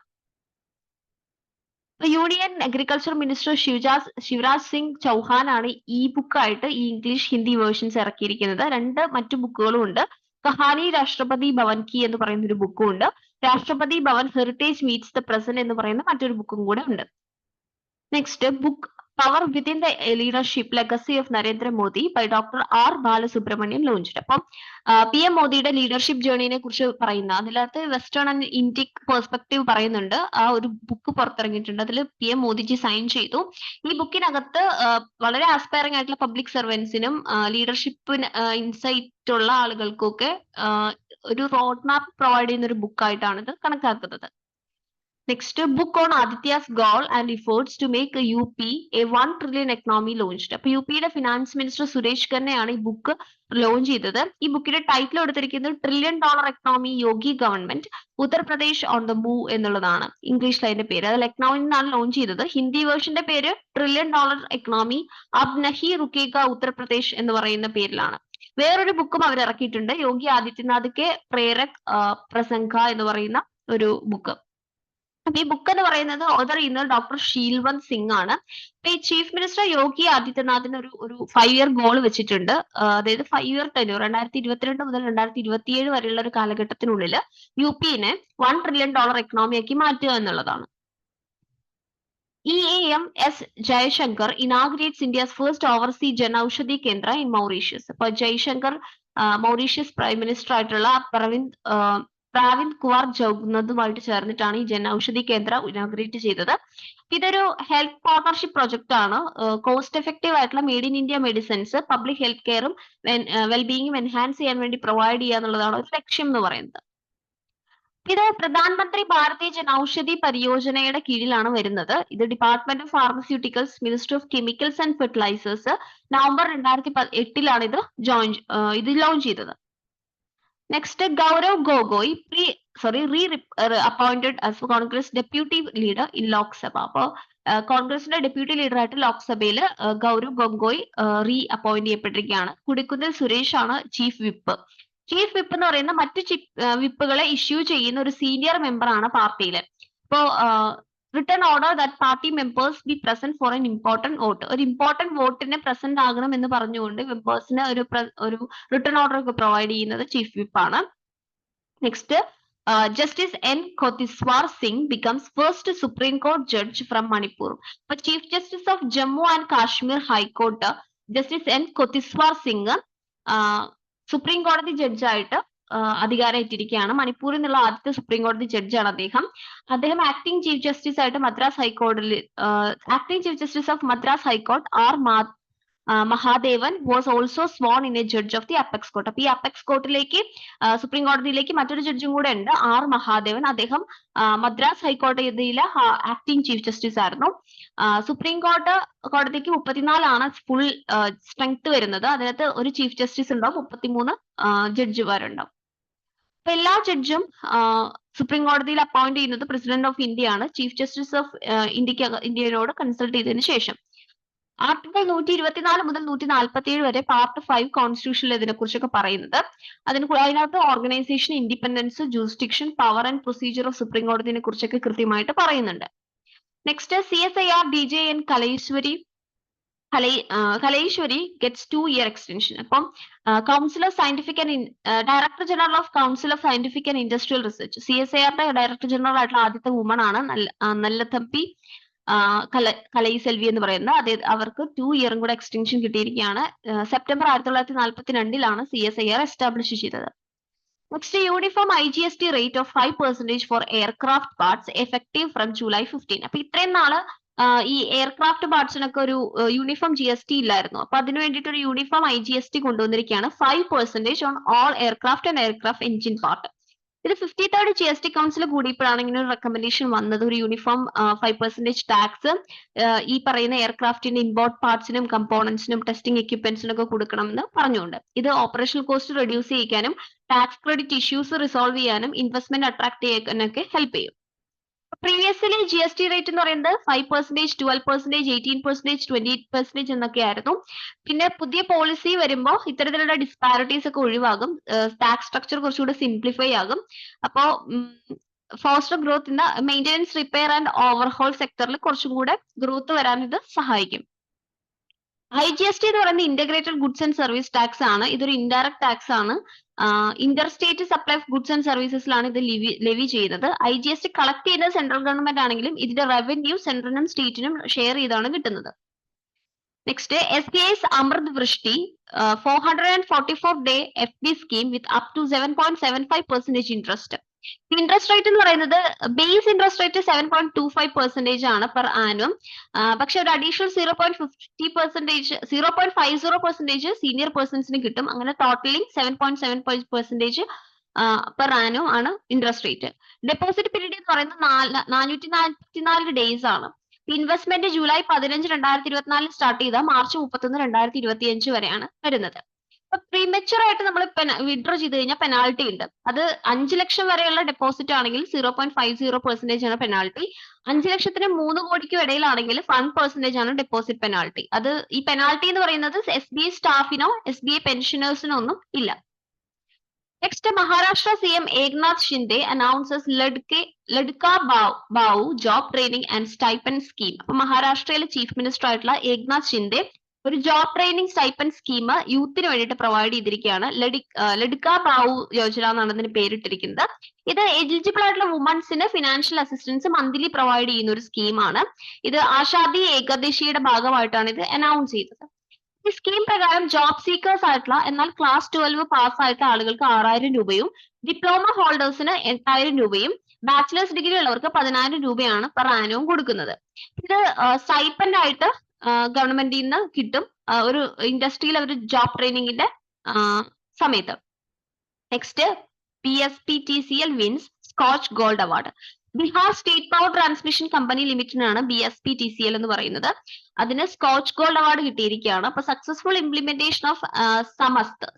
Union agriculture minister Shivraj Singh Chouhan ആണ് ഈ ബുക്കായിട്ട് ഈ ഇംഗ്ലീഷ് ഹിന്ദി വേർഷൻസ് ഇറക്കിയിരിക്കുന്നത്. 2 മറ്റു ബുക്കുകളും ഉണ്ട്. കഹാനി രാഷ്ട്രപതി ഭവൻ കി എന്ന് പറയുന്ന ഒരു ബുക്കും ഉണ്ട്. Rashtrapati Bhavan heritage meets the present എന്ന് പറയുന്ന മറ്റൊരു ബുക്കും കൂടെ ഉണ്ട്. Next, book power within the leadership legacy of Narendra Modi by doctor R Balasubramaniam launched. അപ്പം PM മോദിയുടെ ലീഡർഷിപ്പ് ജേർണിനെ കുറിച്ച് പറയുന്ന അതിനകത്ത് വെസ്റ്റേൺ ആൻഡ് ഇന്ത്യൻ പെർസ്പെക്റ്റീവ് പറയുന്നുണ്ട്. ആ ഒരു ബുക്ക് പുറത്തിറങ്ങിയിട്ടുണ്ട്. അതിൽ PM മോദിജി സൈൻ ചെയ്തു. ഈ ബുക്കിനകത്ത് വളരെ ആസ്പയറിംഗ് ആയിട്ടുള്ള പബ്ലിക് സർവൻസിനും ലീഡർഷിപ്പിന് ഇൻസൈറ്റ് ഉള്ള ആളുകൾക്കൊക്കെ ഒരു റോഡ് മാപ്പ് പ്രൊവൈഡ് ചെയ്യുന്ന ഒരു ബുക്കായിട്ടാണ് ഇത് കണക്കാക്കുന്നത്. Next, book on Aditya's goal and efforts to make UP a 1 trillion economy launched. അപ്പൊ UPയുടെ ഫിനാൻസ് മിനിസ്റ്റർ സുരേഷ് ഖന്നയാണ് ഈ ബുക്ക് ലോഞ്ച് ചെയ്തത്. ഈ ബുക്കിന്റെ ടൈറ്റിൽ കൊടുത്തിരിക്കുന്നത് $1 trillion economy Yogi government Uttar Pradesh on the move എന്നുള്ളതാണ്. ഇംഗ്ലീഷിൽ അതിന്റെ പേര്. അത് ലക്നൌവിൽ നിന്നാണ് ലോഞ്ച് ചെയ്തത്. ഹിന്ദി വേർഷന്റെ പേര് $1 trillion എക്കണോമി അബ് നഹി റുക്കേഗ ഉത്തർപ്രദേശ് എന്ന് പറയുന്ന പേരിലാണ്. വേറൊരു ബുക്കും അവർ ഇറക്കിയിട്ടുണ്ട്, യോഗി ആദിത്യനാഥ് കെ പ്രേരക് പ്രസംഗ എന്ന് പറയുന്ന ഒരു ബുക്ക്. അപ്പൊ ഈ ബുക്ക് എന്ന് പറയുന്നത് ഓതർ ചെയ്യുന്നത് ഡോക്ടർ ഷീൽവന്ത് സിംഗ് ആണ്. അപ്പൊ ഈ ചീഫ് മിനിസ്റ്റർ യോഗി ആദിത്യനാഥിന് ഒരു 5 ഇയർ ഗോൾ വെച്ചിട്ടുണ്ട്. അതായത് 5 ഇയർ ടെന്യൂർ 2022 മുതൽ 2027 വരെയുള്ള ഒരു കാലഘട്ടത്തിനുള്ളിൽ UPനെ $1 trillion എക്കണോമിയാക്കി മാറ്റുക എന്നുള്ളതാണ്. EAM-S Jaishankar inaugurates India's first overseas Jan Aushadhi Kendra in Mauritius. അപ്പൊ ജയ്ശങ്കർ മൗറീഷ്യസ് പ്രൈം മിനിസ്റ്റർ ആയിട്ടുള്ള പ്രാവിന്ദ് കുമാർ ജഗ്നദുമായിട്ട് ചേർന്നിട്ടാണ് ഈ ജൻ ഔഷധി കേന്ദ്ര ഇനാഗ്രേറ്റ് ചെയ്തത്. ഇതൊരു ഹെൽത്ത് പാർട്ണർഷിപ്പ് പ്രൊജക്ട് ആണ്. കോസ്റ്റ് എഫക്റ്റീവ് ആയിട്ടുള്ള made in India medicines public health കെയറും വെൽബീയിങ്ങും എൻഹാൻസ് ചെയ്യാൻ വേണ്ടി പ്രൊവൈഡ് ചെയ്യുക എന്നുള്ളതാണ് ഒരു ലക്ഷ്യം എന്ന് പറയുന്നത്. ഇത് പ്രധാനമന്ത്രി ഭാരതീയ ജൻ ഔഷധി പരിയോജനയുടെ കീഴിലാണ് വരുന്നത്. ഇത് department of pharmaceuticals, ministry of chemicals and fertilizers November 2008 ഇത് ലോഞ്ച് ചെയ്തത്. Next, Gaurav Gogoi appointed as Congress deputy leader in Lok Sabha. അപ്പോൾ കോൺഗ്രസിന്റെ ഡെപ്യൂട്ടി ലീഡർ ആയിട്ട് ലോക്സഭയിൽ ഗൗരവ് ഗൊഗോയ് അപ്പോയിന്റ് ചെയ്യപ്പെട്ടിരിക്കുകയാണ്. കുടിക്കുന്നിൽ സുരേഷ് ആണ് ചീഫ് വിപ്പ്. ചീഫ് വിപ്പ് എന്ന് പറയുന്ന മറ്റു വിപ്പുകളെ ഇഷ്യൂ ചെയ്യുന്ന ഒരു സീനിയർ മെമ്പർ ആണ് പാർട്ടിയിലെ. ഇപ്പോ written order that party members be present for an important vote. ഒരു ഇമ്പോർട്ടന്റ് വോട്ടിന് പ്രസന്റ് ആകണം എന്ന് പറഞ്ഞുകൊണ്ട് മെമ്പേഴ്സിന് ഒരു റിട്ടേൺ ഓർഡർ ഒക്കെ പ്രൊവൈഡ് ചെയ്യുന്നത് ചീഫ് വിപ്പ് ആണ്. Next, justice N Koteswar Singh becomes first Supreme Court judge from Manipur. അപ്പൊ chief justice of Jammu and Kashmir high court justice N Koteswar Singh supreme കോടതി ജഡ്ജായിട്ട് അധികാരമേറ്റിരിക്കുകയാണ്. മണിപ്പൂരിൽ നിന്നുള്ള ആദ്യത്തെ സുപ്രീം കോടതി ജഡ്ജാണ് അദ്ദേഹം ആക്ടിംഗ് ചീഫ് ജസ്റ്റിസ് ആയിട്ട് മദ്രാസ് ഹൈക്കോടതിയിൽ acting chief justice of Madras high court R Mahadevan was also sworn in a judge of the apex court. അപ്പൊ ഈ അപ്പെക്സ് കോർട്ടിലേക്ക് സുപ്രീം കോടതിയിലേക്ക് മറ്റൊരു ജഡ്ജും കൂടെ ഉണ്ട്, R മഹാദേവൻ. അദ്ദേഹം മദ്രാസ് ഹൈക്കോടതിയിലെ ആക്ടിംഗ് ചീഫ് ജസ്റ്റിസ് ആയിരുന്നു. സുപ്രീം കോടതിക്ക് 34 ആണ് ഫുൾ സ്ട്രെങ്ത് വരുന്നത്. അതിനകത്ത് ഒരു ചീഫ് ജസ്റ്റിസ് ഉണ്ടാവും, 33 ജഡ്ജിമാരുണ്ടാവും. അപ്പൊ എല്ലാ ജഡ്ജും സുപ്രീം കോടതിയിൽ അപ്പോയിന്റ് ചെയ്യുന്നത് പ്രസിഡന്റ് ഓഫ് ഇന്ത്യ ആണ്. ചീഫ് ജസ്റ്റിസ് ഓഫ് ഇന്ത്യയോട് കൺസൾട്ട് ചെയ്തതിനു ശേഷം. ആർട്ടിക്കിൾ 124 മുതൽ 147 വരെ പാർട്ട് 5 കോൺസ്റ്റിറ്റ്യൂഷനിൽ ഇതിനെക്കുറിച്ചൊക്കെ പറയുന്നത്. അതിനകത്ത് organisation, independence, jurisdiction, power and procedure of supreme കോടതിനെ കുറിച്ചൊക്കെ കൃത്യമായിട്ട് പറയുന്നുണ്ട്. Next CSIR DJN Kalaiselvi gets 2-year extension. അപ്പം council of scientific and director general of council of scientific and industrial research, CSIR director general ആയിട്ടുള്ള ആദ്യത്തെ വുമൺ ആണ് നല്ലതമ്പി കലൈസെൽവി എന്ന് പറയുന്നത്. അവർക്ക് 2 year കൂടെ എക്സ്റ്റൻഷൻ കിട്ടിയിരിക്കുകയാണ്. സെപ്റ്റംബർ 1942 CSIR എസ്റ്റാബ്ലിഷ് ചെയ്തത്. Next uniform IGST rate of 5% for aircraft parts effective from July 15. അപ്പൊ ഇത്രയും നാള് ഈ എയർക്രാഫ്റ്റ് പാർട്സിനൊക്കെ ഒരു യൂണിഫോം GST ഇല്ലായിരുന്നു. അപ്പൊ അതിന് വേണ്ടിയിട്ട് ഒരു uniform IGST കൊണ്ടുവന്നിരിക്കുകയാണ്. 5% on all aircraft and aircraft engine part. ഇത് 53rd GST കൗൺസിൽ കൂടിയപ്പോഴാണ് ഇങ്ങനെ ഒരു റെക്കമെൻഡേഷൻ വന്നത്. ഒരു യൂണിഫോം 5% ടാക്സ് ഈ പറയുന്ന എയർക്രാഫ്റ്റിന്റെ ഇമ്പോർട്ട് പാർട്സിനും കമ്പോണൻസിനും ടെസ്റ്റിംഗ് എക്യുപ്മെന്റ്സിനും ഒക്കെ കൊടുക്കണമെന്ന് പറഞ്ഞുകൊണ്ട്. ഇത് ഓപ്പറേഷണൽ കോസ്റ്റ് റെഡ്യൂസ് ചെയ്യിക്കാനും ടാക്സ് ക്രെഡിറ്റ് ഇഷ്യൂസ് റിസോൾവ് ചെയ്യാനും ഇൻവെസ്റ്റ്മെന്റ് അട്രാക്ട് ചെയ്യാനൊക്കെ ഹെൽപ്പ് ചെയ്യും. പ്രീവിയസ്ലി GST റേറ്റ് എന്ന് പറയുന്നത് 5%, 12%, 18%, 28% എന്നൊക്കെ ആയിരുന്നു. പിന്നെ പുതിയ പോളിസി വരുമ്പോൾ ഇത്തരത്തിലുള്ള ഡിസ്പാരിറ്റീസ് ഒക്കെ ഒഴിവാകും. ടാക്സ് സ്ട്രക്ചർ കുറച്ചുകൂടി സിംപ്ലിഫൈ ആകും. അപ്പോ foster growth in the maintenance, repair and overhaul സെക്ടറിൽ കുറച്ചും കൂടെ ഗ്രോത്ത് വരാൻ ഇത് സഹായിക്കും. IGST എന്ന് പറയുന്നത് integrated goods and service tax ആണ്. ഇതൊരു ഇൻഡയറക്ട് ടാക്സ് ആണ്. Inter state supply of goods and സർവീസസിലാണ് ഇത് ലെവി ചെയ്യുന്നത്. IGST കളക്ട് ചെയ്യുന്നത് സെൻട്രൽ ഗവൺമെന്റ് ആണെങ്കിലും ഇതിന്റെ റവന്യൂ സെൻട്രലിനും സ്റ്റേറ്റിനും ഷെയർ ചെയ്താണ് കിട്ടുന്നത്. Next SBI's Amrit Vrishti 444-day FD scheme with up to 7.75% interest. Interest rate എന്ന് പറയുന്നത് ബേസ് ഇൻട്രസ്റ്റ് റേറ്റ് 7.25% ആണ് പെർ ആനുവം. പക്ഷെ ഒരു അഡീഷണൽ 0.50% സീനിയർ പേഴ്സൺസിന് കിട്ടും. അങ്ങനെ ടോട്ടലിംഗ് 7.75% പെർ ആനുവം ആണ് ഇൻട്രസ്റ്റ് റേറ്റ്. ഡെപ്പോസിറ്റ് പീരീഡ് എന്ന് പറയുന്നത് 444 ഡേയ്സ് ആണ്. ഇൻവെസ്റ്റ്മെന്റ് ജൂലൈ 15, 2024 സ്റ്റാർട്ട് ചെയ്ത മാർച്ച് 31, 2025 വരെയാണ് വരുന്നത്. പ്രീമെച്ചുർ ആയിട്ട് നമ്മൾ വിഡ്രോ ചെയ്ത് കഴിഞ്ഞാൽ പെനാൾട്ടി ഉണ്ട്. അത് 5 ലക്ഷം വരെയുള്ള ഡെപ്പോസിറ്റ് ആണെങ്കിൽ 0.50% ആണ് പെനാൾട്ടി. 5 ലക്ഷത്തിന് 3 കോടിക്കും ഇടയിലാണെങ്കിൽ 1% ആണ് ഡെപ്പോസിറ്റ് പെനാൾട്ടി. അത് ഈ പെനാൾട്ടി എന്ന് പറയുന്നത് SBI സ്റ്റാഫിനോ SBI പെൻഷനേഴ്സിനോ ഒന്നും ഇല്ല. Next Maharashtra CM Eknath Shinde announces Ladka Bhau job training and stipend scheme. അപ്പൊ മഹാരാഷ്ട്രയിലെ ചീഫ് മിനിസ്റ്റർ ആയിട്ടുള്ള ഏക്നാഥ് ഷിൻഡെ ഒരു ജോബ് ട്രെയിനിങ് സ്റ്റൈപ്പൻഡ് സ്കീം യൂത്തിന് വേണ്ടിയിട്ട് പ്രൊവൈഡ് ചെയ്തിരിക്കുകയാണ്. ലഡ്ക ബാവു യോജന എന്നാണ് ഇതിന് പേരിട്ടിരിക്കുന്നത്. ഇത് എലിജിബിൾ ആയിട്ടുള്ള വുമൺസിന് ഫിനാൻഷ്യൽ അസിസ്റ്റൻസ് മന്ത്ലി പ്രൊവൈഡ് ചെയ്യുന്ന ഒരു സ്കീമാണ്. ഇത് ആഷാദി ഏകദേശിയുടെ ഭാഗമായിട്ടാണ് ഇത് അനൗൺസ് ചെയ്തത്. ഈ സ്കീം പ്രകാരം ജോബ് സീക്കേഴ്സ് ആയിട്ടുള്ള എന്നാൽ ക്ലാസ് 12 പാസ്സായിട്ടുള്ള ആളുകൾക്ക് 6,000 രൂപയും ഡിപ്ലോമ ഹോൾഡേഴ്സിന് 8,000 രൂപയും ബാച്ചിലേഴ്സ് ഡിഗ്രി ഉള്ളവർക്ക് 10,000 രൂപയാണ് പെർ ആനുവം കൊടുക്കുന്നത്. ഇത് സ്റ്റൈപ്പൻഡ് ആയിട്ട് ഗവൺമെന്റിൽ നിന്ന് കിട്ടും ഒരു ഇൻഡസ്ട്രിയിൽ അവർ ജോബ് ട്രെയിനിങ്ങിന്റെ സമയത്ത്. Next BSPTCL wins Skoch gold award. Bihar state power transmission company ലിമിറ്റഡിനാണ് BSPTCL എന്ന് പറയുന്നത്. അതിന് സ്കോച്ച് ഗോൾഡ് അവാർഡ് കിട്ടിയിരിക്കുകയാണ്. അപ്പൊ സക്സസ്ഫുൾ ഇംപ്ലിമെന്റേഷൻ ഓഫ്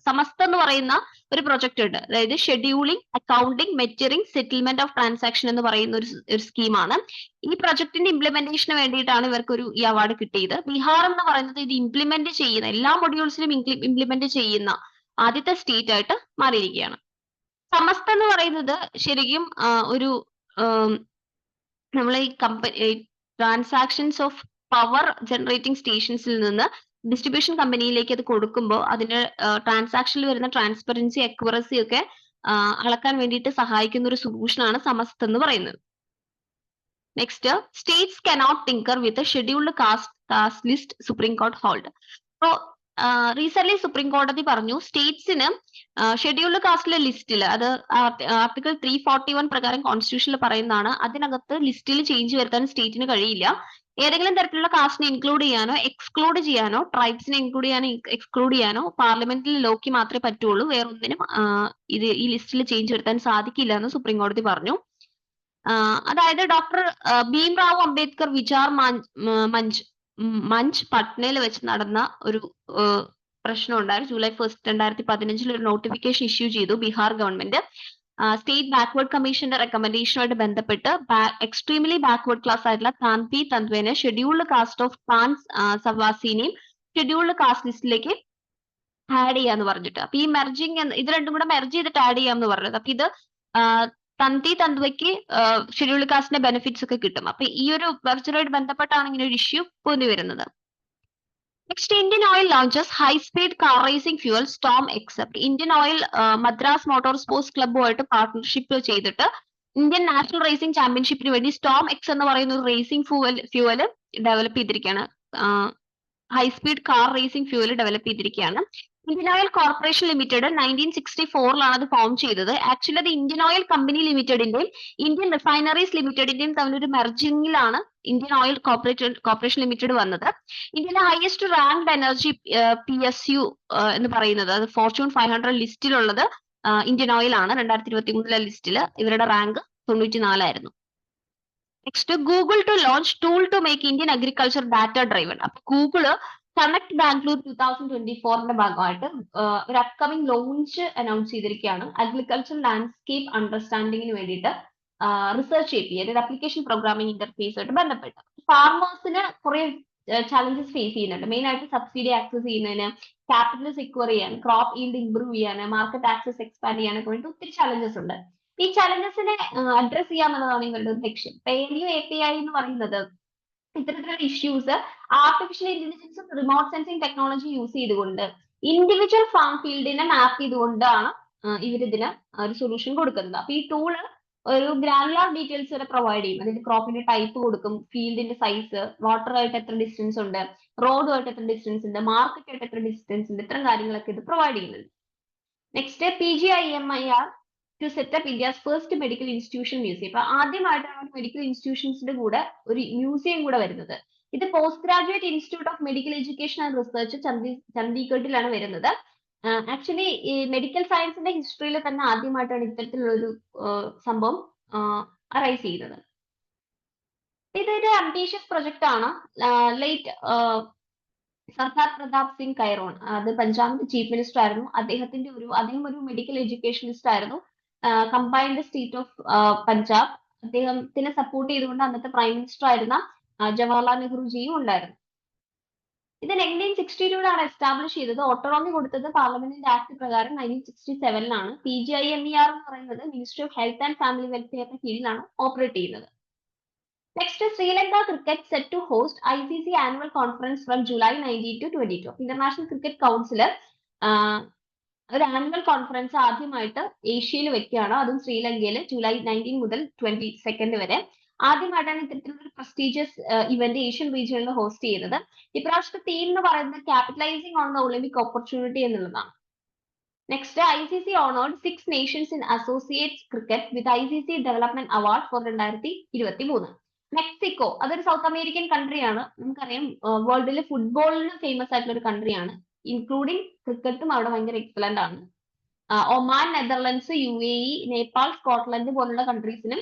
സമസ്ത എന്ന് പറയുന്ന ഒരു പ്രൊജക്ട് ഉണ്ട്. അതായത് scheduling, accounting, metering, settlement of transaction എന്ന് പറയുന്ന ഒരു സ്കീമാണ്. ഈ പ്രൊജക്ടിന്റെ ഇംപ്ലിമെന്റേഷന് വേണ്ടിയിട്ടാണ് ഇവർക്ക് ഈ അവാർഡ് കിട്ടിയത്. ബീഹാർ എന്ന് പറയുന്നത് ഇത് ഇംപ്ലിമെന്റ് ചെയ്യുന്ന എല്ലാ മൊഡ്യൂൾസിലും ഇംപ്ലിമെന്റ് ചെയ്യുന്ന ആദ്യത്തെ സ്റ്റേറ്റ് ആയിട്ട് മാറിയിരിക്കുകയാണ്. സമസ്ത എന്ന് പറയുന്നത് ശരിക്കും ഒരു നമ്മൾ ഈ ട്രാൻസാക്ഷൻസ് ഓഫ് പവർ ജനറേറ്റിംഗ് സ്റ്റേഷൻസിൽ നിന്ന് ഡിസ്ട്രിബ്യൂഷൻ കമ്പനിയിലേക്ക് അത് കൊടുക്കുമ്പോൾ അതിന്റെ ട്രാൻസാക്ഷനിൽ വരുന്ന ട്രാൻസ്പെറൻസി, അക്യുറസി ഒക്കെ അളക്കാൻ വേണ്ടിയിട്ട് സഹായിക്കുന്ന ഒരു സൊല്യൂഷൻ ആണ് സമസ്ത എന്ന് പറയുന്നത്. Next states cannot tinker with scheduled caste list supreme court hold. അപ്പോ റീസെന്റ് സുപ്രീം കോടതി പറഞ്ഞു സ്റ്റേറ്റ്സിന് ഷെഡ്യൂൾഡ് കാസ്റ്റിലെ ലിസ്റ്റിൽ, അത് ആർട്ടിക്കിൾ 341 പ്രകാരം കോൺസ്റ്റിറ്റ്യൂഷനിൽ പറയുന്നതാണ്, അതിനകത്ത് ലിസ്റ്റിൽ ചേഞ്ച് വരുത്താൻ സ്റ്റേറ്റിന് കഴിയില്ല. ഏതെങ്കിലും തരത്തിലുള്ള കാസ്റ്റിനെ ഇൻക്ലൂഡ് ചെയ്യാനോ എക്സ്ക്ലൂഡ് ചെയ്യാനോ ട്രൈബ്സിനെ ഇൻക്ലൂഡ് ചെയ്യാനോ എക്സ്ക്ലൂഡ് ചെയ്യാനോ പാർലമെന്റിൽ ലോക്ക് മാത്രമേ പറ്റുള്ളൂ. വേറൊന്നിനും ഈ ലിസ്റ്റിൽ ചേഞ്ച് വരുത്താൻ സാധിക്കില്ല എന്ന് സുപ്രീം കോടതി പറഞ്ഞു. അതായത് ഡോക്ടർ ഭീംറാവു അംബേദ്കർ വിചാർ മഞ്ച് പട്നയിൽ വെച്ച് നടന്ന ഒരു പ്രശ്നം ഉണ്ടായിരുന്നു. ജൂലൈ 1, 2015 ഒരു നോട്ടിഫിക്കേഷൻ ഇഷ്യൂ ചെയ്തു ബീഹാർ ഗവൺമെന്റ്. സ്റ്റേറ്റ് ബാക്ക്വേർഡ് കമ്മീഷന്റെ റെക്കമെൻഡേഷനുമായിട്ട് ബന്ധപ്പെട്ട് എക്സ്ട്രീംലി ബാക്ക്വേർഡ് ക്ലാസ് ആയിട്ടുള്ള താൻപി തന്ത്വേനെ ഷെഡ്യൂൾഡ് കാസ്റ്റ് ഓഫ് താൻസ് സവാസിനെയും ഷെഡ്യൂൾഡ് കാസ്റ്റ് ലിസ്റ്റിലേക്ക് ആഡ് ചെയ്യാന്ന് പറഞ്ഞിട്ട്. അപ്പൊ ഈ മെർജിങ് ഇത് രണ്ടും കൂടെ മെർജ് ചെയ്തിട്ട് ആഡ് ചെയ്യാന്ന് പറഞ്ഞത്. അപ്പൊ ഇത് തന്തി തന്തുവയ്ക്ക് ഷെഡ്യൂൾഡ് കാസ്റ്റിന്റെ ബെനിഫിറ്റ്സ് ഒക്കെ കിട്ടും. അപ്പൊ ഈ ഒരു മെർജറുമായിട്ട് ബന്ധപ്പെട്ടാണ് ഇങ്ങനെ ഒരു ഇഷ്യൂ പൊന്നി വരുന്നത്. Next, Indian oil launches high speed car racing fuel storm except. Indian oil Madras motor sports ക്ലബ്ബുമായിട്ട് പാർട്ട്ണർഷിപ്പ് ചെയ്തിട്ട് ഇന്ത്യൻ നാഷണൽ റേസിംഗ് ചാമ്പ്യൻഷിപ്പിന് വേണ്ടി സ്റ്റോം എക്സ് എന്ന് പറയുന്ന ഒരു റേസിംഗ് ഫ്യൂവൽ ഡെവലപ്പ് ചെയ്തിരിക്കുകയാണ്. High speed car racing fuel develop ചെയ്തിരിക്കുകയാണ്. ഇന്ത്യൻ ഓയിൽ കോർപ്പറേഷൻ ലിമിറ്റഡ് 1964 അത് ഫോം ചെയ്തത്. ആക്ച്വലി അത് ഇന്ത്യൻ ഓയിൽ കമ്പനി ലിമിറ്റഡിന്റെയും ഇന്ത്യൻ റിഫൈനറീസ് ലിമിറ്റഡിന്റെയും തമ്മിലൊരു മെർജിംഗിലാണ് ഇന്ത്യൻ ഓയിൽ കോർപ്പറേഷൻ ലിമിറ്റഡ് വന്നത്. ഇന്ത്യയിലെ ഹയസ്റ്റ് റാങ്ക്ഡ് എനർജി PSU എന്ന് പറയുന്നത്, അത് ഫോർച്യൂൺ 500 ലിസ്റ്റിലുള്ളത് ഇന്ത്യൻ ഓയിൽ ആണ്. 2023 ലിസ്റ്റിൽ ഇവരുടെ rank 94 next, Google to launch tool to make Indian agriculture data driven. അപ്പൊ ഗൂഗിള് കണക്ട് ബാംഗ്ലൂർ 2024 ഭാഗമായിട്ട് ഒരു അപ്കമിംഗ് ലോഞ്ച് അനൗൺസ് ചെയ്തിരിക്കുകയാണ്. അഗ്രികൾച്ചർ ലാൻഡ്സ്കേപ്പ് അണ്ടർസ്റ്റാൻഡിങ്ങിന് വേണ്ടിയിട്ട് റിസർച്ച് API, അതായത് അപ്ലിക്കേഷൻ പ്രോഗ്രാമിംഗ് ഇന്റർഫേസ് ആയിട്ട് ബന്ധപ്പെട്ട് ഫാർമേഴ്സിന് കുറെ ചാലഞ്ചസ് ഫേസ് ചെയ്യുന്നുണ്ട്. മെയിൻ ആയിട്ട് സബ്സിഡി ആക്സസ് ചെയ്യുന്നതിന്, ക്യാപിറ്റൽ സെക്യൂർ ചെയ്യാൻ, ക്രോപ്പ് ഈൽഡ് ഇംപ്രൂവ് ചെയ്യാൻ, മാർക്കറ്റ് ആക്സസ് എക്സ്പാൻഡ് ചെയ്യാനൊക്കെ വേണ്ടി ഒത്തിരി ചാലഞ്ചസ് ഉണ്ട്. ഈ ചാലഞ്ചസിനെ അഡ്രസ് ചെയ്യാന്നുള്ളതാണ് ഇവരുടെ ഒരു ലക്ഷ്യം. PALEO API എന്ന് പറയുന്നത് ഇത്തരത്തിലുള്ള ഇഷ്യൂസ് ആർട്ടിഫിഷ്യൽ ഇന്റലിജൻസും റിമോട്ട് സെൻസിങ് ടെക്നോളജി യൂസ് ചെയ്തുകൊണ്ട് ഇൻഡിവിജ്വൽ ഫാം ഫീൽഡിനെ മാപ്പ് ചെയ്തുകൊണ്ടാണ് ഇവരിതിന് ഒരു സൊല്യൂഷൻ കൊടുക്കുന്നത്. അപ്പൊ ഈ ടൂള് ഒരു ഗ്രാനുലാർ ഡീറ്റെയിൽസ് വരെ പ്രൊവൈഡ് ചെയ്യും. അതിന്റെ ക്രോപ്പിന്റെ ടൈപ്പ് കൊടുക്കും, ഫീൽഡിന്റെ സൈസ്, വാട്ടറുമായിട്ട് എത്ര ഡിസ്റ്റൻസ് ഉണ്ട്, റോഡുമായിട്ട് എത്ര ഡിസ്റ്റൻസ് ഉണ്ട്, മാർക്കറ്റായിട്ട് എത്ര ഡിസ്റ്റൻസ് ഉണ്ട്, ഇത്തരം കാര്യങ്ങളൊക്കെ ഇത് പ്രൊവൈഡ് ചെയ്യുന്നുണ്ട്. Next, PGIMIR to setup India's first medical institution museum. അപ്പൊ ആദ്യമായിട്ടാണ് മെഡിക്കൽ ഇൻസ്റ്റിറ്റ്യൂഷൻസിന്റെ കൂടെ ഒരു മ്യൂസിയം കൂടെ വരുന്നത്. ഇത് post graduate institute of medical education and research ചണ്ഡീഗഡിലാണ് വരുന്നത്. ആക്ച്വലി ഈ മെഡിക്കൽ സയൻസിന്റെ ഹിസ്റ്ററിയിൽ തന്നെ ആദ്യമായിട്ടാണ് ഇത്തരത്തിലുള്ള ഒരു സംഭവം അറൈസ് ചെയ്യുന്നത്. ഇതൊരു അംബീഷ്യസ് പ്രൊജക്ട് ആണ്. ലേറ്റ് സർദാർ പ്രതാപ് സിംഗ് കൈറോൺ, അത് പഞ്ചാബിന്റെ ചീഫ് മിനിസ്റ്റർ ആയിരുന്നു. അദ്ദേഹം ഒരു മെഡിക്കൽ എഡ്യൂക്കേഷനിസ്റ്റ് ആയിരുന്നു. കമ്പൈൻഡ് സ്റ്റേറ്റ് ഓഫ് പഞ്ചാബ്, അദ്ദേഹത്തിനെ സപ്പോർട്ട് ചെയ്തുകൊണ്ട് അന്നത്തെ പ്രൈം മിനിസ്റ്റർ ആയിരുന്ന ജവഹർലാൽ നെഹ്റുജിയും ഉണ്ടായിരുന്നു. ഇത് 1962 എസ്റ്റാബ്ലിഷ് ചെയ്തത്. ഓട്ടോണോമി കൊടുത്തത് പാർലമെന്റിന്റെ ആക്ട് പ്രകാരം 1967 PGIMER എന്ന് പറയുന്നത് ministry of health and family വെൽഫെയറിന്റെ കീഴിലാണ് ഓപ്പറേറ്റ് ചെയ്യുന്നത്. Next, Sri Lanka cricket set to host ICC annual conference from July 19 to 22. International cricket council ഒരു ആനുവൽ കോൺഫറൻസ് ആദ്യമായിട്ട് ഏഷ്യയിൽ വെക്കുകയാണ്. അതും ശ്രീലങ്കയിൽ July 19 മുതൽ 22 വരെ. ആദ്യമായിട്ടാണ് ഇത്തരത്തിലൊരു പ്രസ്റ്റീജിയസ് ഇവന്റ് ഏഷ്യൻ റീജിയനിൽ ഹോസ്റ്റ് ചെയ്യുന്നത്. ഇപ്രാവശ്യത്തെ തീം എന്ന് പറയുന്നത് capitalising on the Olympic opportunity എന്നുള്ളതാണ്. Next, ICC honoured 6 nations in associate cricket with ICC development award for 2023. Mexico, അതൊരു സൗത്ത് അമേരിക്കൻ കൺട്രിയാണ്. നമുക്കറിയാം വേൾഡിൽ ഫുട്ബോളിന് ഫേമസ് ആയിട്ടുള്ള ഒരു കൺട്രിയാണ്. ഇൻക്ലൂഡിങ് ക്രിക്കറ്റും അവിടെ ഭയങ്കര എക്സലന്റ് ആണ്. Oman, Netherlands, UAE, Nepal, Scotland പോലുള്ള കൺട്രീസിനും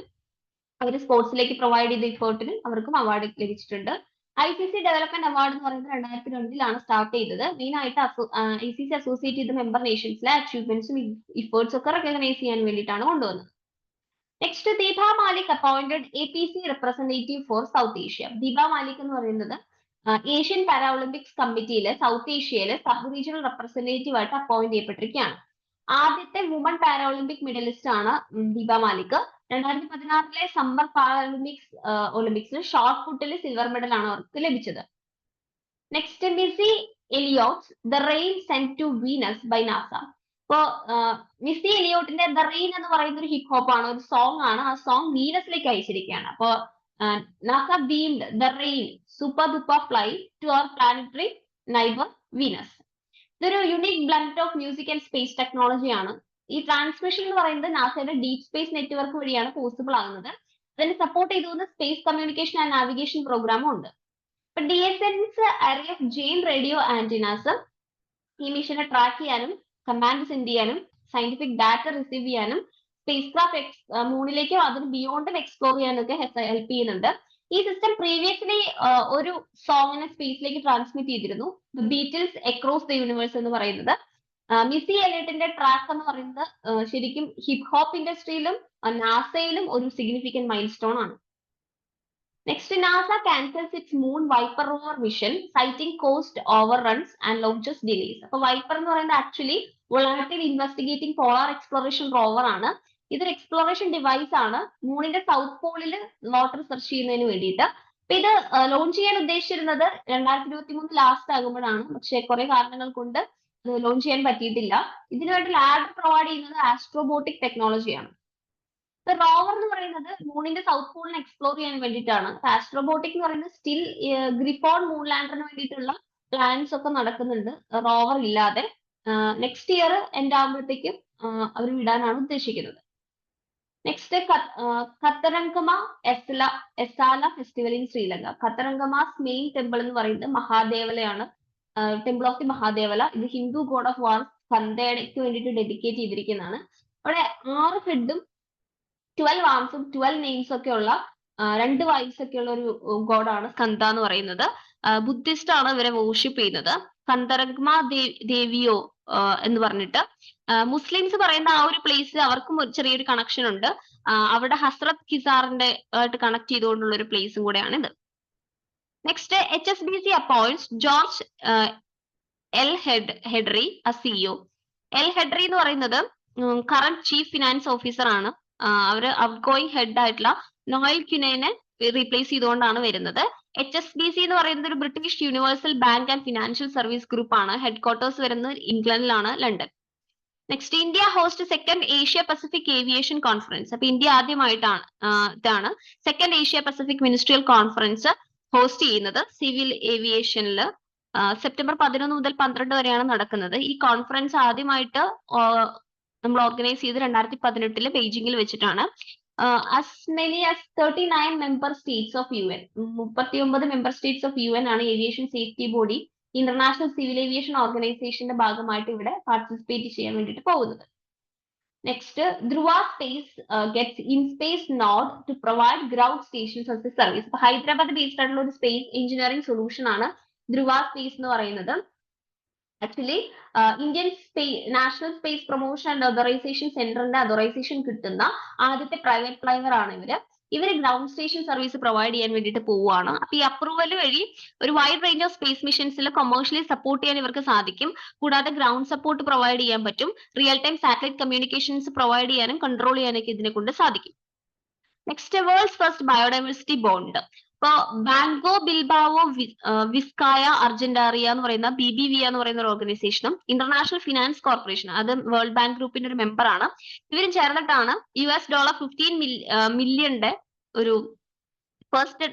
അവർ സ്പോർട്സിലേക്ക് പ്രൊവൈഡ് ചെയ്ത എഫേർട്ടിനും അവർക്കും അവാർഡ് ലഭിച്ചിട്ടുണ്ട്. ICC ഡെവലപ്മെന്റ് അവാർഡ് എന്ന് പറയുന്നത് 2002 സ്റ്റാർട്ട് ചെയ്തത്. മെയിൻ ആയിട്ട് ICC അസോസിയേറ്റ് ചെയ്ത മെമ്പർ നേഷൻസിലെ അച്ചീവ്മെന്റ്സും ഇഫേർട്സും ഒക്കെ റെക്കഗ്നൈസ് ചെയ്യാൻ വേണ്ടിയിട്ടാണ് കൊണ്ടുവന്നത്. Next, Deepa Malik appointed APC representative for south Asia. Deepa Malik എന്ന് പറയുന്നത് ഏഷ്യൻ പാരാഒളിമ്പിക്സ് കമ്മിറ്റിയിലെ സൗത്ത് ഏഷ്യയിലെ സബ് റീജിയണൽ റെപ്രസെന്റേറ്റീവ് ആയിട്ട് അപ്പോയിന്റ് ചെയ്യപ്പെട്ടിരിക്കുകയാണ്. ആദ്യത്തെ വുമൺ പാരാഒളിമ്പിക് മെഡലിസ്റ്റ് ആണ് ദീപ മാലിക്. 2016 സമ്മർ ഒളിമ്പിക്സിൽ ഷോർട്ട് പുട്ടിൽ സിൽവർ മെഡൽ ആണ് അവർക്ക് ലഭിച്ചത്. Next, Missy Elliott the rain sent to Venus by NASA. ഇപ്പോ മിസി എലിയോട്ടിന്റെ ദ റെയിൻ എന്ന് പറയുന്ന ഒരു ഹിപ്പ് ഹോപ്പ് ആണ്, ഒരു സോങ് ആണ്. ആ സോങ് വീനസിലേക്ക് അയച്ചിരിക്കുകയാണ്. അപ്പോ NASA beamed the rain super duper fly to our planetary neighbour Venus. ഇതൊരു unique blend of music and space technology ആണ്. ഈ ട്രാൻസ്മിഷൻ എന്ന് പറയുന്നത് നാസയുടെ ഡീപ് സ്പേസ് നെറ്റ്വർക്ക് വഴിയാണ് പോസിബിൾ ആകുന്നത്. അതിനെ സപ്പോർട്ട് ചെയ്തുകൊണ്ട് സ്പേസ് കമ്മ്യൂണിക്കേഷൻ ആൻഡ് നാവിഗേഷൻ പ്രോഗ്രാമും ഉണ്ട്. ഇപ്പൊ DSN's array of giant radio antennas ഈ മിഷനെ ട്രാക്ക് ചെയ്യാനും കമാൻഡ് സെൻഡ് ചെയ്യാനും സയന്റിഫിക് ഡാറ്റ റിസീവ് ചെയ്യാനും സ്പേസ് ക്രാഫ്റ്റ് മൂണിലേക്കോ അതിന് ബിയോണ്ടും എക്സ്പ്ലോർ ചെയ്യാനൊക്കെ ഹെൽപ്പ് ചെയ്യുന്നുണ്ട്. ഈ സിസ്റ്റം പ്രീവിയസ്ലി ഒരു സോങ്ങിനെ സ്പേസിലേക്ക് ട്രാൻസ്മിറ്റ് ചെയ്തിരുന്നു, the Beatles across the universe എന്ന് പറയുന്നത്. മിസ്സി എലിയട്ടിന്റെ ട്രാക്ക് എന്ന് പറയുന്നത് ശരിക്കും ഹിപ് ഹോപ്പ് ഇൻഡസ്ട്രിയിലും നാസയിലും ഒരു സിഗ്നിഫിക്കന്റ് മൈൽ സ്റ്റോൺ ആണ്. Next, NASA cancels its moon VIPER rover mission, citing cost overruns and launches delays. അപ്പൊ വൈപ്പർ എന്ന് പറയുന്നത് actually volatile investigating polar exploration rover ആണ്. ഇതൊരു എക്സ്പ്ലോറേഷൻ ഡിവൈസ് ആണ് മൂണിന്റെ സൗത്ത് പോളിൽ വാട്ടർ സെർച്ച് ചെയ്യുന്നതിന് വേണ്ടിയിട്ട്. അപ്പൊ ഇത് ലോഞ്ച് ചെയ്യാൻ ഉദ്ദേശിച്ചിരുന്നത് 2023 ലാസ്റ്റ് ആകുമ്പോഴാണ്. പക്ഷെ കുറെ കാരണങ്ങൾ കൊണ്ട് ലോഞ്ച് ചെയ്യാൻ പറ്റിയിട്ടില്ല. ഇതിനുവേണ്ടി ലാബ് പ്രൊവൈഡ് ചെയ്യുന്നത് ആസ്ട്രോബോട്ടിക് ടെക്നോളജിയാണ്. റോവർ എന്ന് പറയുന്നത് മൂണിന്റെ സൗത്ത് പോളിനെ എക്സ്പ്ലോർ ചെയ്യാൻ വേണ്ടിയിട്ടാണ്. ആസ്ട്രോബോട്ടിക് എന്ന് പറയുന്നത് സ്റ്റിൽ ഗ്രിഫോൺ മൂൺ ലാൻഡറിന് വേണ്ടിയിട്ടുള്ള പ്ലാൻസ് ഒക്കെ നടക്കുന്നുണ്ട് റോവർ ഇല്ലാതെ. നെക്സ്റ്റ് ഇയർ എൻഡ് ആകുമ്പോഴത്തേക്കും അവർ വിടാനാണ് ഉദ്ദേശിക്കുന്നത്. Next, ഖത്തരംഗമ എസാല festival in Sri Lanka. ഖത്തരംഗമാസ് main temple എന്ന് പറയുന്നത് മഹാദേവലയാണ്, ടെമ്പിൾ ഓഫ് ദി മഹാദേവല. ഇത് ഹിന്ദു ഗോഡ് ഓഫ് വാർ സ്കന്ദയ്ക്ക് വേണ്ടിയിട്ട് ഡെഡിക്കേറ്റ് ചെയ്തിരിക്കുന്നതാണ്. അവിടെ 6 ഹെഡും 12 ആംസും 12 നെയിംസ് ഒക്കെ ഉള്ള 2 വൈസ് ഒക്കെ ഉള്ള ഒരു ഗോഡാണ് സ്കന്ദ എന്ന് പറയുന്നത്. ബുദ്ധിസ്റ്റ് ആണ് ഇവരെ വോർഷിപ്പ് ചെയ്യുന്നത്. കന്തരഗ്മ ദേവിയോ എന്ന് പറഞ്ഞിട്ട്. മുസ്ലിംസ് പറയുന്ന ആ ഒരു പ്ലേസ് അവർക്കും ഒരു ചെറിയൊരു കണക്ഷൻ ഉണ്ട്. അവിടെ ഹസ്രത് ഖിസാറിന്റെ ആയിട്ട് കണക്ട് ചെയ്തുകൊണ്ടുള്ള ഒരു പ്ലേസും കൂടെയാണ് ഇത്. Next, HSBC appoints George Elhedery CEO. Elhedery എന്ന് പറയുന്നത് കറന്റ് ചീഫ് ഫിനാൻസ് ഓഫീസർ ആണ്. അവര് ഔട്ട് ഗോയിങ് ഹെഡ് ആയിട്ടുള്ള നോയൽ ക്യുനൈനെ റീപ്ലേസ് ചെയ്തുകൊണ്ടാണ് വരുന്നത്. HSBC എന്ന് പറയുന്നത് ഒരു British universal bank and financial service group ആണ്. ഹെഡ് ക്വാർട്ടേഴ്സ് വരുന്നത് ഇംഗ്ലണ്ടിലാണ്, London. Next, India host second Asia Pacific aviation conference. അപ്പൊ ഇന്ത്യ ആദ്യമായിട്ടാണ് ഇതാണ് second Asia Pacific ministerial conference host ചെയ്യുന്നത് സിവിൽ ഏവിയേഷനിൽ. സെപ്റ്റംബർ 11 മുതൽ 12 വരെയാണ് നടക്കുന്നത്. ഈ കോൺഫറൻസ് ആദ്യമായിട്ട് നമ്മൾ ഓർഗനൈസ് ചെയ്ത് 2018 ബെയ്ജിംഗിൽ വെച്ചിട്ടാണ്. as many as 39 member states of UN, 39 member states of UN ആണ് aviation safety body international civil aviation ഓർഗനൈസേഷന്റെ ഭാഗമായിട്ട് ഇവിടെ പാർട്ടിസിപ്പേറ്റ് ചെയ്യാൻ വേണ്ടിയിട്ട് പോകുന്നത്. Next, Dhruva space gets in space nod to provide ground stations as a service. അപ്പൊ Hyderabad based ആയിട്ടുള്ള ഒരു സ്പേസ് എഞ്ചിനീയറിംഗ് സൊല്യൂഷൻ ആണ് ധ്രുവ സ്പേസ് എന്ന് പറയുന്നത്. Actually Indian national space promotion and authorisation സെന്ററിന്റെ അതറൈസേഷൻ കിട്ടുന്ന ആദ്യത്തെ പ്രൈവറ്റ് പ്ലെയർ ആണ് ഇവര് ഗ്രൗണ്ട് സ്റ്റേഷൻ സർവീസ് പ്രൊവൈഡ് ചെയ്യാൻ വേണ്ടിയിട്ട് പോവുകയാണ്. അപ്പൊ ഈ അപ്രൂവൽ വഴി ഒരു വൈഡ് റേഞ്ച് ഓഫ് സ്പേസ് മിഷൻസിൽ കൊമേഴ്ഷ്യലി സപ്പോർട്ട് ചെയ്യാൻ ഇവർക്ക് സാധിക്കും. കൂടാതെ ഗ്രൗണ്ട് സപ്പോർട്ട് പ്രൊവൈഡ് ചെയ്യാൻ പറ്റും. Real time satellite communications provide ചെയ്യാനും കൺട്രോൾ ചെയ്യാനൊക്കെ ഇതിനെ കൊണ്ട് സാധിക്കും. Next, world's first biodiversity bond. ഇപ്പൊ ബാങ്കോ ബിൽബാവോ വിസ്കായ അർജന്റാറിയ എന്ന് പറയുന്ന BBVA എന്ന് പറയുന്ന ഒരു ഓർഗനൈസേഷനും ഇന്റർനാഷണൽ ഫിനാൻസ് കോർപ്പറേഷൻ, അത് വേൾഡ് ബാങ്ക് ഗ്രൂപ്പിന്റെ ഒരു മെമ്പർ ആണ്. ഇവരും ചേർന്നിട്ടാണ് $15 മില്യന്റെ ഒരു ഫസ്റ്റ്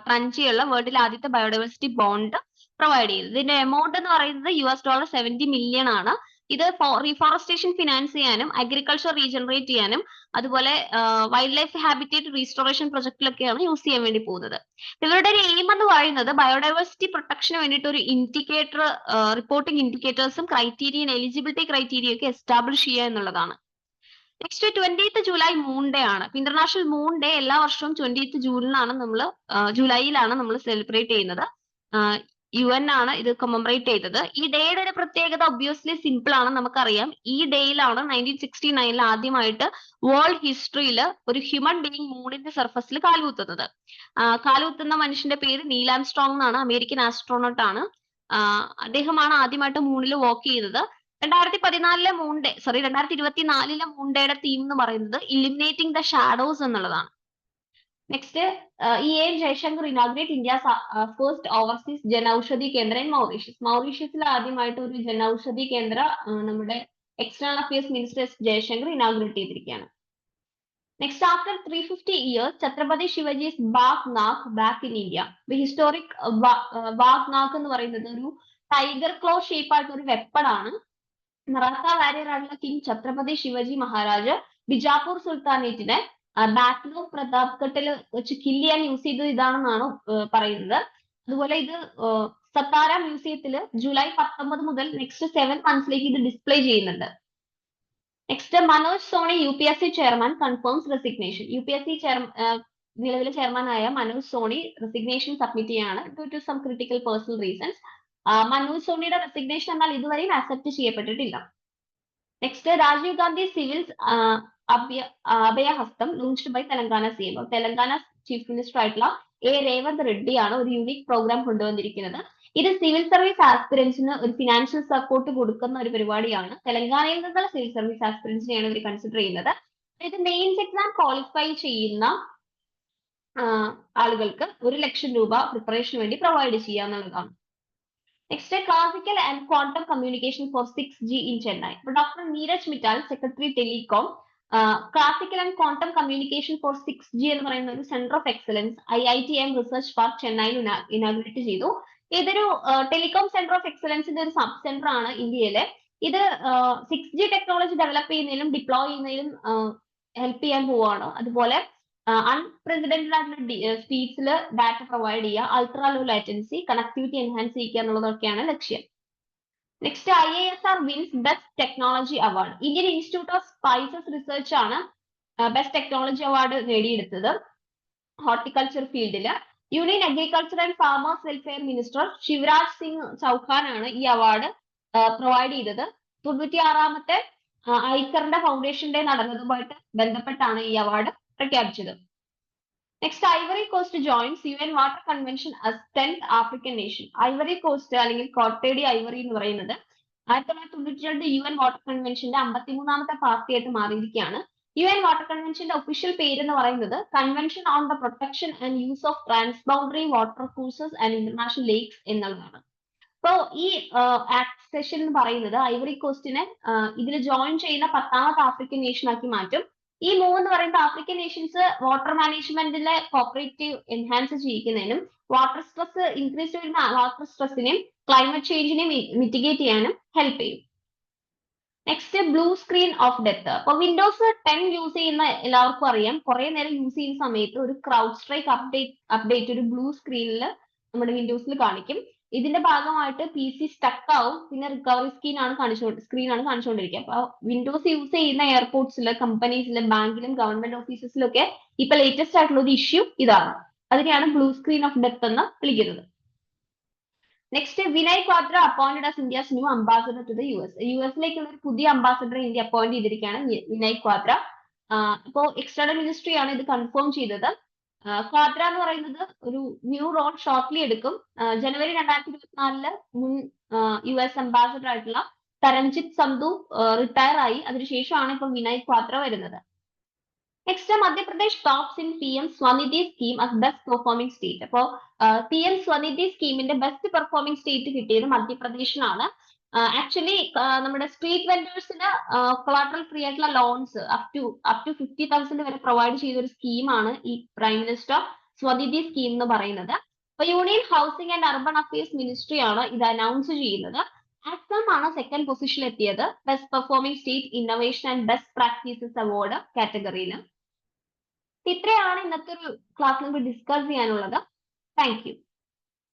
ട്രഞ്ചിയുള്ള വേൾഡിലെ ആദ്യത്തെ ബയോഡൈവേഴ്സിറ്റി ബോണ്ട് പ്രൊവൈഡ് ചെയ്തത്. ഇതിന്റെ എമൗണ്ട് എന്ന് പറയുന്നത് $70 മില്യൺ ആണ്. ഇത് റീഫോറസ്റ്റേഷൻ ഫിനാൻസ് ചെയ്യാനും അഗ്രികൾച്ചർ റീജനറേറ്റ് ചെയ്യാനും അതുപോലെ വൈൽഡ് ലൈഫ് ഹാബിറ്റേറ്റ് റീസ്റ്റോറേഷൻ പ്രൊജക്ടിലൊക്കെയാണ് യൂസ് ചെയ്യാൻ വേണ്ടി പോകുന്നത്. ഇവരുടെ ഒരു എയിം എന്ന് പറയുന്നത് ബയോഡൈവേഴ്സിറ്റി പ്രൊട്ടക്ഷന് വേണ്ടിയിട്ട് ഒരു ഇൻഡിക്കേറ്റർ, റിപ്പോർട്ടിംഗ് ഇൻഡിക്കേറ്റേഴ്സും ക്രൈറ്റീരിയൻ, എലിജിബിലിറ്റി ക്രൈറ്റീരിയ ഒക്കെ എസ്റ്റാബ്ലിഷ് ചെയ്യുക എന്നുള്ളതാണ്. Next, 20th July moon day ആണ്. ഇന്റർനാഷണൽ മൂൺ ഡേ എല്ലാ വർഷവും 20th ജൂലൈയിലാണ് നമ്മൾ സെലിബ്രേറ്റ് ചെയ്യുന്നത്. UN ആണ് ഇത് കൊമമറേറ്റ് ചെയ്തത്. ഈ ഡേയുടെ ഒരു പ്രത്യേകത ഒബ്വിയസ്ലി സിമ്പിൾ ആണ്, നമുക്കറിയാം. ഈ ഡേയിലാണ് 1969 ആദ്യമായിട്ട് വേൾഡ് ഹിസ്റ്ററിയിൽ ഒരു ഹ്യൂമൻ ബീയിങ് മൂണിന്റെ സർഫസിൽ കാലുകുത്തുന്നത്. കാലുകുത്തുന്ന മനുഷ്യന്റെ പേര് നീൽ ആംസ്ട്രോങ് എന്നാണ്, അമേരിക്കൻ ആസ്ട്രോണോട്ട് ആണ്. അദ്ദേഹമാണ് ആദ്യമായിട്ട് മൂണിൽ വാക്ക് ചെയ്തത്. 2024 മൂൺ ഡേയുടെ തീം എന്ന് പറയുന്നത് ഇലിമിനേറ്റിംഗ് ദ ഷാഡോസ് എന്നുള്ളതാണ്. Next, EAM Jaishankar inaugurate India's first overseas Janaushadhi Kendra in Mauritius. മൗറീഷ്യസിൽ ആദ്യമായിട്ട് ഒരു ജനൌഷധി കേന്ദ്ര നമ്മുടെ external affairs minister Jaishankar inaugurate ചെയ്തിരിക്കുകയാണ്. Next, after 350 years, Chhatrapati Shivaji's bagh nakh back in India. Historic bagh nakh എന്ന് പറയുന്നത് ഒരു ടൈഗർ ക്ലോ ഷേപ്പ് ആയിട്ടുള്ള ഒരു വെപ്പൺ ആണ്. മറാത്ത വാരിയർ ആയിട്ടുള്ള കിങ് ഛത്രപതി ശിവജി മഹാരാജ് ബിജാപൂർ സുൽത്താനേറ്റിനെ ബാറ്റിൽ ഓഫ് പ്രതാപ്ഗഡിൽ വെച്ച് കില്ല് ചെയ്യാൻ യൂസ് ചെയ്തത് ഇതാണെന്നാണ് പറയുന്നത്. അതുപോലെ ഇത് സത്താര മ്യൂസിയത്തിൽ ജൂലൈ 19 മുതൽ നെക്സ്റ്റ് 7 monthsലേക്ക് ഇത് ഡിസ്പ്ലേ ചെയ്യുന്നുണ്ട്. Next, Manoj Soni UPSC chairman confirms resignation. UPSC നിലവിലെ ചെയർമാനായ മനോജ് സോണി റെസിഗ്നേഷൻ സബ്മിറ്റ് ചെയ്യാണ് due to some critical personal reasons. Manoj സോണിയുടെ റെസിഗ്നേഷൻ എന്നാൽ ഇതുവരെയും അക്സെപ്റ്റ് ചെയ്യപ്പെട്ടിട്ടില്ല. Next Rajiv Gandhi civil Abhayahastam launched by Telangana CM. Telangana chief minister ആയിട്ടുള്ള രേവന്ത് റെഡ്ഡിയാണ് ഒരു യൂണിക് പ്രോഗ്രാം കൊണ്ടുവന്നിരിക്കുന്നത്. ഇത് സിവിൽ സർവീസ് ആസ്പിരൻസിന് ഒരു ഫിനാൻഷ്യൽ സപ്പോർട്ട് കൊടുക്കുന്ന ഒരു പരിപാടിയാണ്. തെലങ്കാനയിൽ നിന്നുള്ള സിവിൽ സർവീസ് ആസ്പിരൻസിനെയാണ് ഇവർ കൺസിഡർ ചെയ്യുന്നത്. ഇത് മെയിൻസ് എക്സാം ക്വാളിഫൈ ചെയ്യുന്ന ആളുകൾക്ക് 1 ലക്ഷം രൂപ പ്രിപ്പറേഷന് വേണ്ടി പ്രൊവൈഡ് ചെയ്യാന്നുള്ളതാണ്. Next classical and quantum communication for 6G in Chennai. Doctor Neeraj Mittal, secretary telecom, classical and quantum communication for 6G എന്ന് പറയുന്ന ഒരു centre of excellence IITM research park ചെന്നൈയിൽ ഇനാഗുറേറ്റ് ചെയ്തു. ഇതൊരു ടെലികോം സെന്റർ ഓഫ് എക്സലൻസിന്റെ ഒരു സബ് സെന്റർ ആണ് ഇന്ത്യയിലെ. ഇത് 6G ടെക്നോളജി ഡെവലപ്പ് ചെയ്യുന്നതിലും ഡിപ്ലോയ് ചെയ്യുന്നതിലും ഹെൽപ്പ് ചെയ്യാൻ പോവുകയാണ്. അതുപോലെ അൺപ്രസിഡന്റഡ് ആയിട്ടുള്ള സ്പീഡ്സിൽ ഡാറ്റ പ്രൊവൈഡ് ചെയ്യുക, ultra low latency, connectivity enhance ചെയ്യുക എന്നുള്ളതൊക്കെയാണ് ലക്ഷ്യം. Next IISR wins best technology award. Indian institute of spices research ആണ് ബെസ്റ്റ് ടെക്നോളജി അവാർഡ് നേടിയെടുത്തത് ഹോർട്ടിക്കൾച്ചർ ഫീൽഡില്. Union agriculture and farmers welfare minister Shivraj Singh Chouhan ആണ് ഈ അവാർഡ് പ്രൊവൈഡ് ചെയ്തത്. 96ാമത്തെ ഐക്കറിന്റെ ഫൗണ്ടേഷൻ ഡേ നടന്നതുമായിട്ട് ബന്ധപ്പെട്ടാണ് ഈ അവാർഡ് പ്രഖ്യാപിച്ചത്. Next Ivory Coast joints UN water convention as 10th African nation. Ivory Coast അല്ലെങ്കിൽ കോട്ടേഡി ഐവറി എന്ന് പറയുന്നത് 1992 UN വാട്ടർ കൺവെൻഷന്റെ 53ാമത്തെ പാർട്ടിയായിട്ട് മാറിയിരിക്കുകയാണ്. UN വാട്ടർ കൺവെൻഷന്റെ ഒഫീഷ്യൽ പേര് എന്ന് പറയുന്നത് convention on the protection and use of transboundary water courses and international lakes എന്നുള്ളതാണ്. അപ്പോ ഈ ആക്സെഷൻ എന്ന് പറയുന്നത് ഐവറി കോസ്റ്റിനെ ഇതിൽ ജോയിൻ ചെയ്യുന്ന 10ാമത്തെ ആഫ്രിക്കൻ നേഷൻ ആക്കി മാറ്റും. ഈ 3 എന്ന് പറയുന്ന ആഫ്രിക്കൻ നേഷൻസ് വാട്ടർ മാനേജ്മെന്റിലെ കോപ്പറേറ്റീവ് എൻഹാൻസ് ചെയ്യിക്കുന്നതിനും വാട്ടർ സ്ട്രെസ് ഇൻക്രീസ് ചെയ്യുന്ന വാട്ടർ സ്ട്രെസ്സിനെയും ക്ലൈമറ്റ് ചേഞ്ചിനെയും മിറ്റിഗേറ്റ് ചെയ്യാനും ഹെൽപ്പ് ചെയ്യും. Next blue screen of death. അപ്പൊ വിൻഡോസ് 10 യൂസ് ചെയ്യുന്ന എല്ലാവർക്കും അറിയാം, കുറെ നേരം യൂസ് ചെയ്യുന്ന സമയത്ത് ഒരു ക്രൗഡ് സ്ട്രൈക്ക് അപ്ഡേറ്റ് ഒരു ബ്ലൂ സ്ക്രീനിൽ നമ്മുടെ വിൻഡോസിൽ കാണിക്കും. ഇതിന്റെ ഭാഗമായിട്ട് PC സ്റ്റക്ക് ആവും, പിന്നെ റിക്കവറി സ്ക്രീനാണ് കാണിച്ചുകൊണ്ടിരിക്കുക. അപ്പൊ വിൻഡോസ് യൂസ് ചെയ്യുന്ന എയർപോർട്ട്സില്, കമ്പനീസില്, ബാങ്കിലും ഗവൺമെന്റ് ഓഫീസസിലും ഒക്കെ ഇപ്പൊ ലേറ്റസ്റ്റ് ആയിട്ടുള്ള ഒരു ഇഷ്യൂ ഇതാണ്. അതിനെയാണ് ബ്ലൂ സ്ക്രീൻ ഓഫ് ഡെത്ത് എന്ന് വിളിക്കുന്നത്. Next Vinay Kwatra appointed as India's new ambassador to the US. US-ലേക്കുള്ള ഒരു പുതിയ അംബാസഡർ ഇന്ത്യ അപ്പോയിന്റ് ചെയ്തിരിക്കുകയാണ് വിനയ് ക്വാത്ര. ഇപ്പോ എക്സ്റ്റേണൽ മിനിസ്ട്രി ആണ് ഇത് കൺഫേം ചെയ്തത്. ക്വാത്ര എന്ന് പറയുന്നത് ഒരു ന്യൂ റോൾ ഷോർട്ട്ലി എടുക്കും. ജനുവരി 2024 മുൻ US അംബാസഡർ ആയിട്ടുള്ള തരൺജിത് സന്ധു റിട്ടയർ ആയി. അതിനുശേഷമാണ് ഇപ്പൊ വിനയ് ക്വാത്ര വരുന്നത്. Next Madhya Pradesh tops in PM Svanidhi scheme as best performing state. അപ്പോ PM Svanidhi സ്കീമിന്റെ best performing state കിട്ടിയത് മധ്യപ്രദേശിനാണ്. ആക്ച്വലി നമ്മുടെ സ്ട്രീറ്റ് വെൻഡേഴ്സിന് കൊളാട്രൽ ഫ്രീ ആയിട്ടുള്ള ലോൺസ് അപ് ടു 50,000 വരെ പ്രൊവൈഡ് ചെയ്ത ഒരു സ്കീമാണ് ഈ പ്രൈം മിനിസ്റ്റർ സ്വനിധി സ്കീം എന്ന് പറയുന്നത്. അപ്പൊ union housing and urban affairs ministry ആണ് ഇത് അനൗൺസ് ചെയ്യുന്നത്. ആസാം ആണ് സെക്കൻഡ് പൊസിഷനിൽ എത്തിയത് best performing state innovation and best practices award കാറ്റഗറിയിൽ. ഇത്രയാണ് ഇന്നത്തെ ഒരു ക്ലാസ് നമുക്ക് ഡിസ്കസ് ചെയ്യാനുള്ളത്. Thank you.